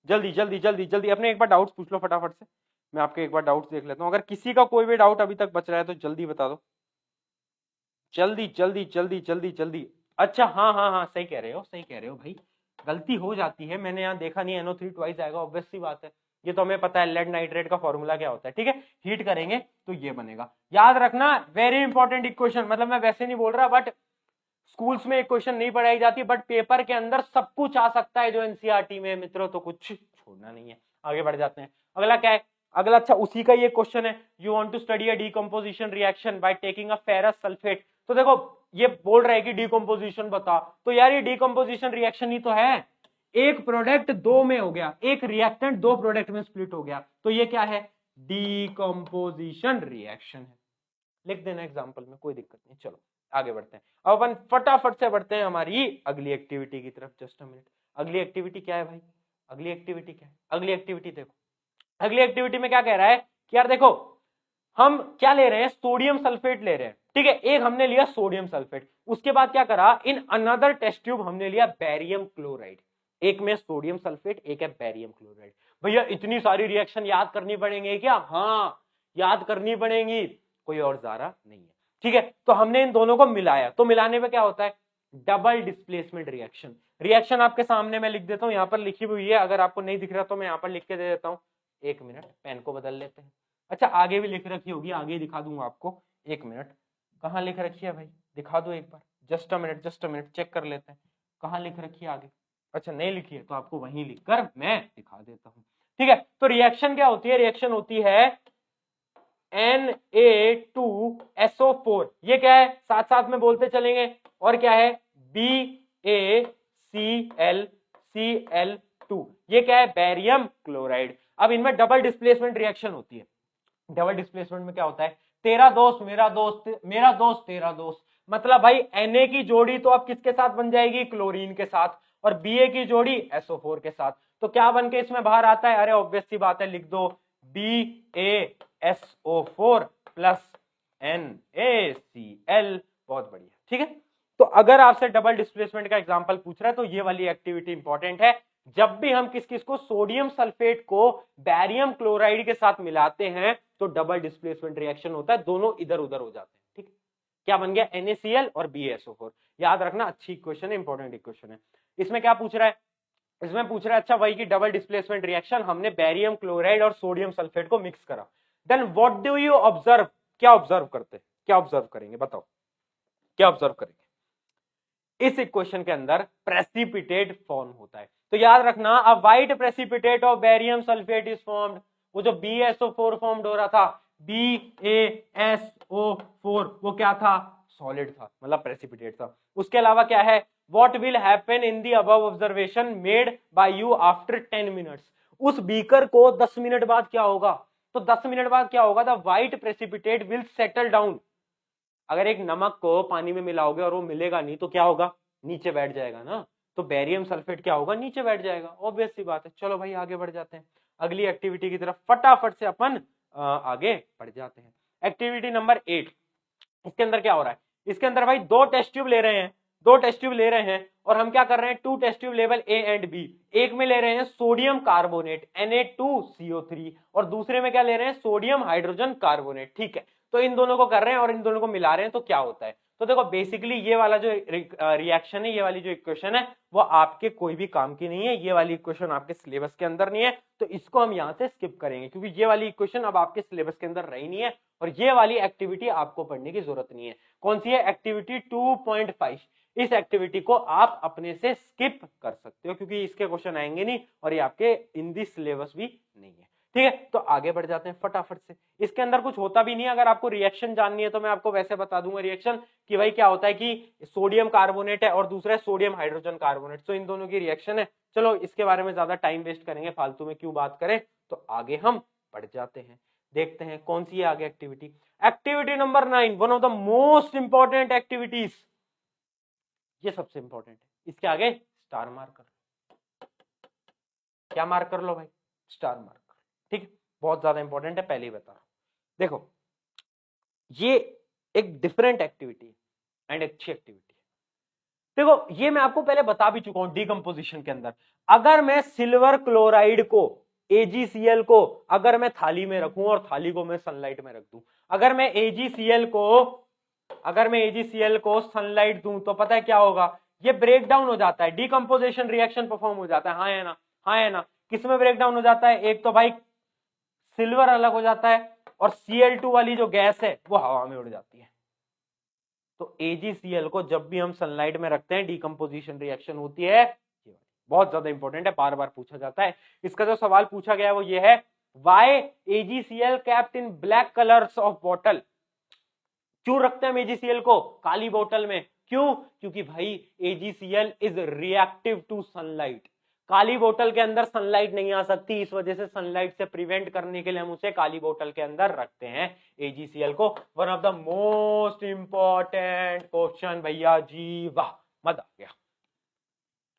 जल्दी जल्दी जल्दी जल्दी अपने एक बार डाउट्स पूछ लो फटाफट से, मैं आपके एक बार डाउट्स देख लेता हूं। अगर किसी का कोई भी डाउट अभी तक बच रहा है तो जल्दी बता दो, जल्दी जल्दी जल्दी जल्दी जल्दी। अच्छा हाँ हाँ हाँ, सही कह रहे हो भाई, गलती हो जाती है, मैंने यहाँ देखा नहीं NO3 ट्वाइस आएगा, ऑब्वियस सी बात है, ये तो हमें पता है लेड नाइट्रेट का फॉर्मूला क्या होता है, ठीक है, हीट करेंगे तो ये बनेगा, याद रखना, वेरी इंपॉर्टेंट इक्वेशन। मतलब मैं वैसे नहीं बोल रहा, बट स्कूल्स में इक्वेशन नहीं पढ़ाई जाती, बट पेपर के अंदर सब कुछ आ सकता है जो एनसीईआरटी में मित्रों, तो कुछ छोड़ना नहीं है। आगे बढ़ जाते हैं, अगला क्या है, अगला अच्छा उसी का ये क्वेश्चन है, you want to study a decomposition reaction by taking a ferrous sulphate. तो देखो ये बोल रहा है कि डीकंपोजिशन बता, तो यार ये डीकंपोजिशन रिएक्शन ही तो है, एक प्रोडक्ट दो में हो गया, एक रिएक्टेंट दो प्रोडक्ट में स्प्लिट हो गया, तो ये क्या है, डीकंपोजिशन रिएक्शन है। लिख देना एग्जांपल में, कोई दिक्कत नहीं। चलो आगे बढ़ते हैं, अब अपन फटाफट से बढ़ते हैं हमारी अगली एक्टिविटी की तरफ। जस्ट अ मिनट, अगली एक्टिविटी क्या है भाई, अगली एक्टिविटी क्या है, अगली एक्टिविटी देखो, अगली एक्टिविटी में क्या कह रहा है कि यार देखो हम क्या ले रहे हैं, सोडियम सल्फेट ले रहे हैं, ठीक है, एक हमने लिया सोडियम सल्फेट, उसके बाद क्या करा, इन अनदर टेस्ट ट्यूब हमने लिया बेरियम क्लोराइड, एक में सोडियम सल्फेट एक है बेरियम क्लोराइड। भैया इतनी सारी रिएक्शन याद करनी पड़ेंगे क्या, हाँ याद करनी पड़ेंगी, कोई और ज़ारा नहीं है, ठीक है। तो हमने इन दोनों को मिलाया, तो मिलाने में क्या होता है, डबल डिस्प्लेसमेंट रिएक्शन। रिएक्शन आपके सामने मैं लिख देता हूं, यहां पर लिखी हुई है, अगर आपको नहीं दिख रहा तो मैं यहां पर लिख के दे देता हूं, एक मिनट पेन को बदल लेते हैं। अच्छा आगे भी लिख रखी होगी, आगे दिखा दूंगा आपको, एक मिनट, कहां लिख रखी है भाई, दिखा दो एक बार, जस्ट अ मिनट चेक कर लेते हैं कहां लिख रखी है आगे। अच्छा नहीं लिखी है तो आपको वहीं लिखकर मैं दिखा देता हूं, ठीक है। तो रिएक्शन क्या होती है, रिएक्शन होती है Na2SO4, ये क्या है, साथ साथ में बोलते चलेंगे, और क्या है, BaClCl2, ये क्या है, बेरियम क्लोराइड। अब इनमें डबल डिस्प्लेसमेंट रिएक्शन होती है, डबल डिस्प्लेसमेंट में क्या होता है, तेरा दोस्त मेरा दोस्त, मेरा दोस्त तेरा दोस्त, मतलब भाई Na की जोड़ी तो अब किसके साथ बन जाएगी, क्लोरीन के साथ, और Ba की जोड़ी SO4 के साथ, तो क्या बन के इसमें बाहर आता है, अरे ऑब्वियस सी बात है, लिख दो BaSO4 प्लस NaCl, बहुत बढ़िया, ठीक है। तो अगर आपसे डबल डिस्प्लेसमेंट का एग्जांपल पूछ रहा है तो ये वाली एक्टिविटी इंपॉर्टेंट है, जब भी हम किस किस को, सोडियम सल्फेट को बैरियम क्लोराइड के साथ मिलाते हैं तो डबल डिस्प्लेसमेंट रिएक्शन होता है, दोनों इधर उधर हो जाते हैं, ठीक है। क्या बन गया, NaCl और BaSO4, याद रखना, अच्छी इक्वेशन है, इंपॉर्टेंट इक्वेशन है। इसमें क्या पूछ रहा है, इसमें पूछ रहा है अच्छा वही की डबल डिस्प्लेसमेंट रिएक्शन, हमने बैरियम क्लोराइड और सोडियम सल्फेट को मिक्स करा, then what do you observe, क्या ऑब्जर्व करते, क्या ऑब्जर्व करेंगे, बताओ क्या ऑब्जर्व करेंगे, इस इक्वेशन के अंदर प्रेसिपिटेट फॉर्म होता है। तो याद रखना, a white precipitate of barium sulphate is formed, वो जो BaSO4 फॉर्म्ड हो रहा था, BaSO4 वो क्या था, सॉलिड था, मतलब प्रेसिपिटेट था। उसके अलावा क्या है, what will happen in the above observation made by you after 10 minutes, उस बीकर को 10 मिनट बाद क्या होगा, तो 10 मिनट बाद क्या होगा, the white precipitate will settle down. अगर एक नमक को पानी में मिलाओगे और वो मिलेगा नहीं तो क्या होगा, नीचे बैठ जाएगा ना, तो बेरियम सल्फेट क्या होगा, नीचे बैठ जाएगा, ऑब्वियस सी बात है। चलो भाई आगे बढ़ जाते हैं, अगली एक्टिविटी की तरफ फटाफट से अपन आगे बढ़ जाते हैं। एक्टिविटी नंबर 8, इसके अंदर क्या हो रहा है, इसके अंदर भाई दो टेस्ट ट्यूब ले रहे हैं, दो टेस्ट ट्यूब ले रहे हैं, और हम क्या कर रहे हैं, two test tube level A and B, एक में ले रहे हैं सोडियम कार्बोनेट Na2CO3 और दूसरे में क्या ले रहे हैं, सोडियम हाइड्रोजन कार्बोनेट, ठीक है। तो इन दोनों को कर रहे हैं और इन दोनों को मिला रहे हैं, तो क्या होता है, तो देखो बेसिकली ये वाला जो रिएक्शन है, ये वाली जो इक्वेशन है वो आपके कोई भी काम की नहीं है, ये वाली इक्वेशन आपके सिलेबस के अंदर नहीं है, तो इसको हम यहाँ से स्किप करेंगे, क्योंकि ये वाली इक्वेशन अब आपके सिलेबस के अंदर रही नहीं है, और ये वाली एक्टिविटी आपको पढ़ने की जरूरत नहीं है। कौन सी है, एक्टिविटी 2.5, इस एक्टिविटी को आप अपने से स्किप कर सकते हो क्योंकि इसके क्वेश्चन आएंगे नहीं और ये आपके इन दी सिलेबस भी नहीं है। ठीक है, तो आगे बढ़ जाते हैं फटाफट से। इसके अंदर कुछ होता भी नहीं है, अगर आपको रिएक्शन जाननी है तो मैं आपको वैसे बता दूंगा रिएक्शन कि भाई क्या होता है कि सोडियम कार्बोनेट है और दूसरा है सोडियम हाइड्रोजन कार्बोनेट, तो इन दोनों की रिएक्शन है। चलो इसके बारे में ज्यादा टाइम वेस्ट करेंगे, फालतू में क्यों बात करें, तो आगे हम बढ़ जाते हैं, देखते हैं कौन सी है आगे activity. Activity number 9, one of the most important activities, ये सबसे इंपॉर्टेंट है। इसके आगे स्टार मार्क कर लो, क्या मार्क कर लो भाई, स्टार मार्क। ठीक है, बहुत ज्यादा इंपॉर्टेंट है, पहले ही बता रहा हूं। देखो ये एक डिफरेंट एक्टिविटी एंड अच्छी एक्टिविटी है। देखो ये मैं आपको पहले बता भी चुका हूं डीकंपोजिशन के अंदर। अगर मैं सिल्वर क्लोराइड को AgCl को अगर मैं थाली में रखूं और थाली को मैं सनलाइट में रख दूं, अगर मैं AgCl को सनलाइट दूं तो पता है क्या होगा, ये ब्रेक डाउन हो जाता है, डीकंपोजिशन रिएक्शन परफॉर्म हो जाता है। हाँ है ना, हाँ है ना। किसमें ब्रेक डाउन हो जाता है, एक तो भाई सिल्वर अलग हो जाता है और Cl2 वाली जो गैस है वो हवा में उड़ जाती है। तो AgCl को जब भी हम सनलाइट में रखते हैं डीकंपोजिशन रिएक्शन होती है, बहुत ज्यादा इंपॉर्टेंट है, बार बार पूछा जाता है। इसका जो सवाल पूछा गया है वो ये है, why AgCl kept in black colours of bottle, क्यों रखते हैं हम AgCl को काली बोतल में, क्यों, क्योंकि भाई AgCl is reactive to sunlight, काली बोतल के अंदर सनलाइट नहीं आ सकती, इस वजह से सनलाइट से प्रिवेंट करने के लिए हम उसे काली बोतल के अंदर रखते हैं AgCl को। One of the most important question भैया जी, वाह मजा आ गया।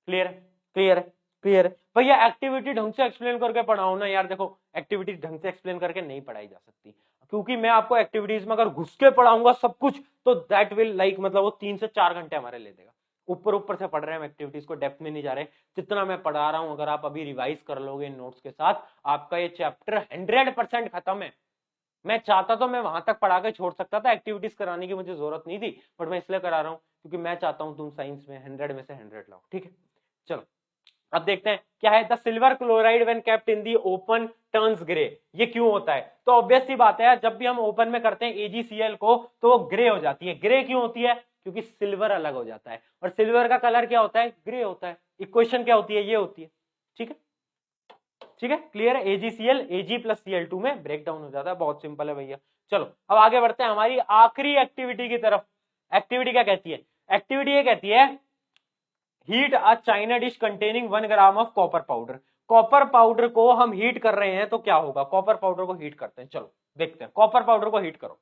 क्लियर है, क्लियर है, क्लियर है भैया। एक्टिविटी ढंग से एक्सप्लेन करके पढ़ाओ ना यार। देखो एक्टिविटी ढंग से एक्सप्लेन करके नहीं पढ़ाई जा सकती, क्योंकि मैं आपको एक्टिविटीज में अगर घुस के पढ़ाऊंगा सब कुछ तो दैट विल लाइक मतलब वो 3 से 4 घंटे हमारे ले देगा। ऊपर ऊपर से पढ़ रहे हैं हम, एक्टिविटीज को डेप्थ में नहीं जा रहे। जितना मैं पढ़ा रहा हूं अगर आप अभी रिवाइज कर लोगे इन नोट्स के साथ, आपका ये चैप्टर 100% खत्म है। मैं चाहता तो मैं वहां तक पढ़ा के छोड़ सकता था, एक्टिविटीज कराने की मुझे जरूरत नहीं थी, बट मैं इसलिए करा रहा हूं क्योंकि मैं चाहता हूं तुम साइंस में 100 में से 100 लाओ। ठीक है, चलो अब देखते हैं क्या है। The silver chloride when kept in the open turns grey, ये क्यों होता है, तो ऑब्वियस सी बात है, जब भी हम ओपन में करते हैं AgCl को तो वो ग्रे हो जाती है। ग्रे क्यों होती है, क्योंकि सिल्वर अलग हो जाता है, और सिल्वर का कलर क्या होता है, ग्रे होता है। इक्वेशन क्या होती है, ये होती है। ठीक है, ठीक है, क्लियर है। AgCl Ag प्लस Cl2 में ब्रेक डाउन हो जाता है, बहुत सिंपल है भैया। चलो अब आगे बढ़ते हैं हमारी आखिरी एक्टिविटी की तरफ। एक्टिविटी क्या कहती है, एक्टिविटी ये कहती है, heat a China dish containing 1 gram of copper powder. Copper powder को हम हीट कर रहे हैं तो क्या होगा, कॉपर पाउडर को हीट करते हैं, चलो देखते हैं। कॉपर पाउडर को हीट करो,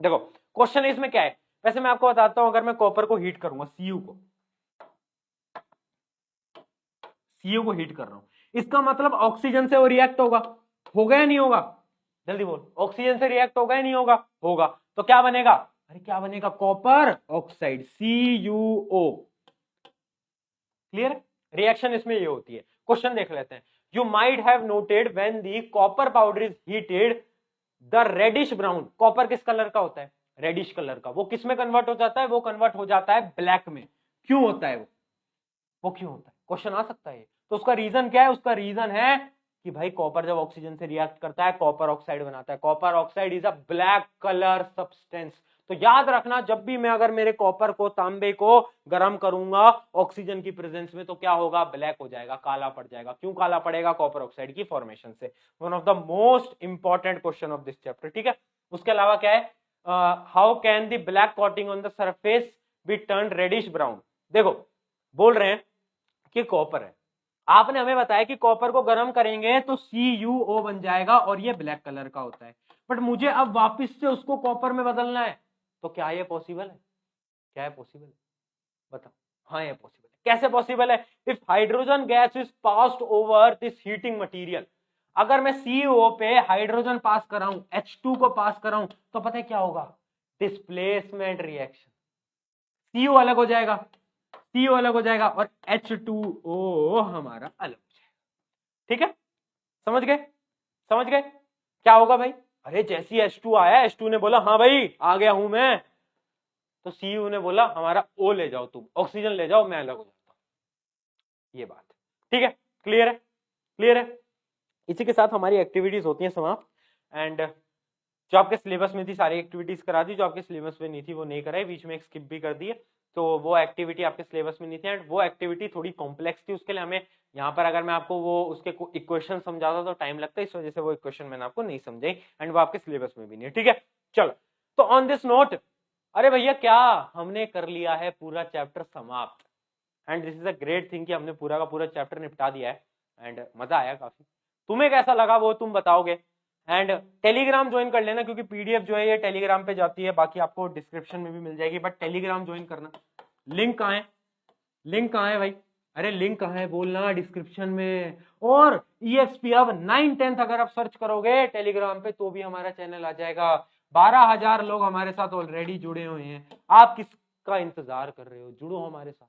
देखो क्वेश्चन इसमें क्या है, वैसे मैं आपको बताता हूं, अगर मैं कॉपर को हीट करूंगा, Cu को हीट कर रहा हूं, इसका मतलब ऑक्सीजन से वो रिएक्ट होगा या नहीं होगा, जल्दी बोल, ऑक्सीजन से रिएक्ट होगा या नहीं होगा, होगा। तो क्या बनेगा, अरे क्या बनेगा, copper oxide CuO। Clear, reaction इसमें ये होती है। क्वेश्चन देख लेते हैं। You might have noted when the copper powder is heated the reddish brown, copper किस कलर का होता है, रेडिश कलर का, वो किस में कन्वर्ट हो जाता है, वो कन्वर्ट हो जाता है ब्लैक में। क्यों होता है वो क्यों होता है, क्वेश्चन आ सकता है। तो उसका रीजन क्या है, उसका रीजन है कि भाई कॉपर जब ऑक्सीजन से रिएक्ट करता है कॉपर ऑक्साइड बनाता है। Copper oxide is a black colour substance. तो याद रखना, जब भी मैं अगर मेरे कॉपर को, तांबे को गर्म करूंगा ऑक्सीजन की प्रेजेंस में तो क्या होगा, ब्लैक हो जाएगा, काला पड़ जाएगा। क्यों काला पड़ेगा, कॉपर ऑक्साइड की फॉर्मेशन से। One of the most important question of this chapter. ठीक है, उसके अलावा क्या है, how can the black coating on the surface be turn reddish brown. देखो बोल रहे हैं कि कॉपर है, आपने हमें बताया कि कॉपर को गर्म करेंगे तो CuO बन जाएगा और ये ब्लैक कलर का होता है, बट मुझे अब वापस से उसको कॉपर में बदलना है, तो क्या ये पॉसिबल है, क्या है पॉसिबल है, बताओ। हाँ ये पॉसिबल है, कैसे पॉसिबल है, if hydrogen gas is passed over this heating material, अगर मैं CuO पे हाइड्रोजन पास कराऊं, H2 को पास कराऊं, तो पता है क्या होगा, डिस्प्लेसमेंट रिएक्शन, CO अलग हो जाएगा, CO अलग हो जाएगा और H2O हमारा अलग हो जाएगा। ठीक है, समझ गए, समझ गए क्या होगा भाई, अरे जैसी H2 आया, H2 ने बोला हाँ भाई आ गया हूं मैं, तो CU ने बोला हमारा O ले जाओ, तुम ऑक्सीजन ले जाओ, मैं अलग हो जाता हूं। ये बात ठीक है, क्लियर है, क्लियर है। इसी के साथ हमारी एक्टिविटीज होती हैं समाप्त। एंड जो आपके सिलेबस में थी सारी एक्टिविटीज करा दी, जो आपके सिलेबस में नहीं थी वो नहीं कराई, बीच में एक स्किप भी कर दिए, तो वो एक्टिविटी आपके सिलेबस में नहीं थी एंड वो एक्टिविटी थोड़ी कॉम्प्लेक्स थी, उसके लिए हमें यहाँ पर अगर मैं आपको वो उसके इक्वेशन समझाता तो टाइम लगता है, इस वजह से वो इक्वेशन मैंने आपको नहीं समझाई एंड वो आपके सिलेबस में भी नहीं है। ठीक है, चलो तो ऑन दिस नोट, अरे भैया क्या हमने कर लिया है पूरा चैप्टर समाप्त and this is a great thing कि हमने पूरा का पूरा चैप्टर निपटा दिया है एंड मजा आया काफी। तुम्हें कैसा लगा वो तुम बताओगे एंड टेलीग्राम ज्वाइन कर लेना, क्योंकि पीडीएफ जो है ये टेलीग्राम पे जाती है, बाकी आपको डिस्क्रिप्शन में भी मिल जाएगी, बट टेलीग्राम ज्वाइन करना। लिंक कहाँ है, लिंक कहाँ है भाई, अरे लिंक कहाँ है बोलना, डिस्क्रिप्शन में। और EXP अब 9-10 अगर आप सर्च करोगे टेलीग्राम पे तो भी हमारा चैनल आ जाएगा। 12,000 लोग हमारे साथ ऑलरेडी जुड़े हुए हैं, आप किसका इंतजार कर रहे हो, जुड़ो हमारे साथ।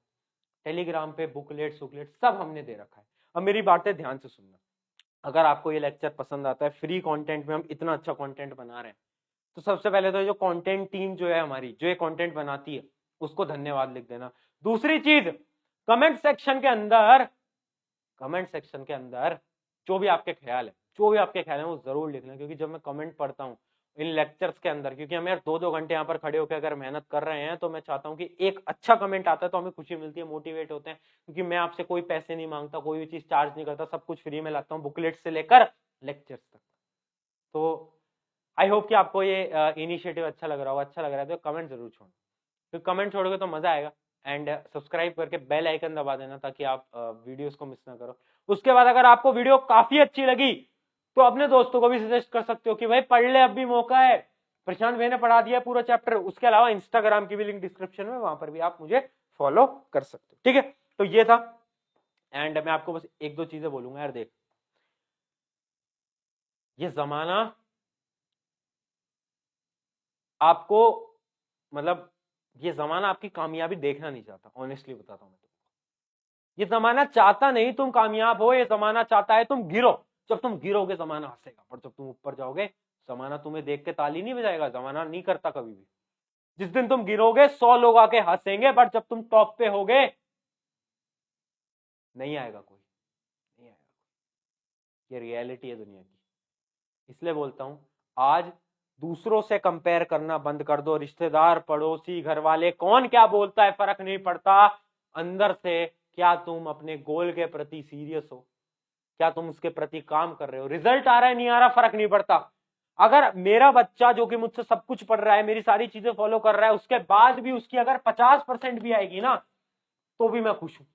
टेलीग्राम पे बुकलेट सुकलेट सब हमने दे रखा है। अब मेरी बातें ध्यान से सुनना, अगर आपको ये लेक्चर पसंद आता है, फ्री कंटेंट में हम इतना अच्छा कंटेंट बना रहे हैं, तो सबसे पहले तो जो कंटेंट टीम जो है हमारी, जो ये कंटेंट बनाती है, उसको धन्यवाद लिख देना। दूसरी चीज, कमेंट सेक्शन के अंदर, कमेंट सेक्शन के अंदर जो भी आपके ख्याल है, जो भी आपके ख्याल है वो जरूर लिखना, क्योंकि जब मैं कमेंट पढ़ता हूँ इन लेक्चर्स के अंदर, क्योंकि हम यार 2-2 घंटे यहाँ पर खड़े होकर अगर मेहनत कर रहे हैं, तो मैं चाहता हूँ कि एक अच्छा कमेंट आता है तो हमें खुशी मिलती है, मोटिवेट होते हैं, क्योंकि मैं आपसे कोई पैसे नहीं मांगता, कोई भी चीज चार्ज नहीं करता, सब कुछ फ्री में लाता हूँ, बुकलेट से लेकर लेक्चर्स तक। तो आई होप कि आपको ये इनिशिएटिव अच्छा लग रहा होगा, अच्छा लग रहा है तो कमेंट जरूर छोड़ो, तो कमेंट छोड़ोगे तो मजा आएगा एंड सब्सक्राइब करके बेल आइकन दबा देना ताकि आप वीडियोस को मिस ना करो। उसके बाद अगर आपको वीडियो काफी अच्छी लगी तो अपने दोस्तों को भी सजेस्ट कर सकते हो कि भाई पढ़ ले, अब भी मौका है, प्रशांत भाई ने पढ़ा दिया पूरा चैप्टर। उसके अलावा इंस्टाग्राम की भी लिंक डिस्क्रिप्शन में, वहां पर भी आप मुझे फॉलो कर सकते हो। ठीक है, तो ये था एंड मैं आपको बस 1-2 चीजें बोलूंगा यार, देख ये जमाना आपको, मतलब ये जमाना आपकी कामयाबी देखना नहीं चाहता, ऑनेस्टली बताता हूं मैं तुमको। ये जमाना चाहता नहीं तुम कामयाब हो, ये जमाना चाहता है तुम गिरो। जब तुम गिरोगे जमाना हंसेगा, पर जब तुम ऊपर जाओगे जमाना तुम्हें देख के ताली नहीं बजाएगा, जमाना नहीं करता कभी भी। जिस दिन तुम गिरोगे 100 लोग आके हंसेंगे, बट जब तुम टॉप पे होगे नहीं आएगा कोई, नहीं आएगा कोई। ये रियलिटी है दुनिया की। इसलिए बोलता हूं आज दूसरों से कंपेयर करना बंद कर दो, रिश्तेदार पड़ोसी घर वाले कौन क्या बोलता है फर्क नहीं पड़ता, अंदर से क्या तुम अपने गोल के प्रति सीरियस हो, क्या तुम उसके प्रति काम कर रहे हो। रिजल्ट आ रहा है नहीं आ रहा फर्क नहीं पड़ता, अगर मेरा बच्चा जो कि मुझसे सब कुछ पढ़ रहा है, मेरी सारी चीजें फॉलो कर रहा है, उसके बाद भी उसकी अगर 50% भी आएगी ना तो भी मैं खुश हूं,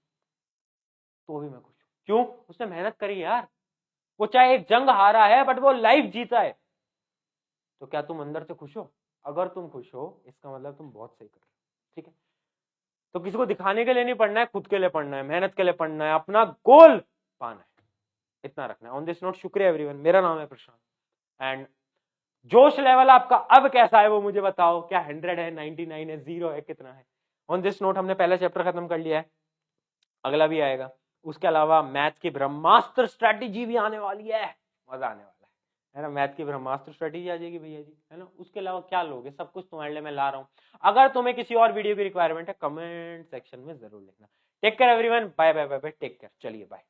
तो भी मैं खुश हूं। क्यों, उसने मेहनत करी यार, वो चाहे एक जंग हारा है बट वो लाइफ जीता है। तो क्या तुम अंदर से खुश हो, अगर तुम खुश हो इसका मतलब तुम बहुत सही कर रहे हो। ठीक है, तो किसी को दिखाने के लिए नहीं पढ़ना है, खुद के लिए पढ़ना है, मेहनत के लिए पढ़ना है, अपना गोल पाना है, इतना रखना है। ऑन दिस नोट शुक्रिया एवरीवन, मेरा नाम है प्रशांत एंड जोश लेवल आपका अब कैसा है वो मुझे बताओ, क्या 100 है, 99 है, 0 है, कितना है। ऑन दिस नोट हमने पहला चैप्टर खत्म कर लिया है, अगला भी आएगा, उसके अलावा मैथ की ब्रह्मास्त्र स्ट्रेटेजी भी आने वाली है, मजा आने वाला है ना। मैथ की ब्रह्मास्त्र स्ट्रेटेजी आ जाएगी भैया जी, है ना। उसके अलावा क्या लोगे, सब कुछ तुम्हारे लिए मैं ला रहा हूं। अगर तुम्हें किसी और वीडियो की रिक्वायरमेंट है कमेंट सेक्शन में जरूर लिखना। Take care everyone, bye bye bye bye, take care, चलिए बाय।